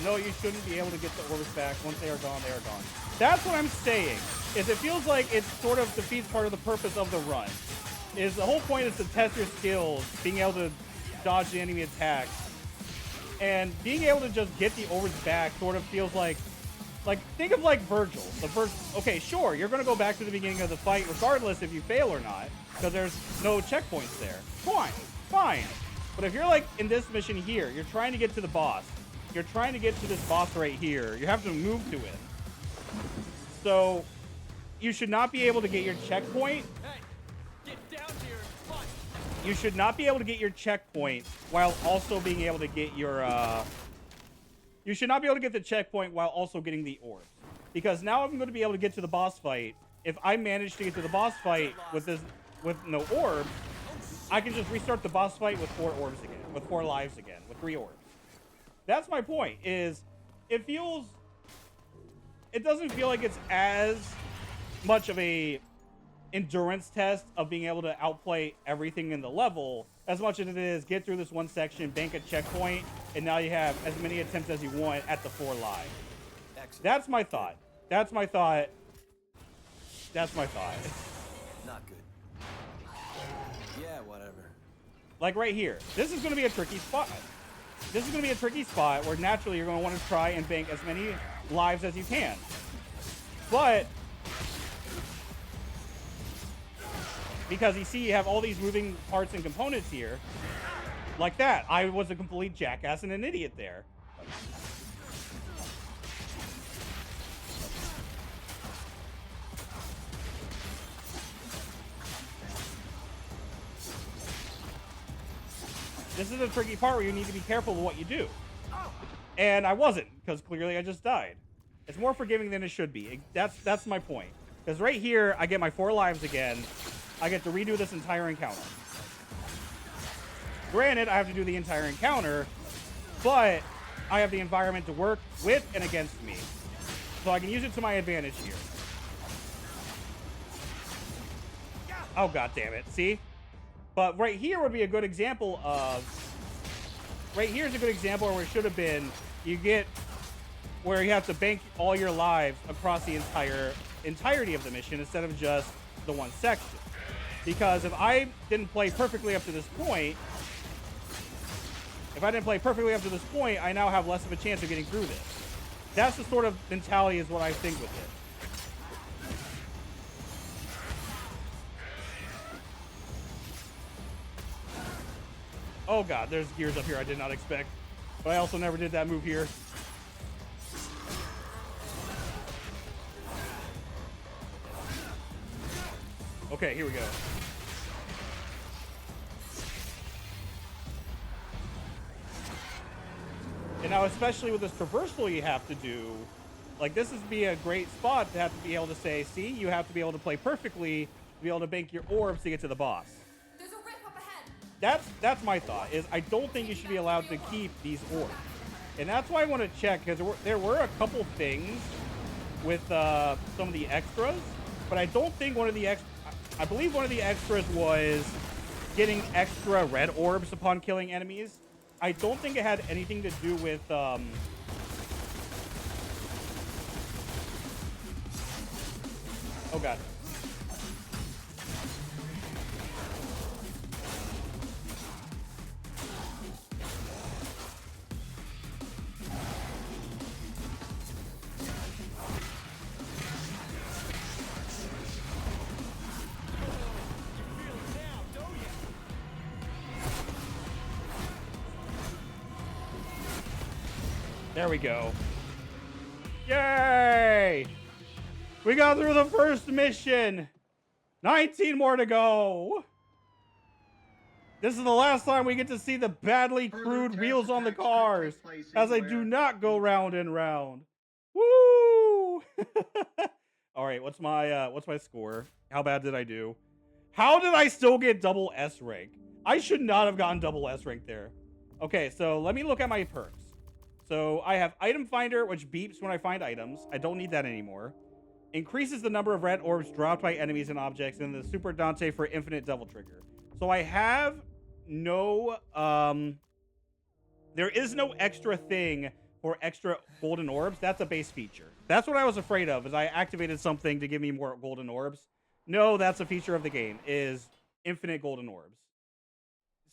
No, you shouldn't be able to get the orbs back. Once they are gone, they are gone. That's what I'm saying. Is it feels like it sort of defeats part of the purpose of the run. Is the whole point is to test your skills, being able to dodge the enemy attacks, and being able to just get the orbs back sort of feels like think of like Virgil. Okay, sure, you're gonna go back to the beginning of the fight regardless if you fail or not, because there's no checkpoints there. Fine. But if you're like in this mission here, you're trying to get to the boss, you're trying to get to this boss right here. You have to move to it. So you should not be able to get your checkpoint. Hey, get down here and fight. You should not be able to get your checkpoint while also being able to get your, you should not be able to get the checkpoint while also getting the orbs. Because now I'm going to be able to get to the boss fight. If I manage to get to the boss fight with no orbs, I can just restart the boss fight with 4 orbs again, with 4 lives again, with 3 orbs. That's my point, is it doesn't feel like it's as much of a endurance test of being able to outplay everything in the level as much as it is get through this one section, bank a checkpoint, and now you have as many attempts as you want at the 4 live. Excellent. That's my thought. That's my thought. That's my thought. Not good. Yeah, whatever. Like right here. This is going to be a tricky spot. This is going to be a tricky spot where naturally you're going to want to try and bank as many lives as you can. But because you see you have all these moving parts and components here, like that. I was a complete jackass and an idiot there. This is a tricky part where you need to be careful with what you do. And I wasn't, because clearly I just died. It's more forgiving than it should be. That's my point. Because right here, I get my 4 lives again. I get to redo this entire encounter. Granted, I have to do the entire encounter, but I have the environment to work with and against me. So I can use it to my advantage here. Oh, god damn it. See? But right here would be a good example of... Right here is a good example where it should have been, you get where you have to bank all your lives across the entirety of the mission instead of just the one section. Because if I didn't play perfectly up to this point, I now have less of a chance of getting through this. That's the sort of mentality is what I think with it. Oh god, there's gears up here I did not expect. But I also never did that move here. Okay, here we go. And now, especially with this traversal you have to do, like this would be a great spot to have to be able to say, see, you have to be able to play perfectly to be able to bank your orbs to get to the boss. There's a rip up ahead. That's my thought, is I don't think you should be allowed to keep these orbs. And that's why I want to check, because there were a couple things with some of the extras, but I don't think one of the I believe one of the extras was getting extra red orbs upon killing enemies. I don't think it had anything to do with oh god. There we go. Yay! We got through the first mission. 19 more to go. This is the last time we get to see the badly crude wheels on the cars, as they do not go round and round. Woo! All right, what's my score? How bad did I do? How did I still get double S rank? I should not have gotten double S rank there. Okay, so let me look at my perks. So I have Item Finder, which beeps when I find items. I don't need that anymore. Increases the number of red orbs dropped by enemies and objects, and the Super Dante for infinite double trigger. So I have no, there is no extra thing for extra golden orbs. That's a base feature. That's what I was afraid of, is I activated something to give me more golden orbs. No, that's a feature of the game, is infinite golden orbs.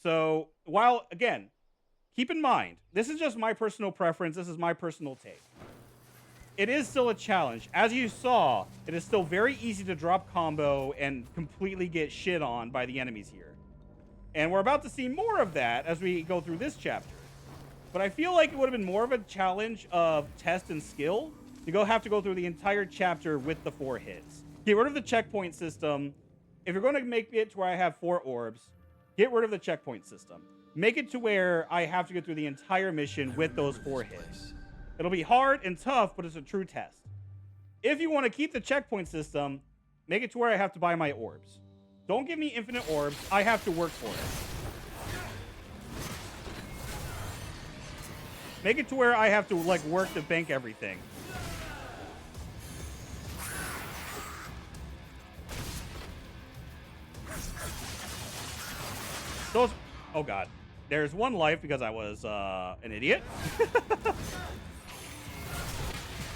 So while, again, keep in mind, this is just my personal preference. This is my personal take. It is still a challenge. As you saw, it is still very easy to drop combo and completely get shit on by the enemies here. And we're about to see more of that as we go through this chapter. but I feel like it would have been more of a challenge of test and skill to have to go through the entire chapter with the 4 hits. Get rid of the checkpoint system. If you're going to make it to where I have 4 orbs, get rid of the checkpoint system. Make it to where I have to get through the entire mission with those 4 hits. It'll be hard and tough, but it's a true test. If you want to keep the checkpoint system, make it to where I have to buy my orbs. Don't give me infinite orbs. I have to work for it. Make it to where I have to, like, work to bank everything. Those... Oh, God. There's 1 life because I was, an idiot.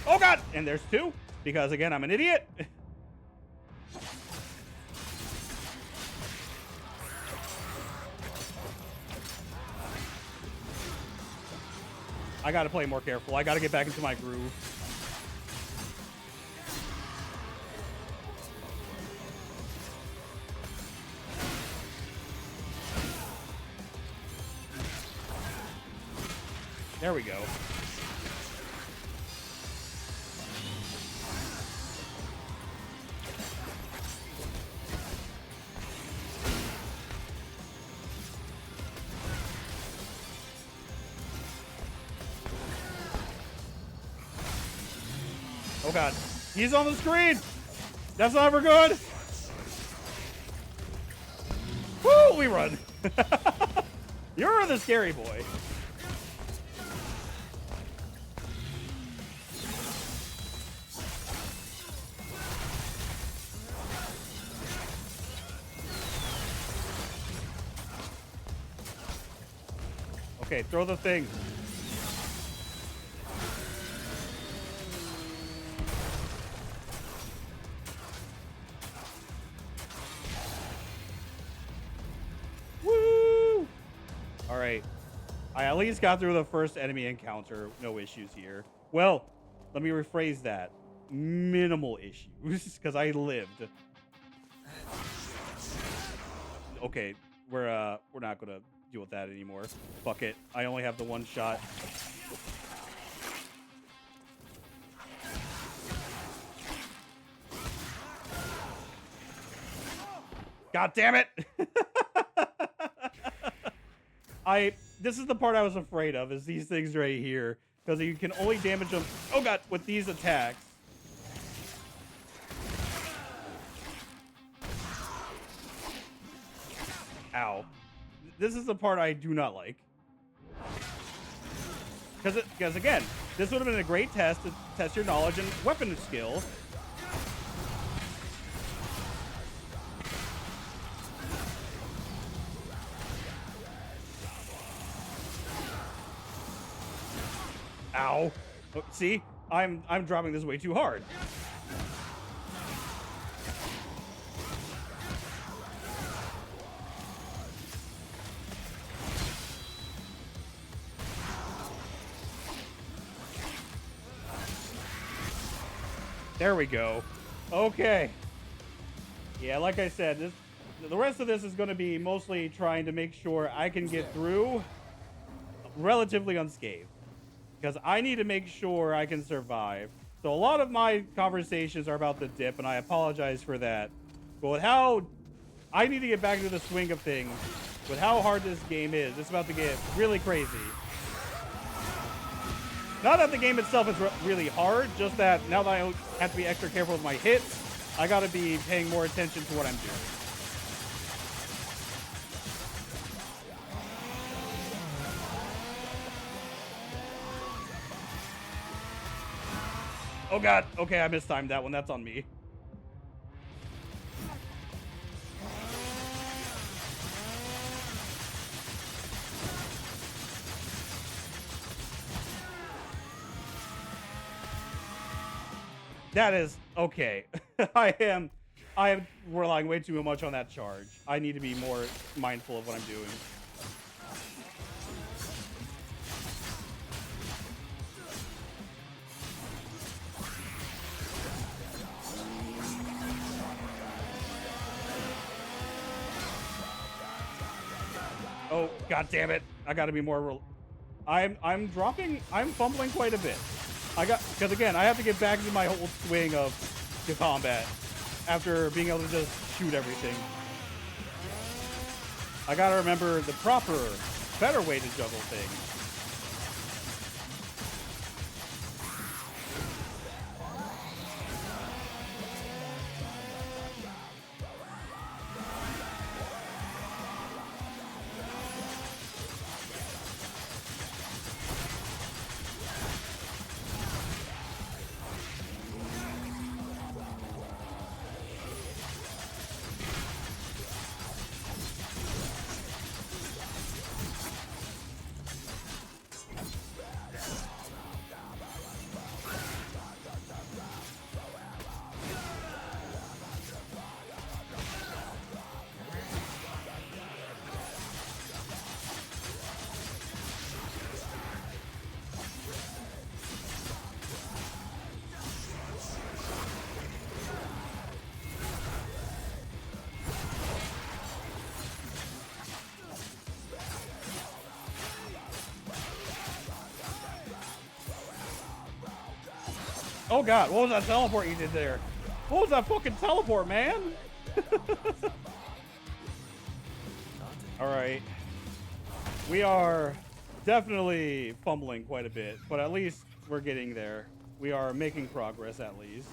Oh, God! And there's 2 because, again, I'm an idiot. I gotta play more careful. I gotta get back into my groove. There we go. Oh, God. He's on the screen. That's never good. Woo, we run. You're the scary boy. Okay, throw the thing. Woo! All right. I at least got through the first enemy encounter. No issues here. Well, let me rephrase that. Minimal issues, because I lived. Okay, we're not gonna deal with that anymore. Fuck it. I only have the 1 shot. God damn it! This is the part I was afraid of, is these things right here. Because you can only damage them, oh God, with these attacks. Ow. This is the part I do not like. Because again, this would have been a great test to test your knowledge and weapon skill. Ow. Oh, see? I'm dropping this way too hard. There we go. Okay. Yeah, like I said, the rest of this is going to be mostly trying to make sure I can get through relatively unscathed. Because I need to make sure I can survive. So a lot of my conversations are about the dip, and I apologize for that. But with how I need to get back into the swing of things, with how hard this game is, it's about to get really crazy. Not that the game itself is really hard, just that now that I have to be extra careful with my hits, I gotta be paying more attention to what I'm doing. Oh God, okay, I mistimed that one, that's on me. That is okay. I am relying way too much on that charge. I need to be more mindful of what I'm doing. Oh, God damn it. I gotta be more I'm fumbling quite a bit. Because again, I have to get back into my whole swing of the combat after being able to just shoot everything. I gotta remember the proper, better way to juggle things. Oh god, what was that teleport you did there? What was that fucking teleport, man? Alright. We are definitely fumbling quite a bit, but at least we're getting there. We are making progress at least.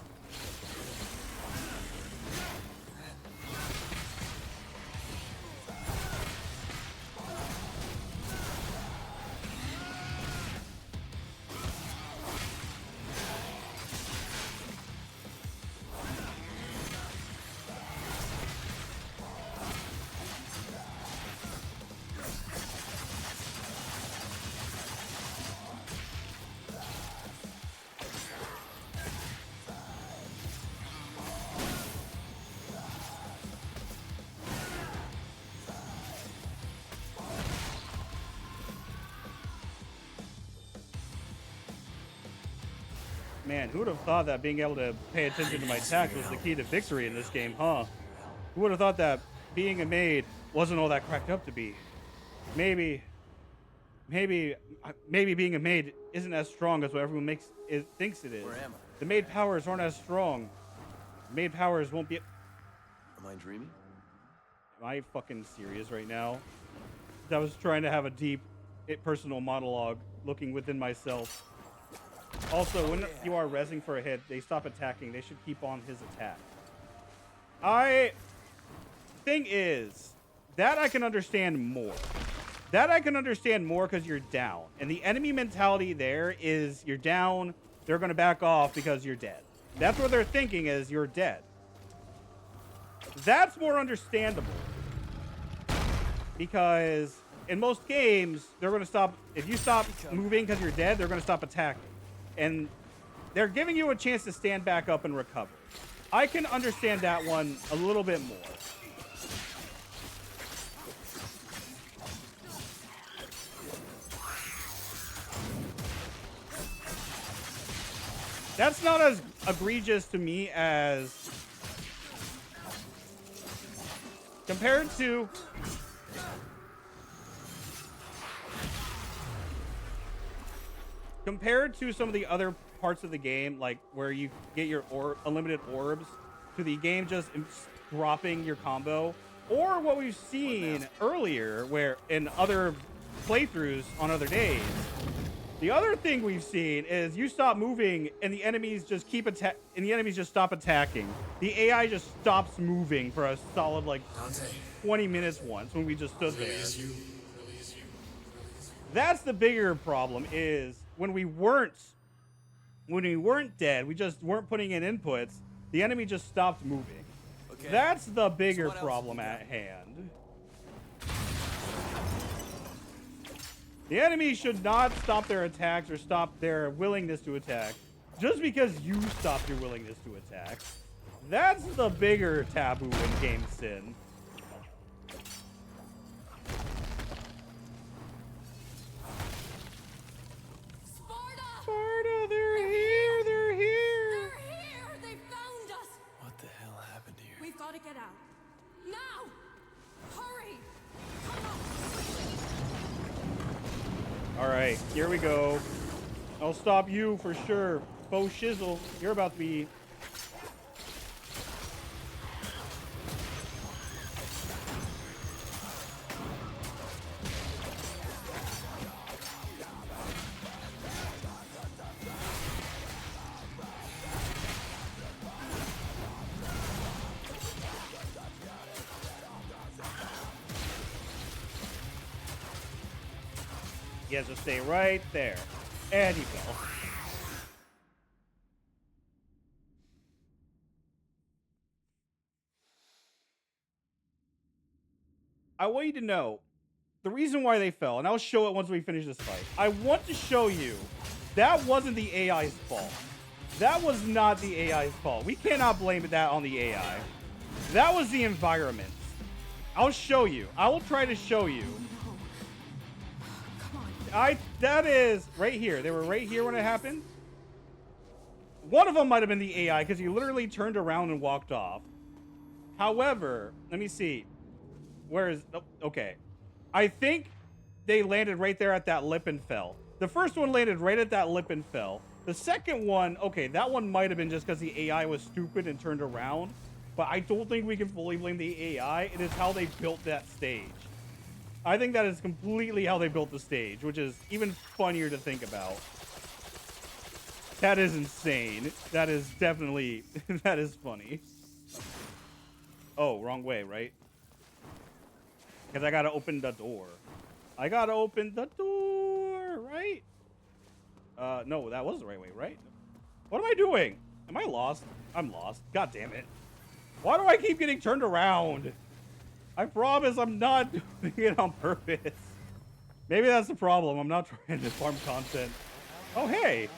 Man, who would have thought that being able to pay attention to my attacks was the key to victory in this game, huh? Who would have thought that being a maid wasn't all that cracked up to be? Maybe being a maid isn't as strong as what everyone thinks it is. Where am I? The maid powers aren't as strong. Maid powers won't be... Am I dreaming? Am I fucking serious right now? I was trying to have a deep personal monologue looking within myself. Also, when you are rezzing for a hit, they stop attacking. They should keep on his attack. Thing is, that I can understand more. That I can understand more because you're down. And the enemy mentality there is you're down, they're going to back off because you're dead. That's what they're thinking is you're dead. That's more understandable. Because in most games, they're going to stop. If you stop moving because you're dead, they're going to stop attacking. And they're giving you a chance to stand back up and recover. I can understand that one a little bit more. That's not as egregious to me as compared to some of the other parts of the game, like where you get your unlimited orbs, to the game just dropping your combo, or what we've seen earlier where in other playthroughs on other days. The other thing we've seen is you stop moving and the enemies just stop attacking. The AI just stops moving for a solid like 20 minutes once when we just stood there. That's the bigger problem is when we weren't dead, we just weren't putting in inputs, the enemy just stopped moving. Okay. That's the bigger problem at hand. The enemy should not stop their attacks or stop their willingness to attack just because you stopped your willingness to attack. That's the bigger taboo in game sin. Sparta, they're here, they're here. They're here! They found us! What the hell happened here? We've got to get out. Now! Hurry! Come on! All right, here we go. I'll stop you for sure. Faux shizzle, you're about to be... He has to stay right there. And he fell. I want you to know the reason why they fell, and I'll show it once we finish this fight. I want to show you that wasn't the AI's fault. That was not the AI's fault. We cannot blame that on the AI. That was the environment. I'll show you. I will try to show you. That is right here. They were right here when it happened. One of them might have been the AI because he literally turned around and walked off. However, let me see. Where is... Oh, okay. I think they landed right there at that lip and fell. The first one landed right at that lip and fell. The second one, okay, that one might have been just because the AI was stupid and turned around. But I don't think we can fully blame the AI. It is how they built that stage. I think that is completely how they built the stage, which is even funnier to think about. That is insane. That is definitely... that is funny. Oh, wrong way, right? Because I gotta open the door. I gotta open the door, right? No, that was the right way, right? What am I doing? Am I lost? I'm lost. God damn it. Why do I keep getting turned around? I promise I'm not doing it on purpose. Maybe that's the problem. I'm not trying to farm content. Oh, hey.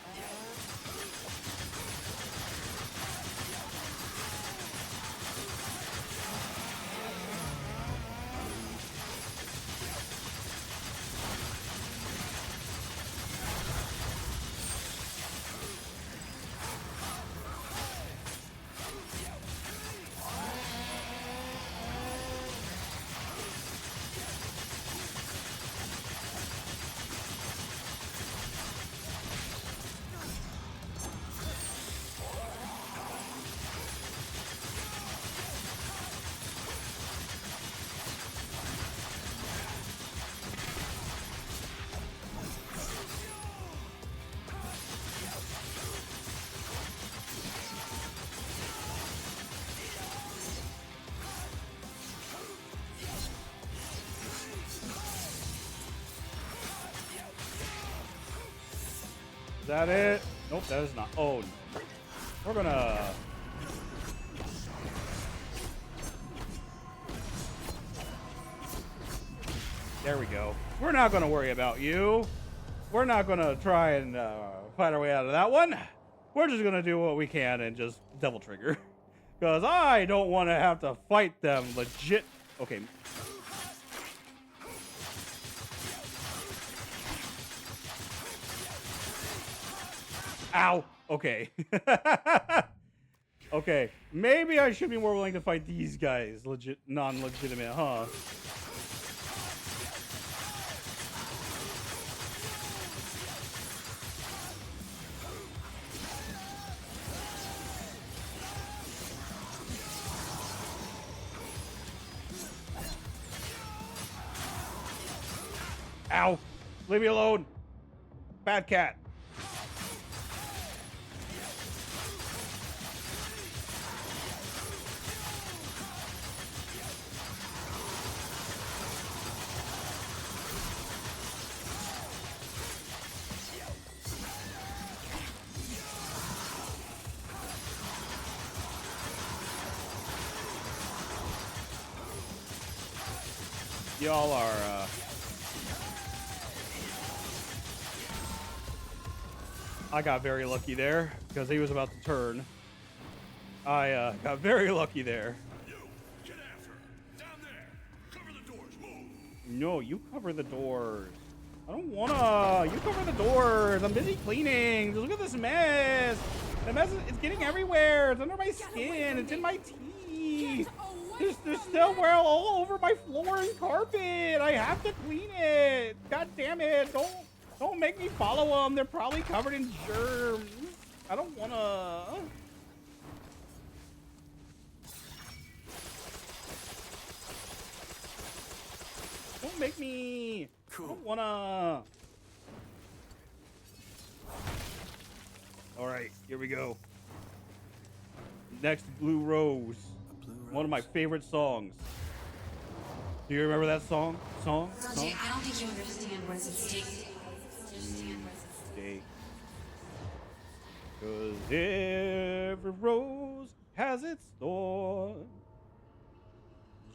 Is that it? Nope, that is not. Oh, no. We're gonna... There we go. We're not gonna worry about you. We're not gonna try and fight our way out of that one. We're just gonna do what we can and just double trigger. Because I don't want to have to fight them legit. Okay. Ow. Okay. Okay. Maybe I should be more willing to fight these guys. Legit, non-legitimate, huh? Ow. Leave me alone. Bad cat. Y'all are, I got very lucky there, because he was about to turn. I, got very lucky there. You, get after her. Down there. Cover the doors. Move. No, you cover the doors. I don't wanna. You cover the doors. I'm busy cleaning. Look at this mess. The mess is it's getting everywhere. It's under my skin. It's in my teeth. There's still all over my floor and carpet. I have to clean it. God damn it. Don't Don't make me follow them. They're probably covered in germs. I don't wanna. Don't make me. Cool. I don't wanna. All right, here we go. Next, Blue Rose. One of my favorite songs. Do you remember that song? Song? Dante, I don't think you understand what's at stake. Stake. 'Cause every rose has its thorn.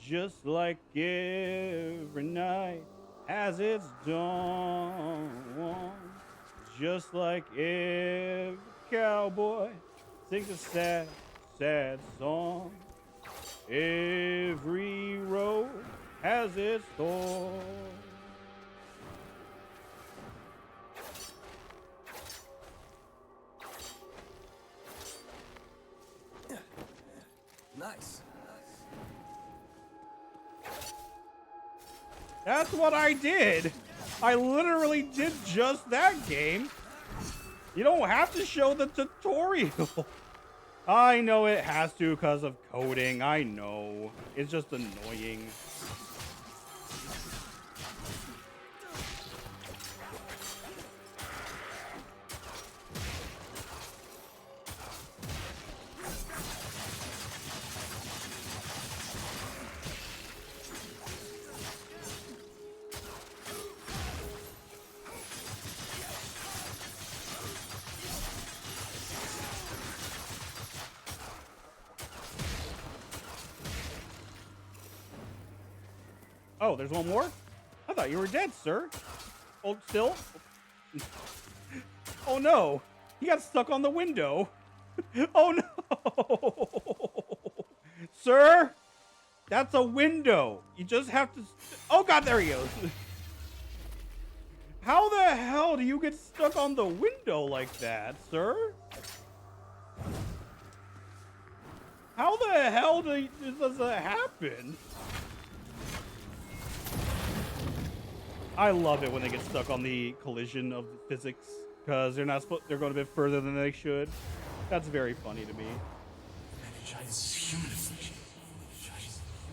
Just like every night has its dawn. Just like every cowboy sings a sad, sad song. Every rose has its thorn. Nice. That's what I did. I literally did just that game. You don't have to show the tutorial. I know it has to because of coding. I know. It's just annoying. Oh, there's one more? I thought you were dead, sir. Hold still. Oh no. He got stuck on the window. Oh no. Sir, that's a window. You just have to... Oh god, there he goes. How the hell do you get stuck on the window like that, sir? How the hell does that happen? I love it when they get stuck on the collision of physics because they're going a bit further than they should. That's very funny to me. This is human.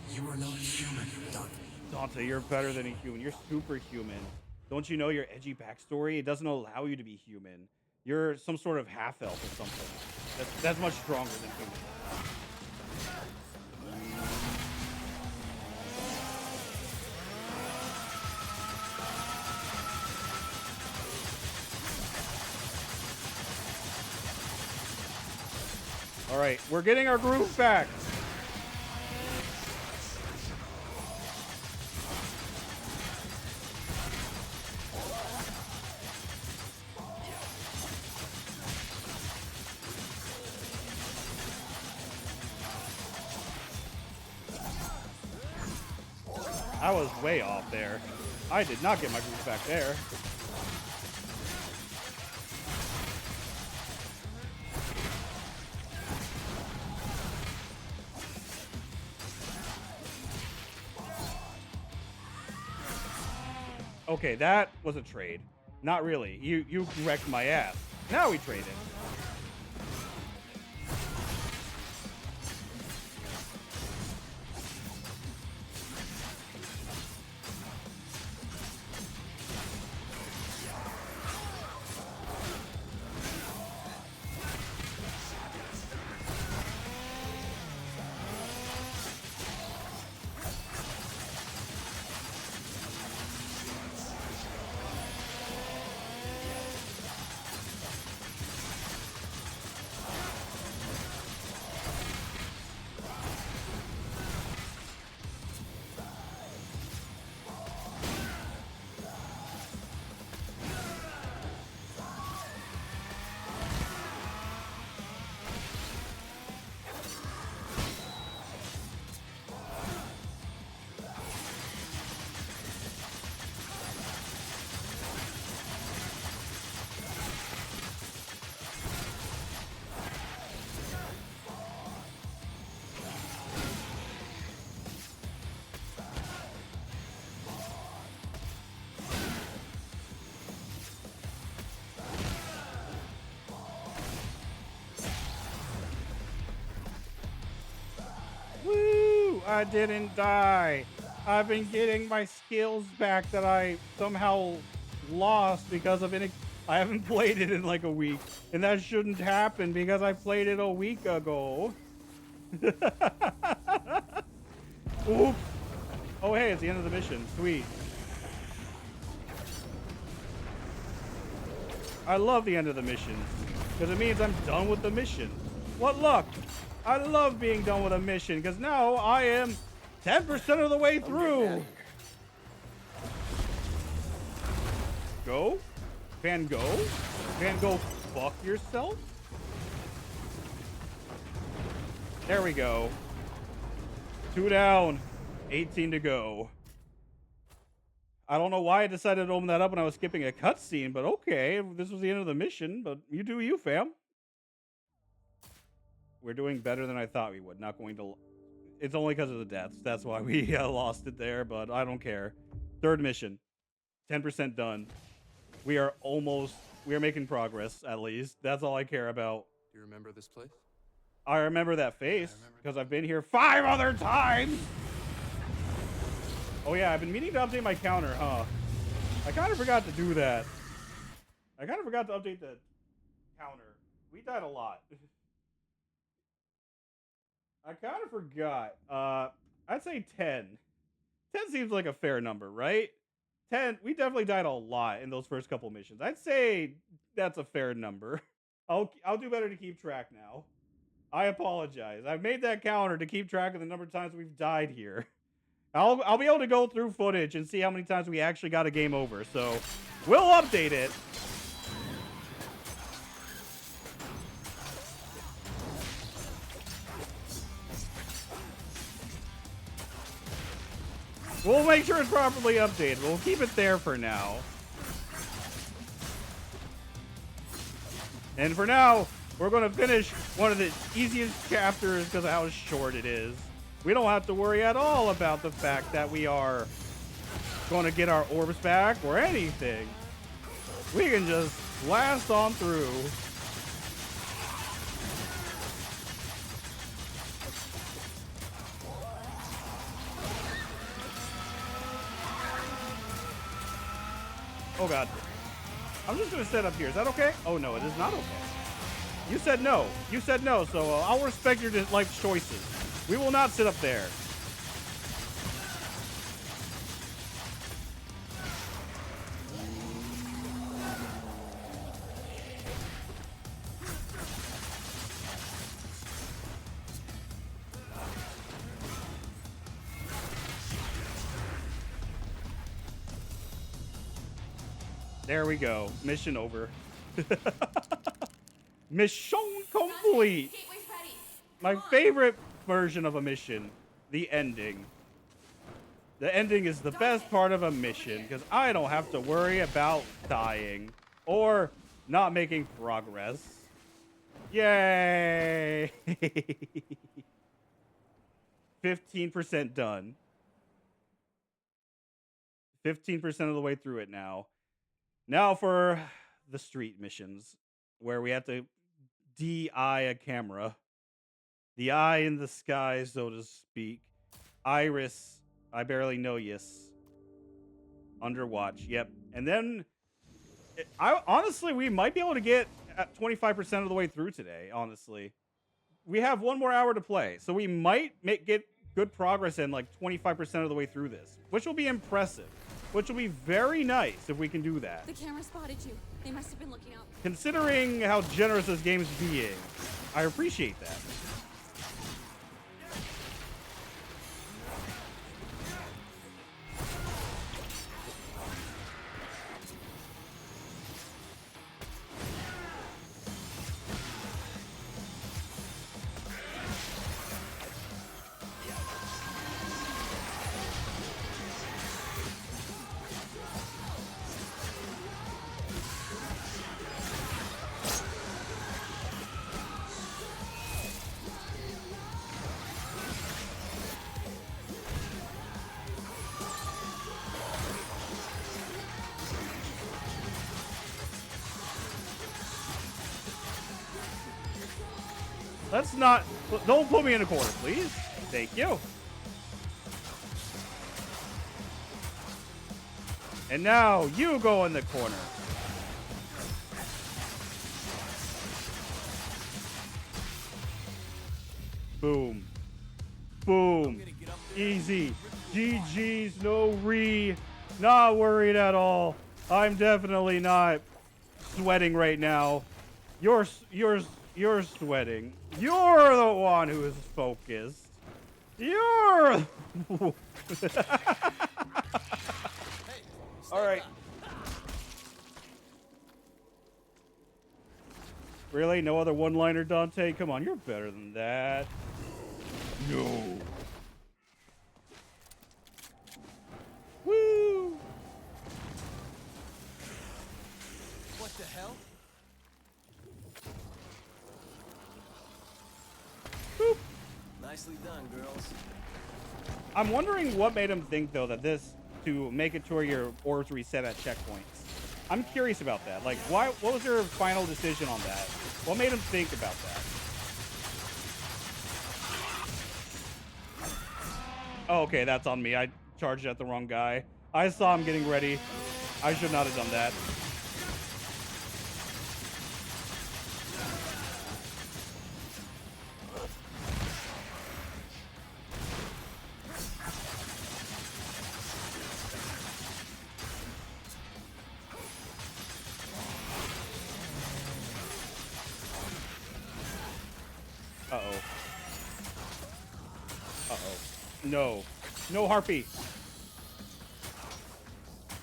You are not human, Dante, you're better than a human. You're superhuman. Don't you know your edgy backstory? It doesn't allow you to be human. You're some sort of half-elf or something. That's much stronger than human. All right, we're getting our groove back. I was way off there. I did not get my groove back there. Okay, that was a trade. Not really. You wrecked my ass. Now we traded. I didn't die. I've been getting my skills back that I somehow lost because of I haven't played it in like a week, and that shouldn't happen because I played it a week ago. Oops. Oh, hey, it's the end of the mission. Sweet. I love the end of the mission because it means I'm done with the mission. What luck. I love being done with a mission because now I am 10% of the way through. Go? Van Gogh? Van Gogh, fuck yourself? There we go. 2 down, 18 to go. I don't know why I decided to open that up when I was skipping a cutscene, but okay, this was the end of the mission, but you do you, fam. We're doing better than I thought we would. Not going to... It's only because of the deaths. That's why we lost it there, but I don't care. Third mission. 10% done. We are making progress, at least. That's all I care about. Do you remember this place? I remember that face, because I've been here 5 other times! Oh yeah, I've been meaning to update my counter, huh? I kind of forgot to do that. I kind of forgot to update the counter. We died a lot. I kind of forgot. I'd say 10. 10 seems like a fair number, right? 10, we definitely died a lot in those first couple missions. I'd say that's a fair number. I'll do better to keep track now. I apologize. I've made that counter to keep track of the number of times we've died here. I'll be able to go through footage and see how many times we actually got a game over. So we'll update it. We'll make sure it's properly updated. We'll keep it there for now. And for now, we're going to finish one of the easiest chapters because of how short it is. We don't have to worry at all about the fact that we are going to get our orbs back or anything. We can just blast on through. Oh god. I'm just going to set up here. Is that okay? Oh no, it is not okay. You said no. You said no, so I'll respect your life choices. We will not sit up there. There we go. Mission over. Mission complete. My favorite version of a mission, the ending. The ending is the best part of a mission because I don't have to worry about dying or not making progress. Yay! 15% done. 15% of the way through it now. Now for the street missions where we have to de-eye a camera. The eye in the sky, so to speak. Iris, I barely know yes. Underwatch, yep. And then, honestly, we might be able to get at 25% of the way through today, honestly. We have 1 more hour to play, so we might get good progress in like 25% of the way through this, which will be impressive, which will be very nice if we can do that. The camera spotted you. They must have been looking out. Considering how generous this game is being, I appreciate that. Let's not... Don't put me in a corner, please. Thank you. And now you go in the corner. Boom. Boom. Easy. GG's, no re. Not worried at all. I'm definitely not sweating right now. You're sweating. You're the one who is focused. You're. All right. Really? No other one-liner, Dante? Come on, you're better than that. No. Woo! What the hell? Boop. Nicely done, girls. I'm wondering what made him think, though, that to make it to where your orbs reset at checkpoints. I'm curious about that. Like, what was your final decision on that? What made him think about that? Oh, okay, that's on me. I charged at the wrong guy. I saw him getting ready. I should not have done that. Uh-oh. Uh-oh. No. No harpy.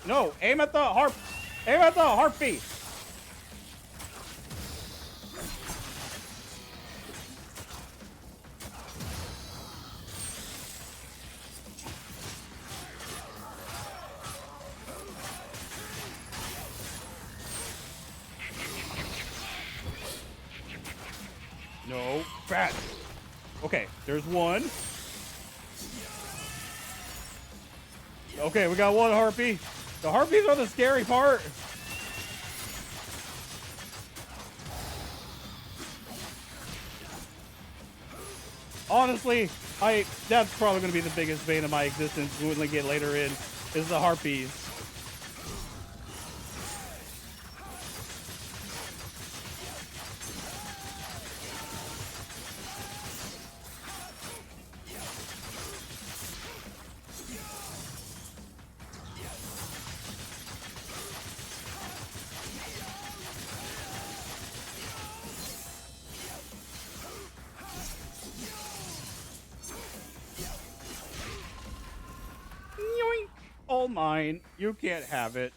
No, aim at the harp. Aim at the harpy. No, bad. Okay, there's one. Okay, we got one harpy. The harpies are the scary part. Honestly, that's probably going to be the biggest bane of my existence when we get later in, is the harpies. Yoink. All mine. You can't have it.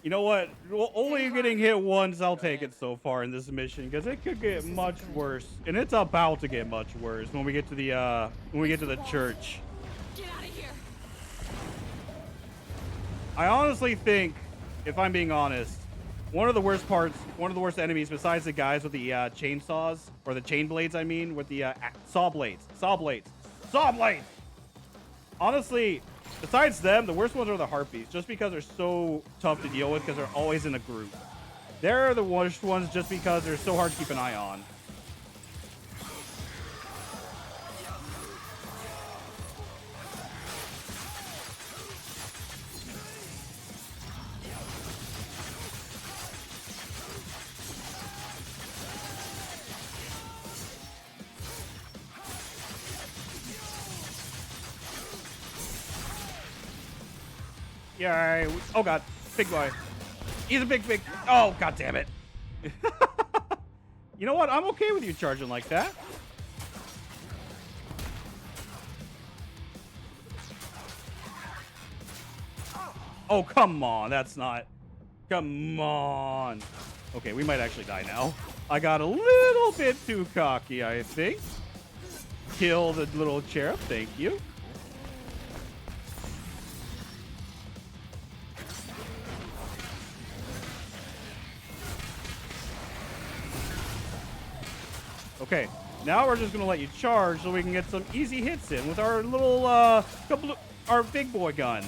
You know what? Well, only getting hit once, I'll take it so far in this mission, because it could get much worse, and it's about to get much worse when we get to the church. Get out of here. I honestly think, if I'm being honest, one of the worst enemies besides the guys with the chainsaws, or the chain blades, I mean, with the saw blades. Honestly, besides them, the worst ones are the harpies, just because they're so tough to deal with because they're always in a group. They're the worst ones just because they're so hard to keep an eye on. Yeah. Oh god, big boy. He's a big. Oh god damn it. You know what? I'm okay with you charging like that. Oh come on, that's not. Come on. Okay, we might actually die now. I got a little bit too cocky, I think. Kill the little cherub. Thank you. Okay, now we're just gonna let you charge so we can get some easy hits in with our little our big boy gun,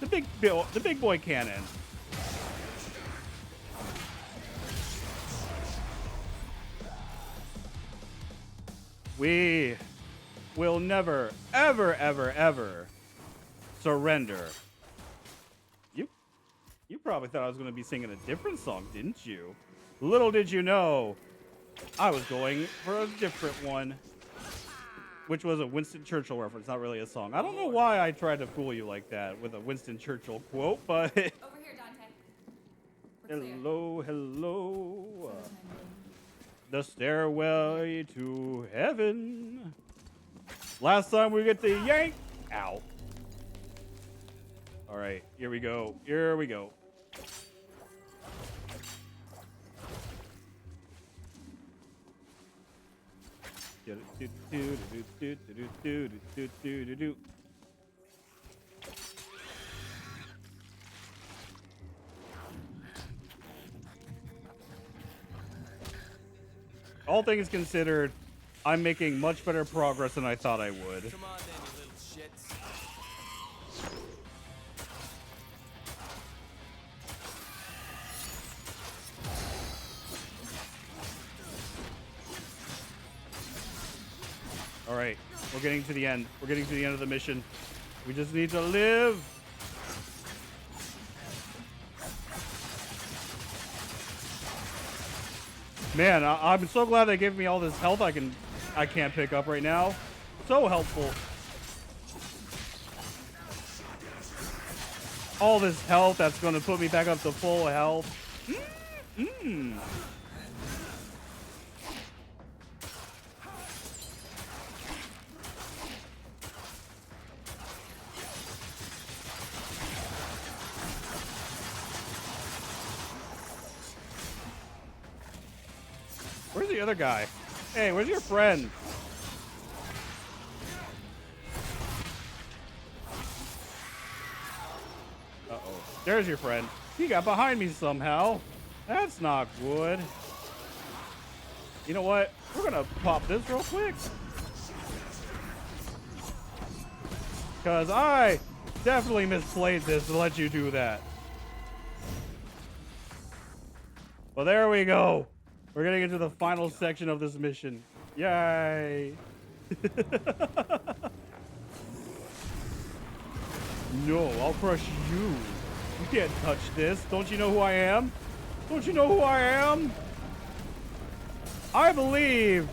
the big boy cannon. We will never, ever, ever, ever surrender. You probably thought I was going to be singing a different song, didn't you? Little did you know, I was going for a different one, which was a Winston Churchill reference, not really a song. I don't know why I tried to fool you like that with a Winston Churchill quote, but Over here, Dante. We're clear. hello, hello. The stairway to heaven. Last time we get the yank. Ow. All right, here we go. Here we go. All things considered, I'm making much better progress than I thought I would. Come on then, you little shits. All right, we're getting to the end. We're getting to the end of the mission. We just need to live. Man, I'm so glad they gave me all this health I can't pick up right now. So helpful. All this health that's going to put me back up to full health. Where's the other guy? Hey, where's your friend? Uh-oh. There's your friend. He got behind me somehow. That's not good. You know what? We're gonna pop this real quick. Because I definitely misplayed this to let you do that. Well, there we go. We're getting into the final section of this mission. Yay! No, I'll crush you. You can't touch this. Don't you know who I am? Don't you know who I am? I believe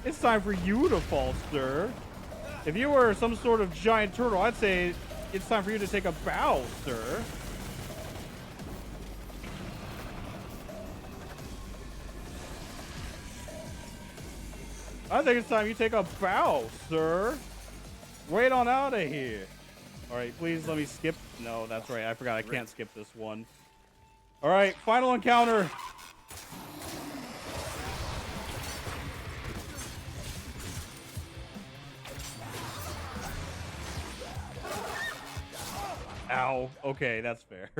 it's time for you to fall, sir. If you were some sort of giant turtle, I'd say it's time for you to take a bow, sir. I think it's time you take a bow, sir. Wait on out of here. All right, please let me skip. No, that's right. I forgot I can't skip this one. All right, final encounter. Ow. Okay, that's fair.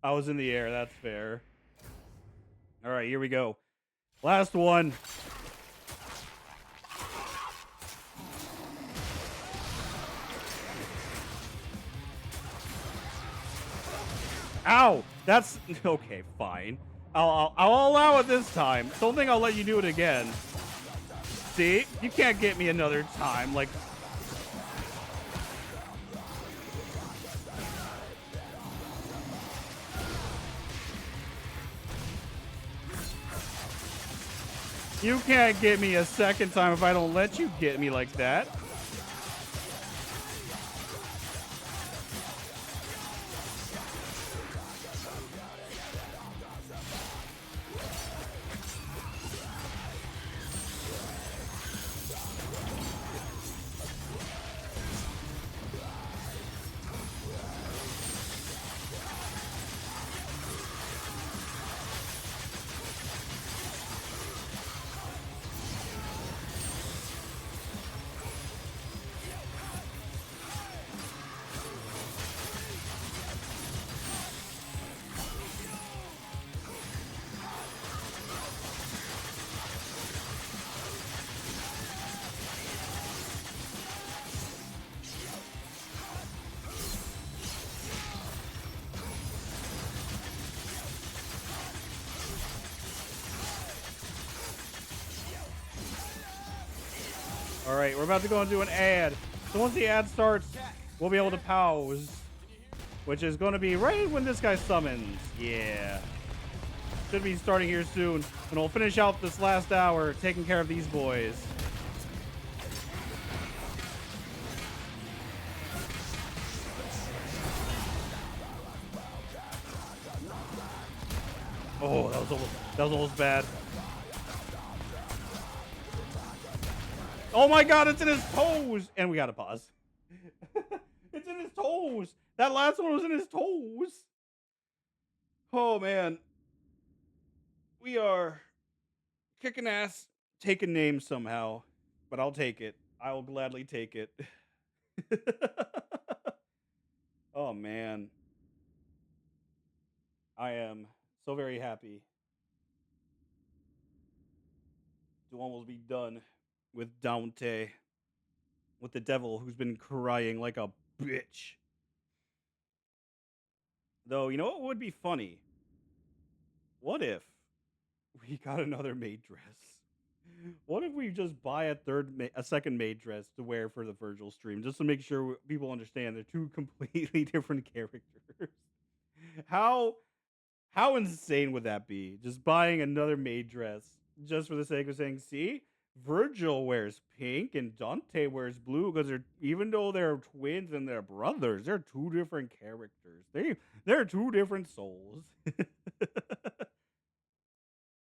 I was in the air. That's fair. All right, here we go. Last one. Ow! That's okay. Fine. I'll allow it this time. Don't think I'll let you do it again. See, you can't get me another time. Like, you can't get me a second time if I don't let you get me like that. All right, we're about to go into an ad. So once the ad starts, we'll be able to pause. which is going to be right when this guy summons. Yeah. Should be starting here soon. And we'll finish out this last hour taking care of these boys. Oh, that was almost bad. Oh my god, it's in his toes! And we gotta pause. It's in his toes! That last one was in his toes! Oh man. We are kicking ass, taking names somehow. But I'll take it. I will gladly take it. Oh man. I am so very happy to almost be done with Dante. With the devil who's been crying like a bitch. Though, you know what would be funny? What if we got another maid dress? What if we just buy a second maid dress to wear for the Virgil stream, just to make sure people understand they're two completely different characters? How how insane would that be? Just buying another maid dress just for the sake of saying, see, Virgil wears pink and Dante wears blue because even though they're twins and they're brothers, they're two different characters. They're two different souls.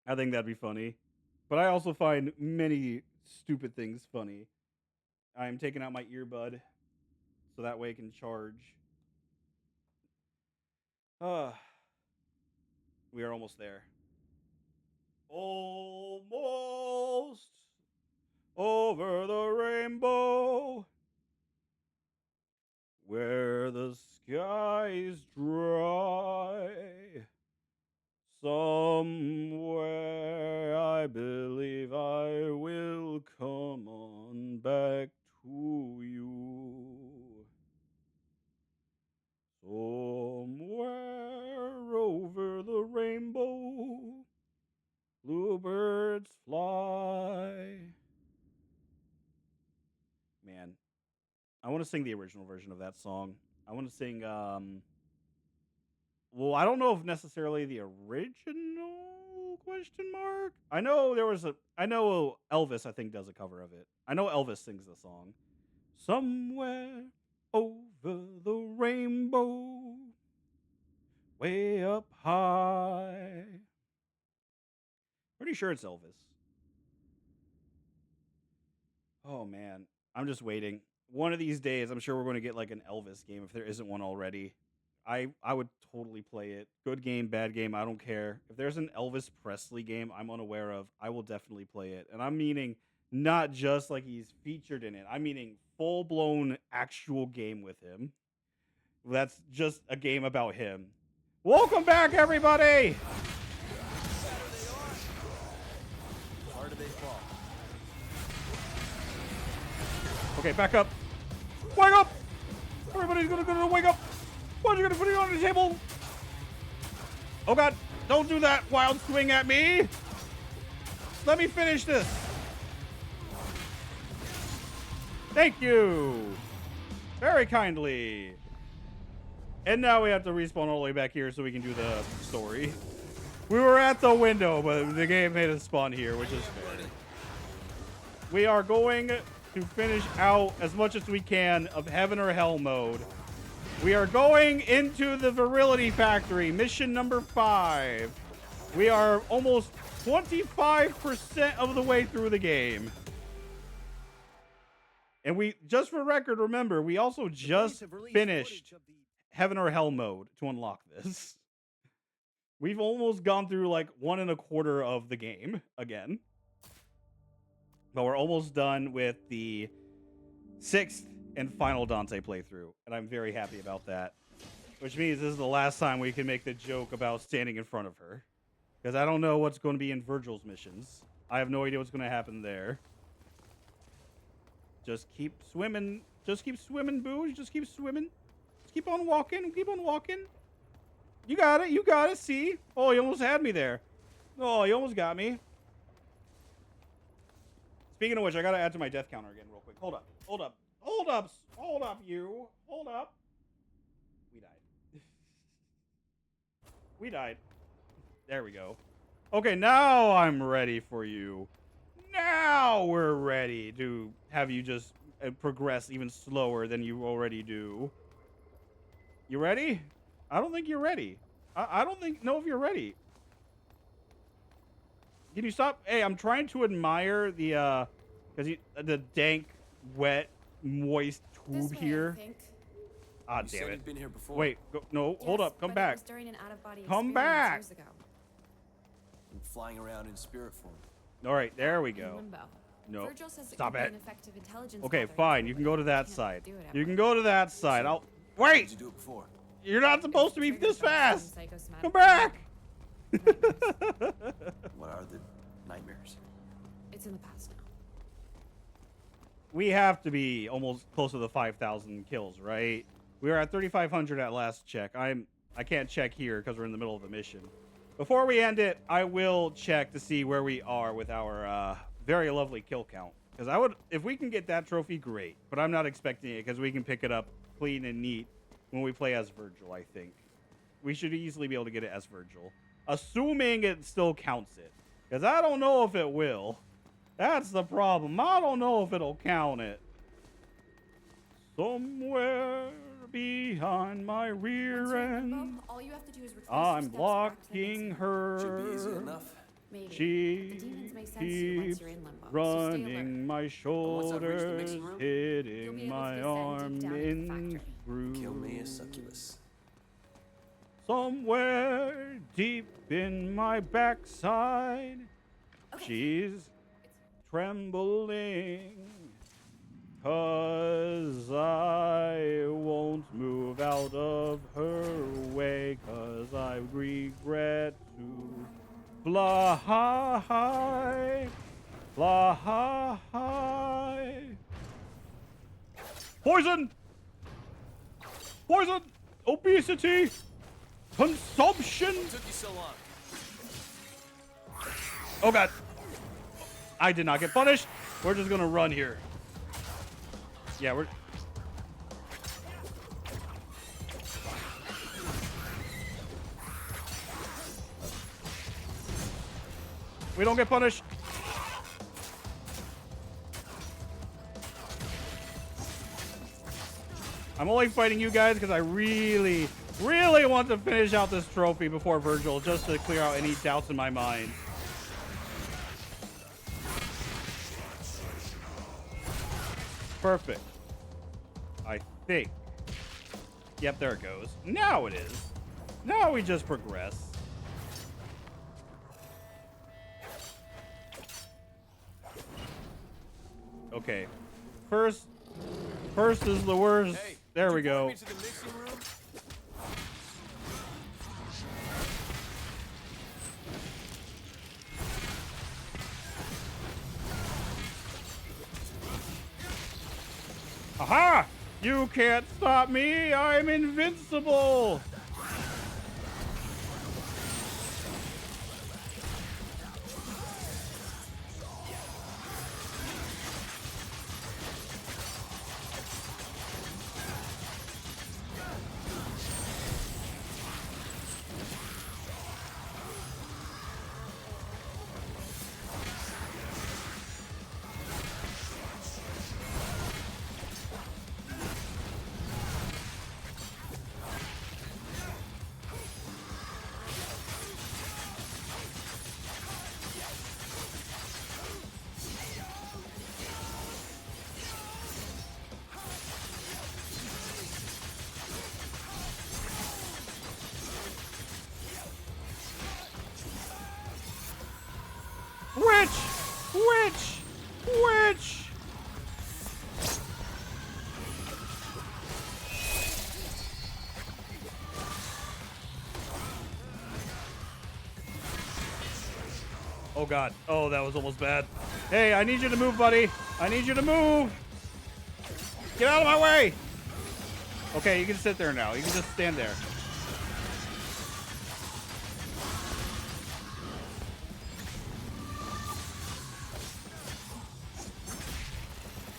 I think that'd be funny. But I also find many stupid things funny. I'm taking out my earbud so that way it can charge. We are almost there. Almost over the rainbow where the skies dry. Somewhere I believe I will come on back to you. Somewhere over the rainbow, bluebirds fly. Man, I want to sing the original version of that song. I want to sing, well, I don't know if necessarily the original question mark. I know Elvis, I think, does a cover of it. I know Elvis sings the song. Somewhere over the rainbow, way up high. Pretty sure it's Elvis. Oh man, I'm just waiting. One of these days, I'm sure we're going to get like an Elvis game if there isn't one already. I would totally play it. Good game, bad game, I don't care. If there's an Elvis Presley game I'm unaware of, I will definitely play it. And I'm meaning not just like he's featured in it. I'm meaning full-blown actual game with him. That's just a game about him. Welcome back, everybody! Hard do they fall? Okay, back up. Wake up! Everybody's gonna wake up! Why are you gonna put it on the table? Oh god, don't do that wild swing at me! Let me finish this! Thank you! Very kindly. And now we have to respawn all the way back here so we can do the story. We were at the window, but the game made us spawn here, which is fair. We are going to finish out as much as we can of Heaven or Hell mode. We are going into the Virility Factory, mission number 5. We are almost 25% of the way through the game. And we, just for record, remember, we also just finished Heaven or Hell mode to unlock this. We've almost gone through like 1 1/4 of the game again. But we're almost done with the 6th and final Dante playthrough. And I'm very happy about that. Which means this is the last time we can make the joke about standing in front of her. Because I don't know what's going to be in Virgil's missions. I have no idea what's going to happen there. Just keep swimming. Just keep swimming, Booge. Just keep swimming. Just keep on walking. Keep on walking. You got it. You got it. See? Oh, you almost had me there. Oh, you almost got me. Speaking of which, I got to add to my death counter again real quick. Hold up. You. Hold up. We died. We died. There we go. Okay, now I'm ready for you. Now we're ready to have you just progress even slower than you already do. You ready? I don't think you're ready. I don't know if you're ready. Can you stop? Hey, I'm trying to admire the the dank, wet, moist This tube way, I here. think. Ah, You damn said it. you'd been here before. Wait, no, hold Yes, up, come but back. It was during an out-of-body Come experience back. years ago. I'm flying around in spirit form. All right, there we In go. limbo. No, Virgil says stop could be it. an effective intelligence Okay, gathering fine. tool, You can but go to that can't side. do it You ever. can go to that side. So, I'll How'd wait. you do it before? You're not supposed to be Triggered this by some fast. psychosomatic Come back. nightmares. What are the nightmares? It's in the past now. We have to be almost close to the 5,000 kills, right? We were at 3,500 at last check. I can't check here because we're in the middle of a mission. Before we end it, I will check to see where we are with our very lovely kill count. Because if we can get that trophy, great. But I'm not expecting it because we can pick it up clean and neat when we play as Virgil, I think. We should easily be able to get it as Virgil. Assuming it still counts it. Because I don't know if it will. That's the problem. I don't know if it'll count it. Somewhere behind my Once rear you're in end, limbo, all you have to do is retrace your I'm steps back to the blocking beginning. Should be easy her. enough. Maybe. She The demons may sense you once keeps you're in limbo, so stay alert. running my once I've reached the mixing shoulders, room, You'll be hitting able my to descend arm deep down into the in factory. through. Kill me a succubus. Somewhere deep in my backside, Okay. she's trembling. 'Cause I won't move out of her way, 'cause I regret to fly, fly. Poison! Poison! Obesity! Consumption! What took you so long? Oh god. I did not get punished. We're just gonna run here. Yeah, we're... We don't get punished. I'm only fighting you guys because I really want to finish out this trophy before Virgil, just to clear out any doubts in my mind. Perfect. I think. Yep, there it goes. Now it is. Now we just progress. Okay. First is the worst. Hey, there did we you point go. me to the mixing room? Aha! You can't stop me! I'm invincible! Which? Oh god. Oh, that was almost bad. Hey, I need you to move, buddy. I need you to move. Get out of my way. Okay, you can sit there now. You can just stand there.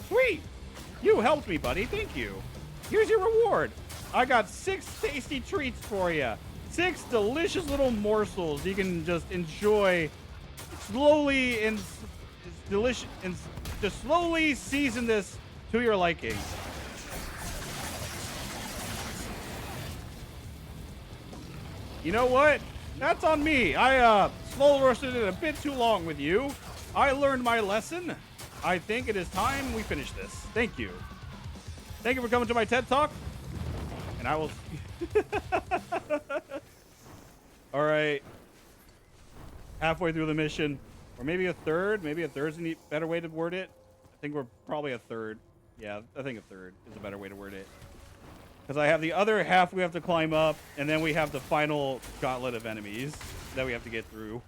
Sweet! You helped me, buddy. Thank you. Here's your reward. I got 6 tasty treats for you. 6 delicious little morsels you can just enjoy slowly and delicious and just slowly season this to your liking. You know what? That's on me. I slow roasted it a bit too long with you. I learned my lesson. I think it is time we finish this. Thank you. Thank you for coming to my TED Talk. And I will... All right. Halfway through the mission. Or maybe a third. Maybe a third's a better way to word it. I think we're probably a third. Yeah, I think a third is a better way to word it. Because I have the other half we have to climb up, and then we have the final gauntlet of enemies that we have to get through.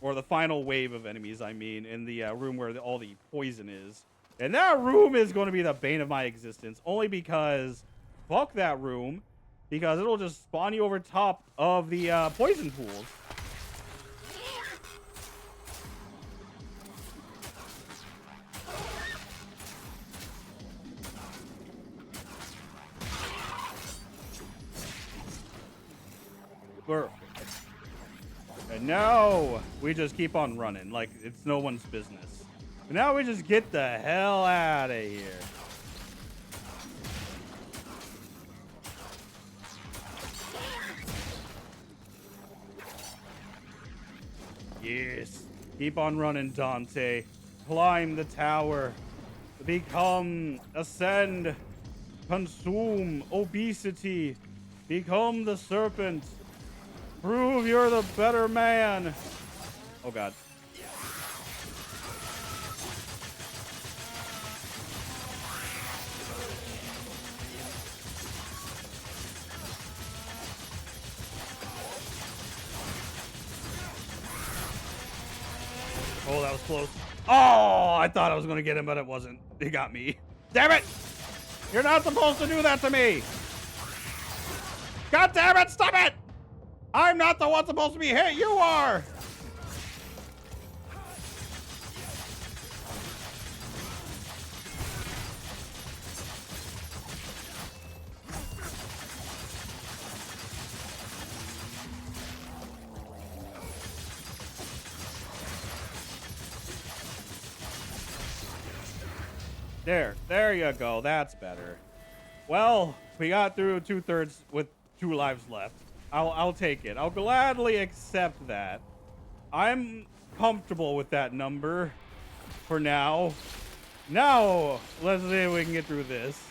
Or the final wave of enemies, I mean, in the room where all the poison is. And that room is going to be the bane of my existence. Only because, fuck that room. Because it'll just spawn you over top of the poison pools. Perfect. And now we just keep on running like it's no one's business. But now we just get the hell out of here. Yes. Keep on running, Dante. Climb the tower. Become, ascend, consume, obesity. Become the serpent. Prove you're the better man. Oh, God. Oh, that was close. Oh, I thought I was going to get him, but it wasn't. He got me. Damn it! You're not supposed to do that to me! God damn it! Stop it! I'm not the one supposed to be hit. You are! There you go. That's better. Well, we got through 2/3 with 2 lives left. I'll take it. I'll gladly accept that. I'm comfortable with that number for now. Now, let's see if we can get through this.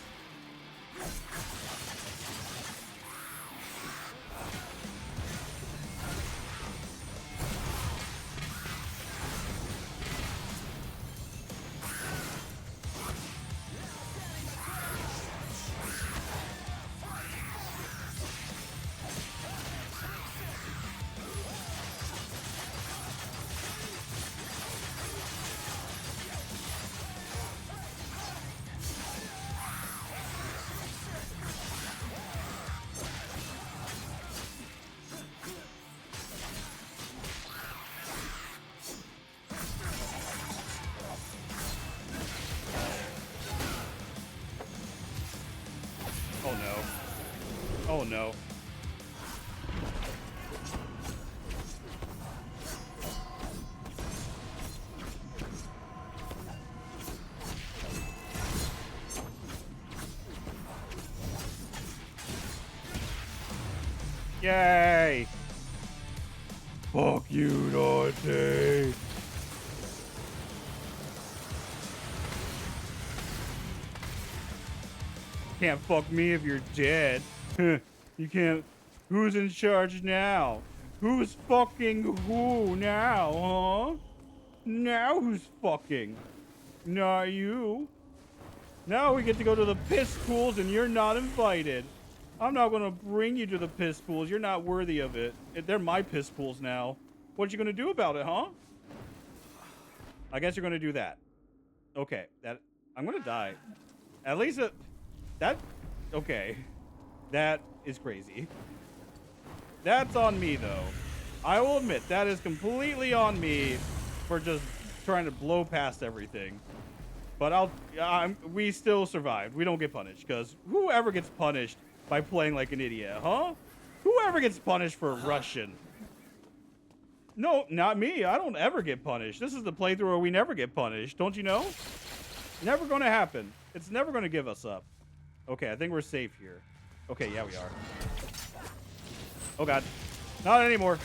Oh no. Oh no. Yay! Fuck you, Dante! Can't fuck me if you're dead. You can't. Who's in charge now? Who's fucking who now, huh? Now who's fucking? Not you. Now we get to go to the piss pools and you're not invited. I'm not gonna bring you to the piss pools. You're not worthy of it. They're my piss pools now. What you gonna do about it, huh? I guess you're gonna do that. Okay, I'm gonna die. At least okay. That is crazy. That's on me, though. I will admit, that is completely on me for just trying to blow past everything. But we still survived. We don't get punished, because whoever gets punished by playing like an idiot, huh? Whoever gets punished for Russian? No, not me. I don't ever get punished. This is the playthrough where we never get punished. Don't you know? Never gonna happen. It's never gonna give us up. Okay, I think we're safe here. Okay, yeah, we are. Oh, God. Not anymore.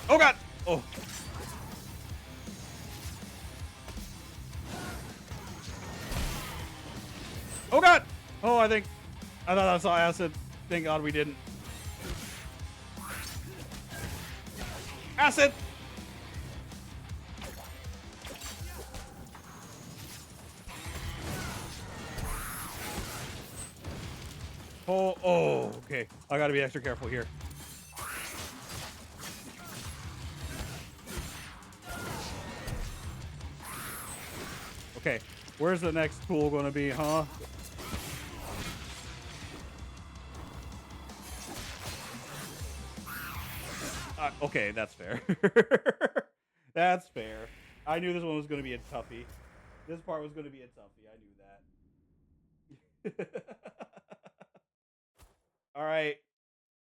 Oh, God. Oh. Oh, God. Oh, I thought I saw acid. Thank God we didn't. Acid. Oh, okay. I gotta be extra careful here. Okay, where's the next pool gonna be, huh? Okay, that's fair. That's fair. I knew this one was gonna be a toughie. This part was gonna be a toughie. I knew that. All right.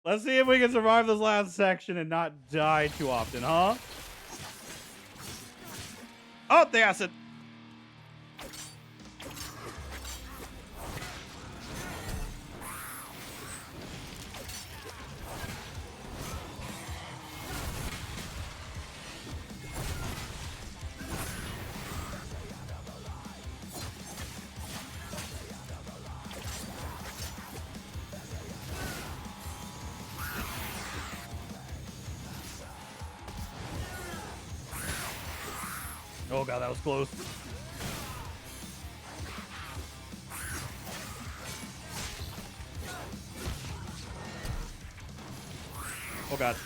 Let's see if we can survive this last section and not die too often, huh? Oh, the acid. Oh, God, that was close. Oh, God.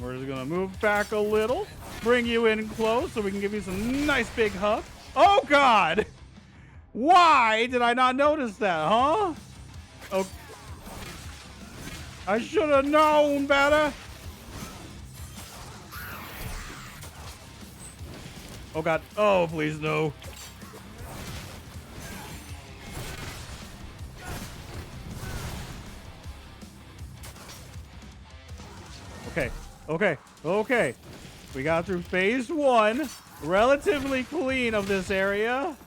We're just gonna move back a little, bring you in close so we can give you some nice big hug. Oh, God! Why did I not notice that, huh? Oh, I should have known better. Oh, God. Oh, please, no. Okay, okay, okay. We got through phase 1. Relatively clean of this area.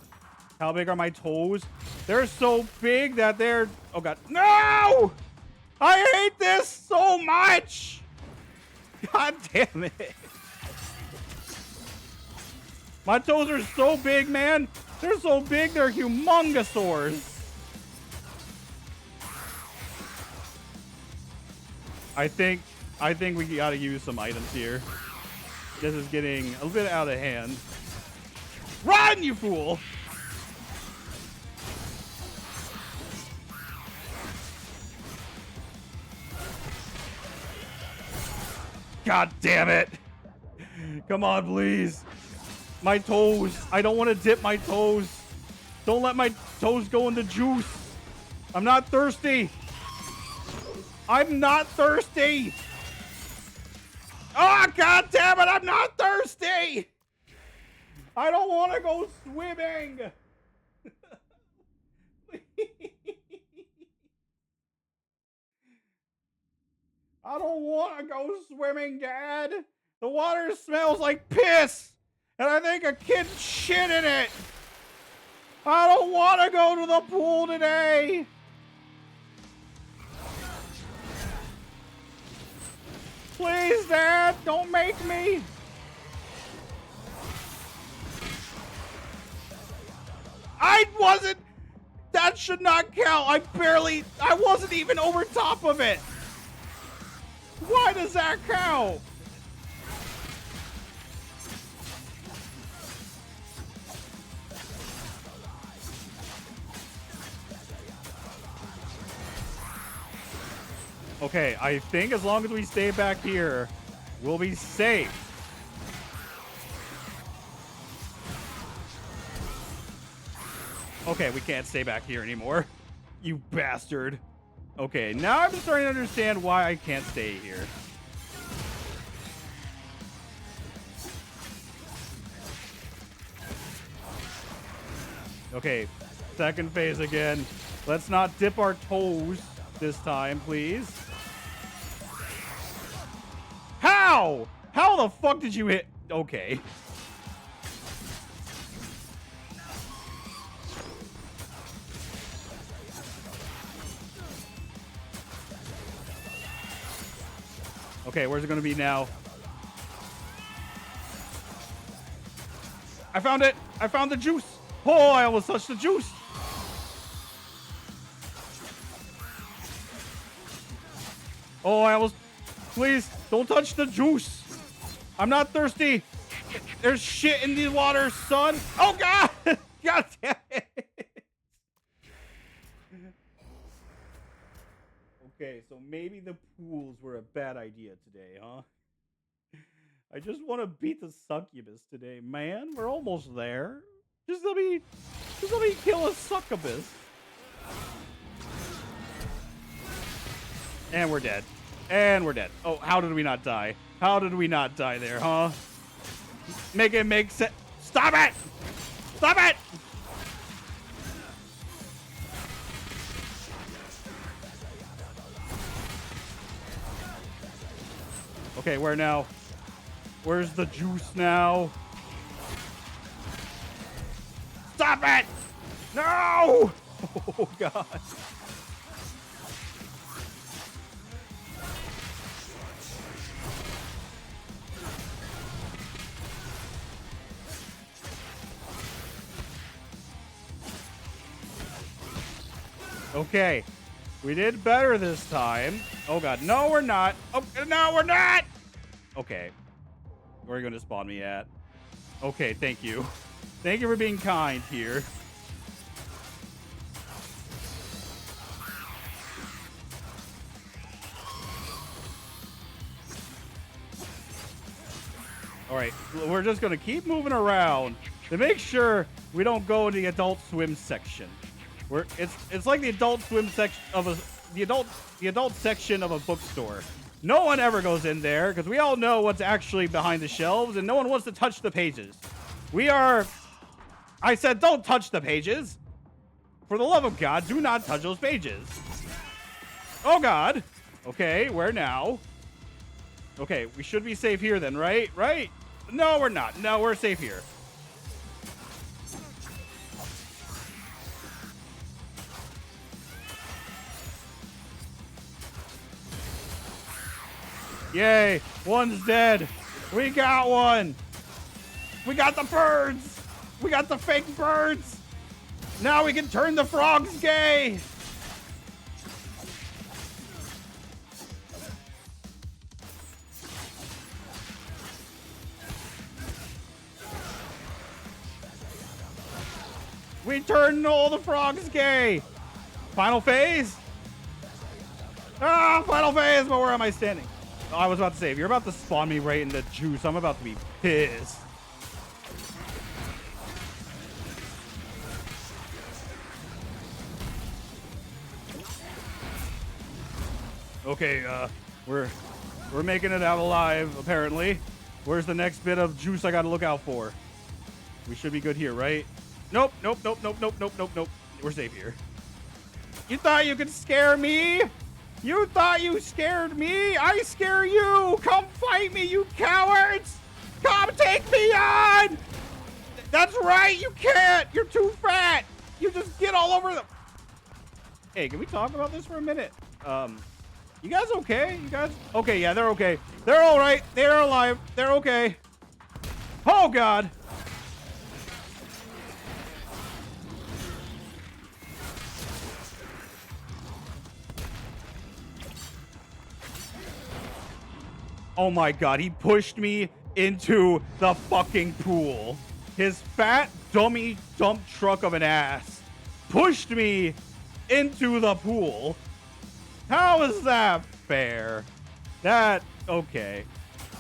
How big are my toes? They're so big that they're... Oh, God. No! I hate this so much! God damn it. My toes are so big, man. They're so big, they're humongosaurs. I think we gotta use some items here. This is getting a bit out of hand. Run, you fool! God damn it! Come on, please. My toes. I don't want to dip my toes. Don't let my toes go in the juice. I'm not thirsty. I'm not thirsty. Oh, God damn it. I'm not thirsty. I don't want to go swimming. I don't want to go swimming, Dad. The water smells like piss. And I think a kid shit in it. I don't want to go to the pool today. Please, Dad, don't make me. I wasn't. That should not count. I wasn't even over top of it. Why does that count? Okay, I think as long as we stay back here, we'll be safe. Okay, we can't stay back here anymore. You bastard. Okay, now I'm starting to understand why I can't stay here. Okay, second phase again. Let's not dip our toes this time, please. How? How the fuck did you hit? Okay. Okay, where's it gonna be now? I found it! I found the juice! Oh, I almost touched the juice! Oh, I almost... Please, don't touch the juice! I'm not thirsty! There's shit in the water, son! Oh, God! God damn it! Okay, so maybe the pools were a bad idea today, huh? I just want to beat the succubus today, man. We're almost there. Just let me kill a succubus. And we're dead. And we're dead. Oh, how did we not die? How did we not die there, huh? Make it make sense. Stop it! Stop it! Okay, where now? Where's the juice now? Stop it! No! Oh, God. Okay. We did better this time. Oh, God. No, we're not. Oh, no, we're not! Okay. Where are you going to spawn me at? Okay, thank you. Thank you for being kind here. All right, we're just going to keep moving around to make sure we don't go into the Adult Swim section. It's like the Adult Swim section of the adult section of a bookstore. No one ever goes in there because we all know what's actually behind the shelves and no one wants to touch the pages. I said don't touch the pages. For the love of God, do not touch those pages. Oh, God. Okay, where now? Okay, we should be safe here then, right? Right? No, we're not. No, we're safe here. Yay, one's dead. We got one. We got the birds. We got the fake birds. Now we can turn the frogs gay. We turned all the frogs gay. Final phase? Ah, final phase, but where am I standing? Oh, I was about to say, if you're about to spawn me right in the juice, I'm about to be pissed. Okay, we're making it out alive, apparently. Where's the next bit of juice I gotta look out for? We should be good here, right? Nope, nope, nope, nope, nope, nope, nope, nope. We're safe here. You thought you could scare me? You thought you scared me? I scare you! Come fight me, you cowards! Come take me on! That's right, you can't! You're too fat! You just get all over them. Hey, can we talk about this for a minute? You guys okay? You guys? Okay, yeah, they're okay. They're all right. They're alive. They're okay. Oh, God. Oh, my God. He pushed me into the fucking pool. His fat, dummy dump truck of an ass pushed me into the pool. How is that fair? Okay.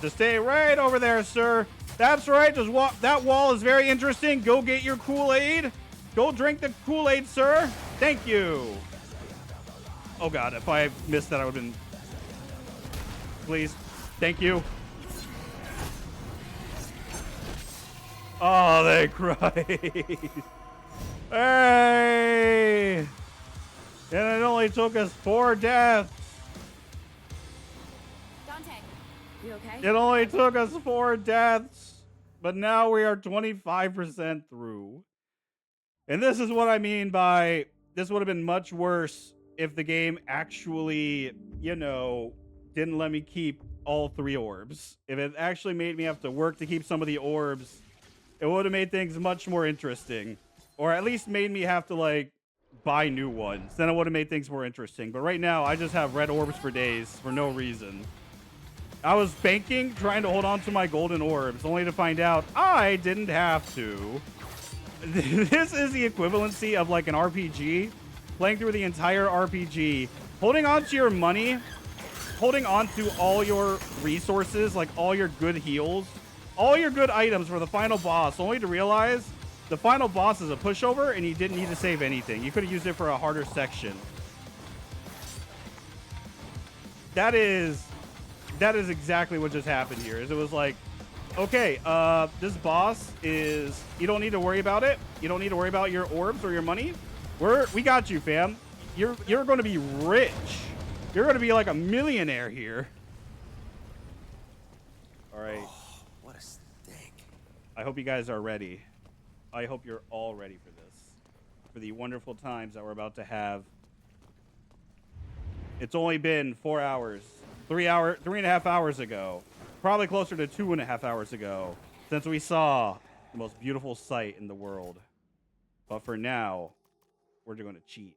Just stay right over there, sir. That's right. Just walk. That wall is very interesting. Go get your Kool-Aid. Go drink the Kool-Aid, sir. Thank you. Oh, God. If I missed that, I would have been... Please. Thank you. Oh, thank Christ. Hey! And it only took us 4 deaths. Dante, you okay? It only took us 4 deaths. But now we are 25% through. And this is what I mean by this would have been much worse if the game actually, you know, didn't let me keep all 3 orbs. If it actually made me have to work to keep some of the orbs, it would have made things much more interesting. Or at least made me have to, like, buy new ones. Then it would have made things more interesting. But right now, I just have red orbs for days for no reason. I was banking, trying to hold on to my golden orbs, only to find out I didn't have to. This is the equivalency of, like, an RPG. Playing through the entire RPG, holding on to your money, holding on to all your resources, like all your good heals, all your good items for the final boss, only to realize the final boss is a pushover and you didn't need to save anything. You could have used it for a harder section. That is exactly what just happened here. Is it was like, okay, this boss is, you don't need to worry about it. You don't need to worry about your orbs or your money. We got you, fam. You're going to be rich. You're going to be like a millionaire here. All right. Oh, what a stink. I hope you guys are ready. I hope you're all ready for this. For the wonderful times that we're about to have. It's only been 4 hours. 3.5 hours ago. Probably closer to 2.5 hours ago. Since we saw the most beautiful sight in the world. But for now, we're going to cheat.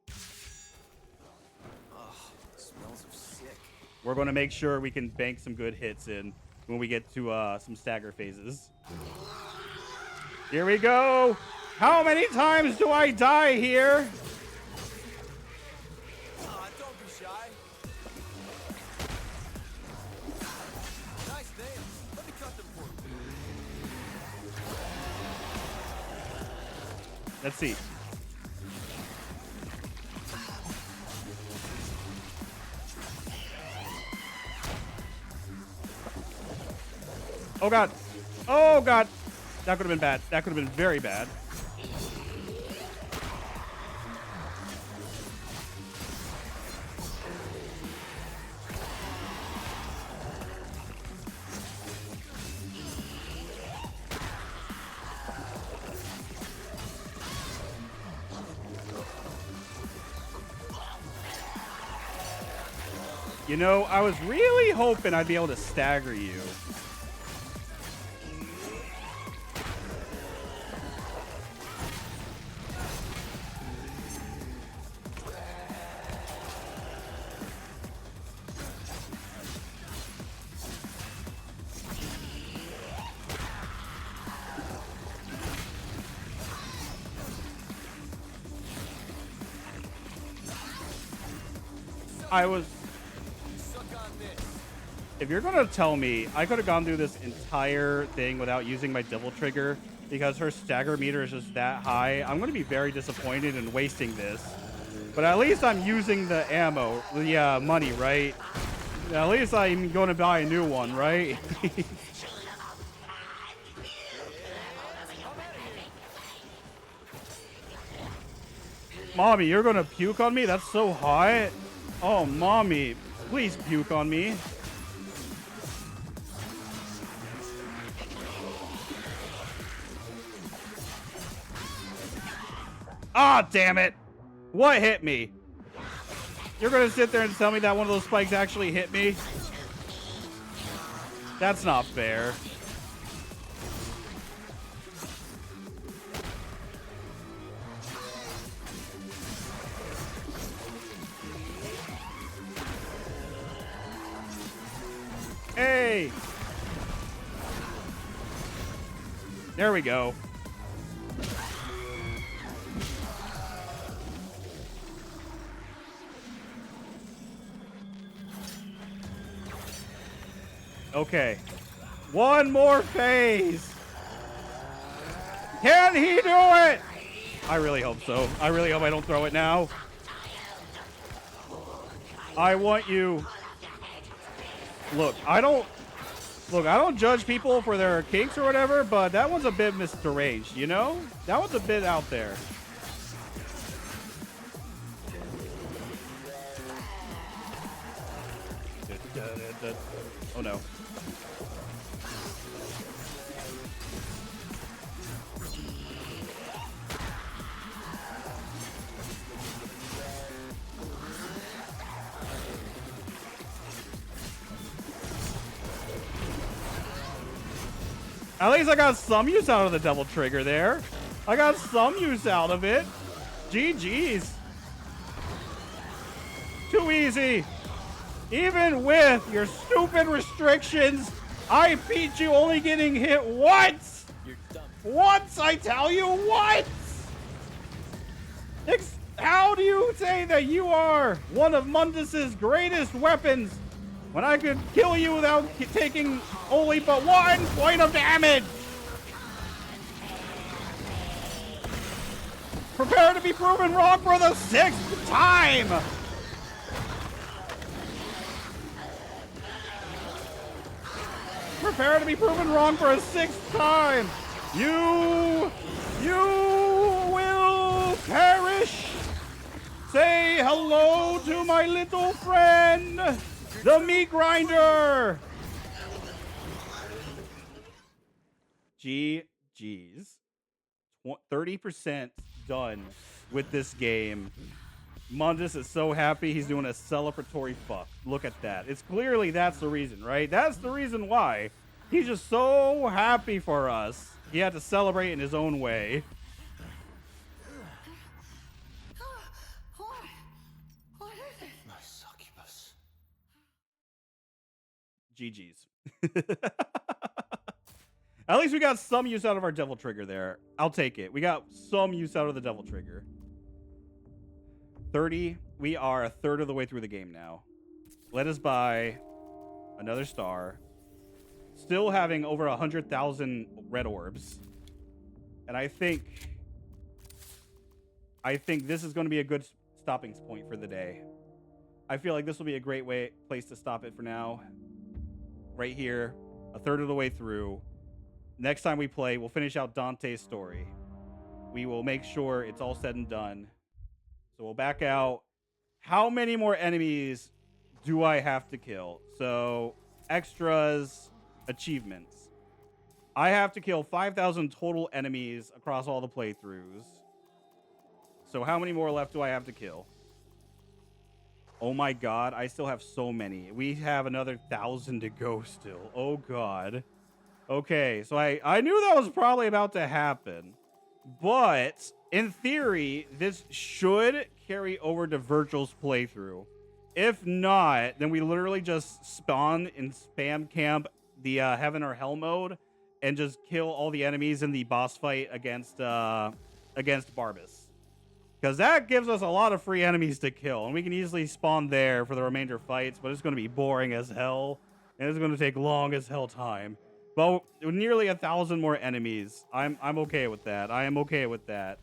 Oh, smells of sick. We're going to make sure we can bank some good hits in when we get to some stagger phases. Here we go. How many times do I die here? Don't be shy. Nice nails. Let me cut them for you. Let's see. Oh, God. Oh, God. That could have been bad. That could have been very bad. You know, I was really hoping I'd be able to stagger you. If you're going to tell me I could have gone through this entire thing without using my double trigger because her stagger meter is just that high, I'm going to be very disappointed in wasting this. But at least I'm using the ammo, the money, right? At least I'm going to buy a new one, right? Mommy, you're going to puke on me? That's so hot. Oh, Mommy, please puke on me. Ah, damn it. What hit me? You're going to sit there and tell me that one of those spikes actually hit me? That's not fair. Hey! There we go. Okay. One more phase. Can he do it? I really hope so. I really hope I don't throw it now. I want you. Look, I don't judge people for their kinks or whatever, but that one's a bit misarranged, you know? That one's a bit out there. Oh no. At least I got some use out of the double trigger there. I got some use out of it. GG's. Too easy. Even with your stupid restrictions, I beat you only getting hit once. You're dumb. Once, I tell you, once. How do you say that you are one of Mundus's greatest weapons when I could kill you without taking only but 1 point of damage? Prepare to be proven wrong for the 6th time! Prepare to be proven wrong for a 6th time! You will perish! Say hello to my little friend, the meat grinder! GG's. 30% done with this game. Mundus is so happy he's doing a celebratory fuck. Look at that. It's clearly that's the reason, right? That's the reason why. He's just so happy for us. He had to celebrate in his own way. What is it? My succubus. GG's. At least we got some use out of our devil trigger there. I'll take it. We got some use out of the devil trigger. 30. We are a third of the way through the game now. Let us buy another star. Still having over 100,000 red orbs. And I think this is going to be a good stopping point for the day. I feel like this will be a great place to stop it for now. Right here, a third of the way through. Next time we play, we'll finish out Dante's story. We will make sure it's all said and done. So we'll back out. How many more enemies do I have to kill? So, extras, achievements. I have to kill 5,000 total enemies across all the playthroughs. So how many more left do I have to kill? Oh my god, I still have so many. We have another 1,000 to go still. Oh god. Okay, so I knew that was probably about to happen. But, in theory, this should carry over to Virgil's playthrough. If not, then we literally just spawn in spam camp the Heaven or Hell mode and just kill all the enemies in the boss fight against Barbas. Because that gives us a lot of free enemies to kill, and we can easily spawn there for the remainder fights, but it's going to be boring as hell, and it's going to take long as hell time. But with nearly 1,000 more enemies, I'm okay with that. I am okay with that.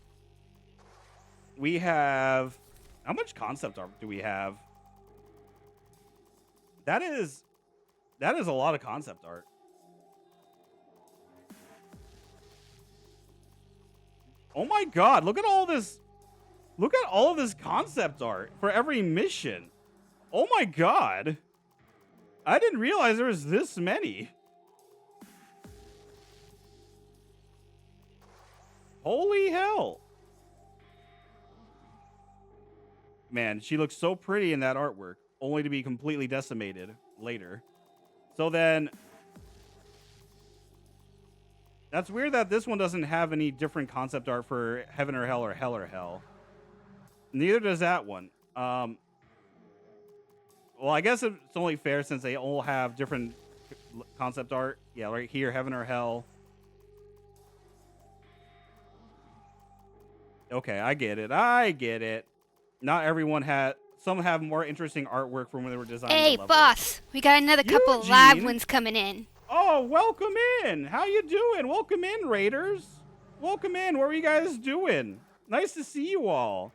We have... How much concept art do we have? That is a lot of concept art. Oh my god, look at all this. Look at all of this concept art for every mission. Oh my god. I didn't realize there was this many. Holy hell. Man, she looks so pretty in that artwork, only to be completely decimated later. So then, that's weird that this one doesn't have any different concept art for Heaven or Hell or Hell or Hell. Neither does that one. Well, I guess it's only fair since they all have different concept art. Yeah, right here, Heaven or Hell. Okay, I get it. I get it. Not everyone had... Some have more interesting artwork from when they were designing Hey, the level. boss. We got another couple live ones coming in. Oh, welcome in. How you doing? Welcome in, Raiders. Welcome in. What are you guys doing? Nice to see you all.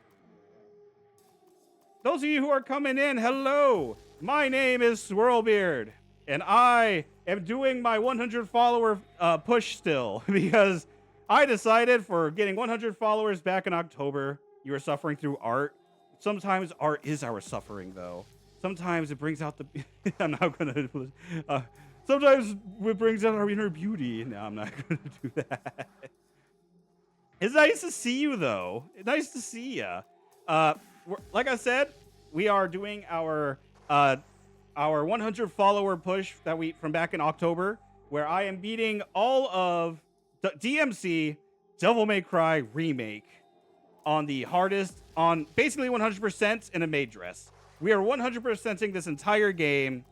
Those of you who are coming in, hello. My name is Swirlbeard, and I am doing my 100 follower push still because I decided for getting 100 followers back in October, you were suffering through art. Sometimes art is our suffering, though. sometimes it brings out the. I'm not gonna. Sometimes it brings out our inner beauty. No, I'm not gonna do that. It's nice to see you, though. It's nice to see ya. Like I said, we are doing our 100 follower push that we from back in October, where I am beating all of DMC Devil May Cry remake on the hardest, on basically 100% in a maid dress. We are 100%ing this entire game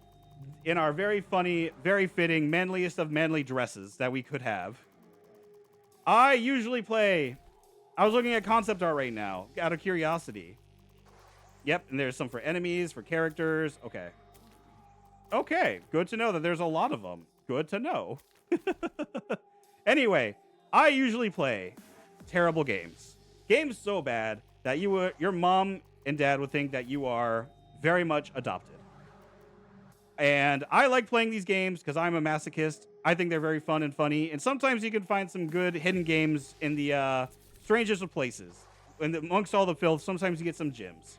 in our very funny, very fitting, manliest of manly dresses that we could have. I usually play. I was looking at concept art right now, out of curiosity. Yep, and there's some for enemies, for characters. Okay. Okay, good to know that there's a lot of them. Good to know. Anyway, I usually play terrible games. Games so bad that your mom and dad would think that you are very much adopted. And I like playing these games because I'm a masochist. I think they're very fun and funny. And sometimes you can find some good hidden games in the strangest of places. And amongst all the filth, sometimes you get some gems.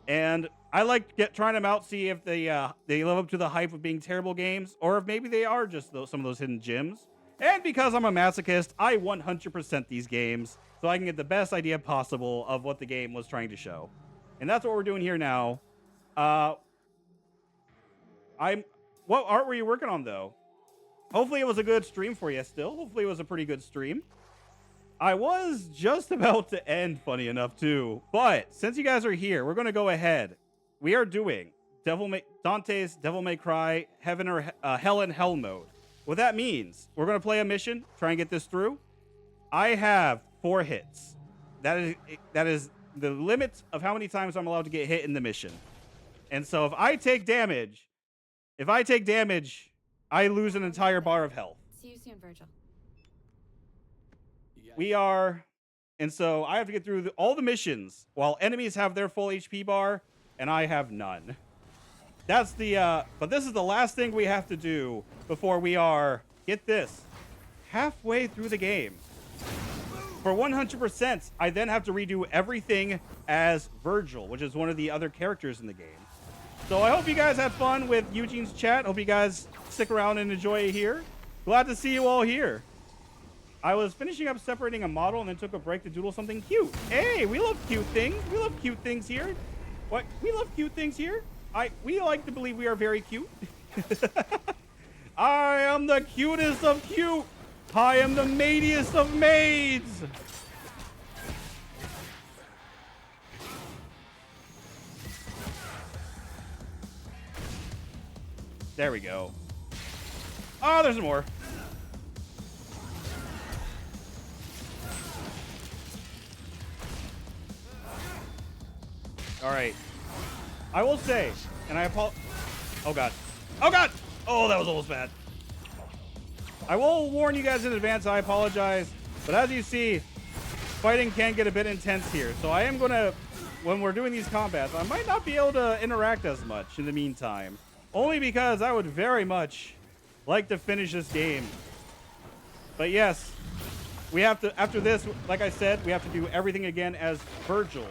And I like trying them out, see if they live up to the hype of being terrible games, or if maybe they are just some of those hidden gems. And because I'm a masochist, I 100% these games so I can get the best idea possible of what the game was trying to show. And that's what we're doing here now. What art were you working on, though? Hopefully it was a good stream for you still. Hopefully it was a pretty good stream. I was just about to end, funny enough, too. But since you guys are here, we're going to go ahead. We are doing Dante's Devil May Cry Heaven or Hell and Hell mode. What that means, we're going to play a mission, try and get this through. I have 4 hits. That is the limit of how many times I'm allowed to get hit in the mission. And so if I take damage, I lose an entire bar of health. See you soon, Virgil. And so I have to get through all the missions while enemies have their full HP bar and I have none. That's but this is the last thing we have to do before we are, get this, halfway through the game. For 100%, I then have to redo everything as Virgil, which is one of the other characters in the game. So I hope you guys had fun with Eugene's chat. Hope you guys stick around and enjoy it here. Glad to see you all here. I was finishing up separating a model and then took a break to doodle something cute. Hey, we love cute things. We love cute things here. What? We love cute things here. We like to believe we are very cute. I am the cutest of cute. I am the maidiest of maids. There we go. Oh, there's more. All right. I will say, and I apologize. Oh, God. Oh, God. Oh, that was almost bad. I will warn you guys in advance. I apologize. But as you see, fighting can get a bit intense here. So I am going to, when we're doing these combats, I might not be able to interact as much in the meantime. Only because I would very much like to finish this game. But yes, we have to, after this, like I said, we have to do everything again as Virgil.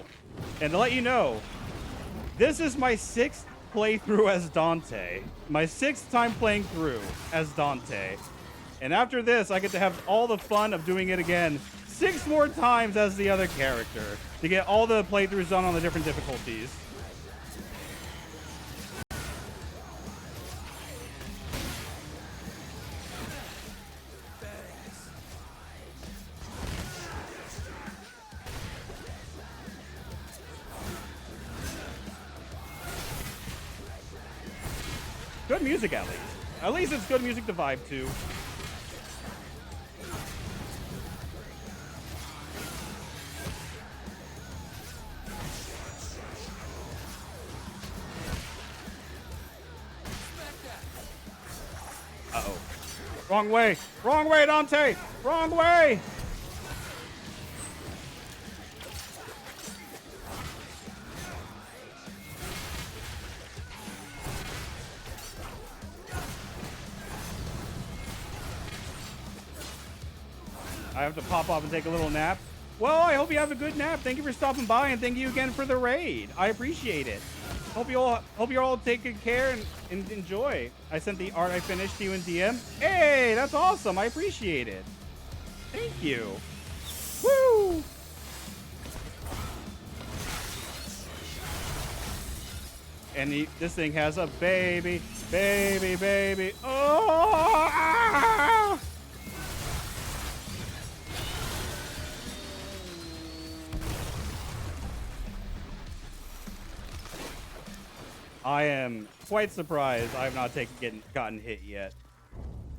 And to let you know, this is my 6th playthrough as Dante. My 6th time playing through as Dante. And after this, I get to have all the fun of doing it again 6 more times as the other character to get all the playthroughs done on the different difficulties. Good music, at least. At least it's good music to vibe to. Uh-oh. Wrong way! Wrong way, Dante! Wrong way! I have to pop off and take a little nap. Well, I hope you have a good nap. Thank you for stopping by, and thank you again for the raid. I appreciate it. Hope you're all taking care and enjoy. I sent the art I finished to you in DM. Hey, that's awesome. I appreciate it. Thank you. Woo! And this thing has a baby. Oh! Ah! I am quite surprised I have not gotten hit yet.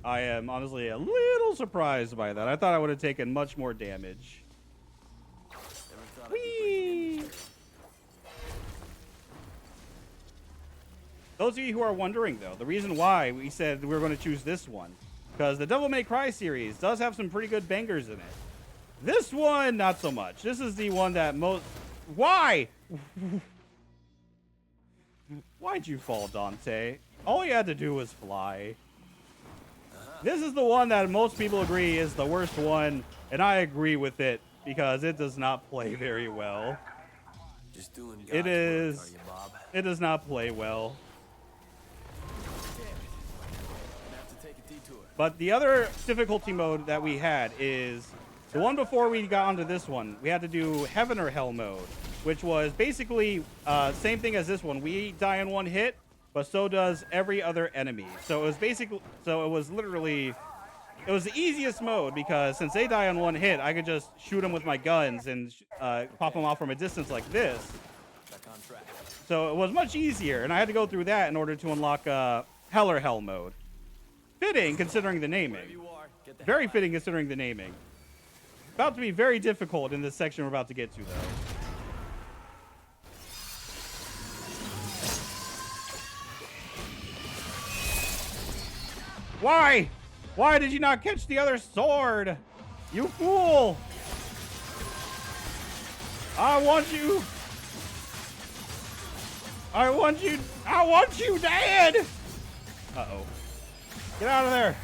I am honestly a little surprised by that. I thought I would have taken much more damage. Whee! Those of you who are wondering, though, the reason why we said we were going to choose this one, because the Devil May Cry series does have some pretty good bangers in it. This one, not so much. This is the one that most... Why? Why'd you fall, Dante? All you had to do was fly. This is the one that most people agree is the worst one, and I agree with it because it does not play very well. Just doing God's It is. work, are you, Bob? It does not play well. Damn it. Gonna have to take a detour. But the other difficulty mode that we had is the one before we got onto this one. We had to do Heaven or Hell mode, which was basically same thing as this one. We die in one hit, but so does every other enemy. So it was literally the easiest mode because since they die on one hit, I could just shoot them with my guns and pop them off from a distance like this. Back on track. So it was much easier, and I had to go through that in order to unlock Hell or Hell mode. Fitting considering the naming. You are. Get the Very fitting considering the naming. About to be very difficult in this section we're about to get to, though. Why? Why did you not catch the other sword? You fool! I want you dead! Uh-oh. Get out of there!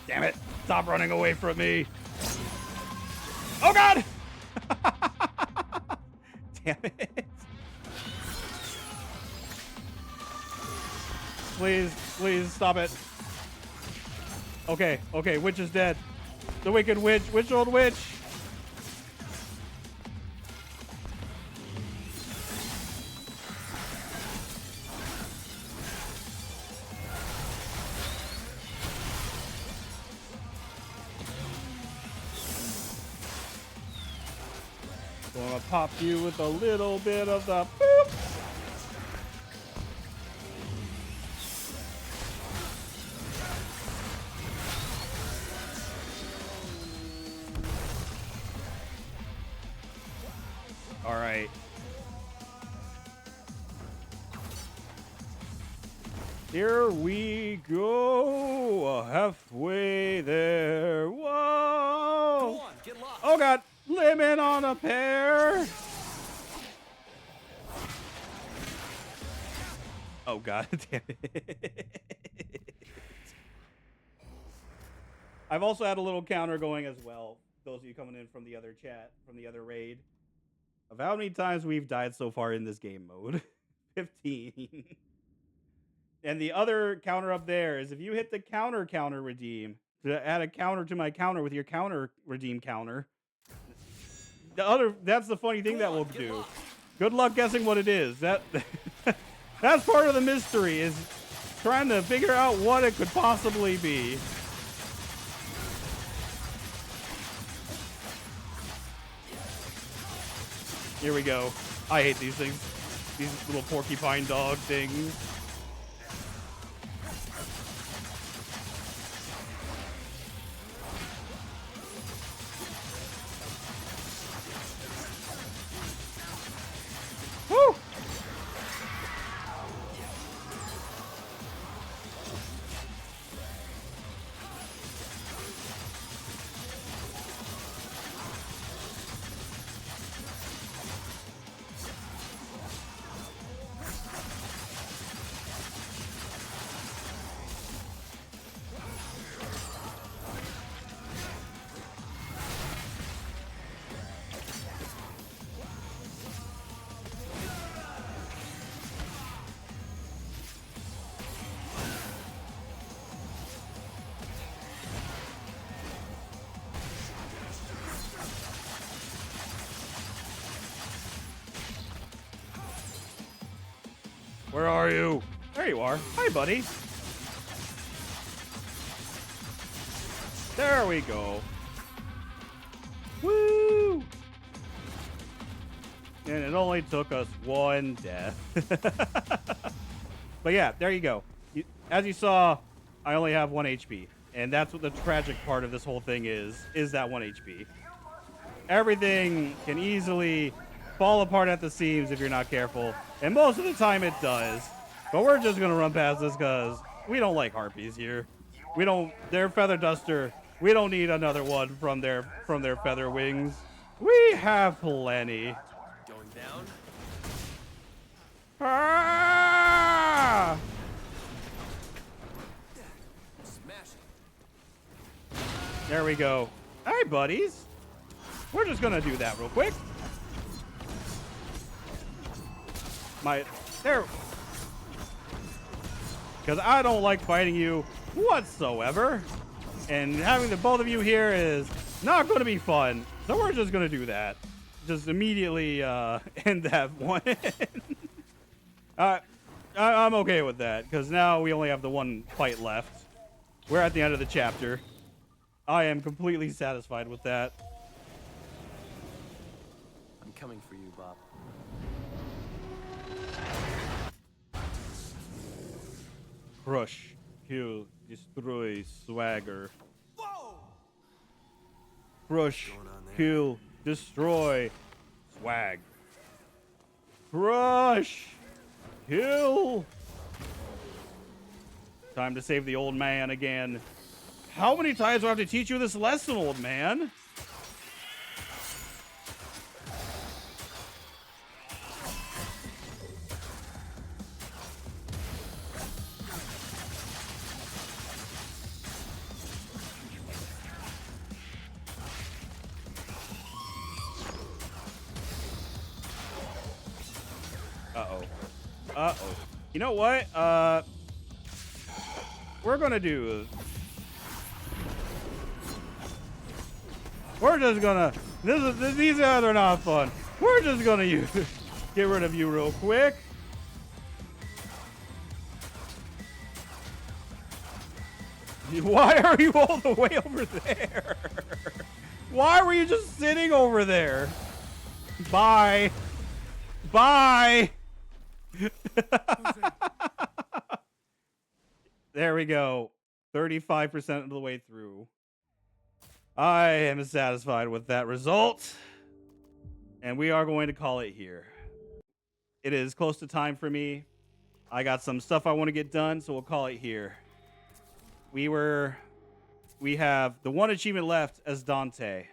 Damn it! Stop running away from me! Oh God! Damn it! Please stop it. Okay, witch is dead. The wicked witch, old witch. Gonna pop you with a little bit of the boop. All right. Here we go. Halfway there. Whoa. Go on, get lost. Oh God. Lemon on a pear. Oh God. Damn it. I've also had a little counter going as well. Those of you coming in from the other chat, from the other raid, of how many times we've died so far in this game mode. 15. And the other counter up there is if you hit the counter redeem to add a counter to my counter with your counter redeem counter. That's the funny thing that we'll do. Good luck guessing what it is. That's part of the mystery, is trying to figure out what it could possibly be. Here we go. I hate these things. These little porcupine dog things. Woo! Where are you? There you are. Hi, buddy. There we go. Woo! And it only took us one death. But yeah, there you go. As you saw, I only have 1 HP. And that's what the tragic part of this whole thing is that 1 HP. Everything can easily fall apart at the seams if you're not careful. And most of the time it does. But we're just going to run past this because we don't like harpies here. We don't, their feather duster, we don't need another one from their feather wings. We have plenty. Going down. Ah! Smash it. There we go. Hi, buddies. We're just going to do that real quick. There. Because I don't like fighting you whatsoever. And having the both of you here is not going to be fun. So we're just going to do that. Just immediately end that one. I'm okay with that. Because now we only have the one fight left. We're at the end of the chapter. I am completely satisfied with that. I'm coming for you, Bob. Crush, kill, destroy, swagger. Whoa! Crush, kill, destroy, swag. Crush, kill. Time to save the old man again. How many times do I have to teach you this lesson, old man? Uh-oh. You know what? We're gonna do... We're just gonna... These guys are not fun. We're just gonna get rid of you real quick. Why are you all the way over there? Why were you just sitting over there? Bye. Bye. There we go. 35% of the way through. I am satisfied with that result. And we are going to call it here. It is close to time for me. I got some stuff I want to get done, so we'll call it here. We have the one achievement left as Dante.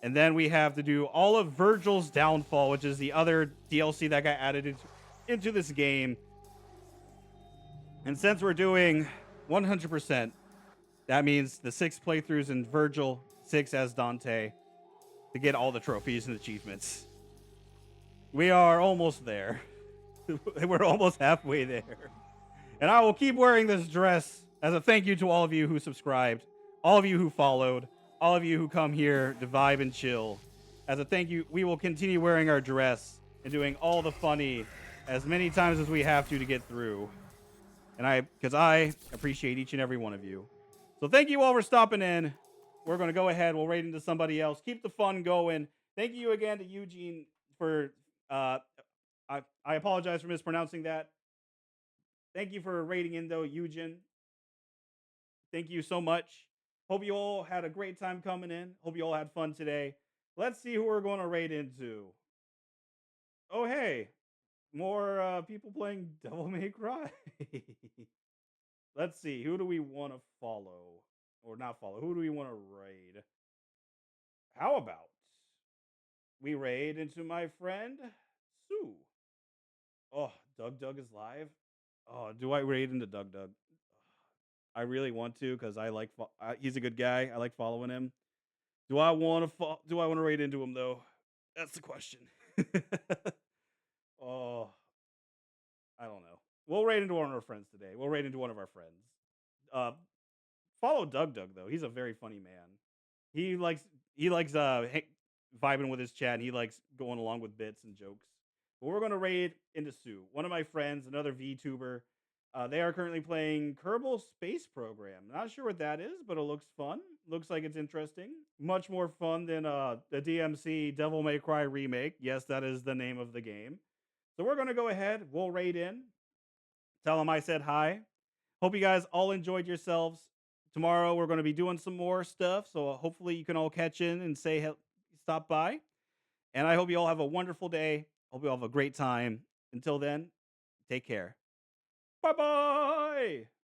And then we have to do all of Virgil's Downfall, which is the other DLC that got added into this game. And since we're doing 100%, that means the 6 playthroughs in Virgil, 6 as Dante, to get all the trophies and achievements. We are almost there. We're almost halfway there. And I will keep wearing this dress as a thank you to all of you who subscribed, all of you who followed, all of you who come here to vibe and chill. As a thank you, we will continue wearing our dress and doing all the funny as many times as we have to get through. And because I appreciate each and every one of you. So thank you all for stopping in. We're going to go ahead. We'll raid into somebody else. Keep the fun going. Thank you again to Eugene for, I apologize for mispronouncing that. Thank you for raiding in though, Eugene. Thank you so much. Hope you all had a great time coming in. Hope you all had fun today. Let's see who we're going to raid into. Oh, hey. More people playing Devil May Cry. Let's see. Who do we want to follow? Or not follow. Who do we want to raid? How about we raid into my friend Sue? Oh, Doug is live. Oh, do I raid into Doug? I really want to because I like he's a good guy. I like following him. Do I want to raid into him though? That's the question. Oh, I don't know. We'll raid into one of our friends today. We'll raid into one of our friends. Follow Doug though. He's a very funny man. He likes vibing with his chat. And he likes going along with bits and jokes. But we're going to raid into Sue, one of my friends, another VTuber. They are currently playing Kerbal Space Program. Not sure what that is, but it looks fun. Looks like it's interesting. Much more fun than the DMC Devil May Cry remake. Yes, that is the name of the game. So we're going to go ahead. We'll raid in. Tell them I said hi. Hope you guys all enjoyed yourselves. Tomorrow we're going to be doing some more stuff. So hopefully you can all catch in and stop by. And I hope you all have a wonderful day. Hope you all have a great time. Until then, take care. Bye bye.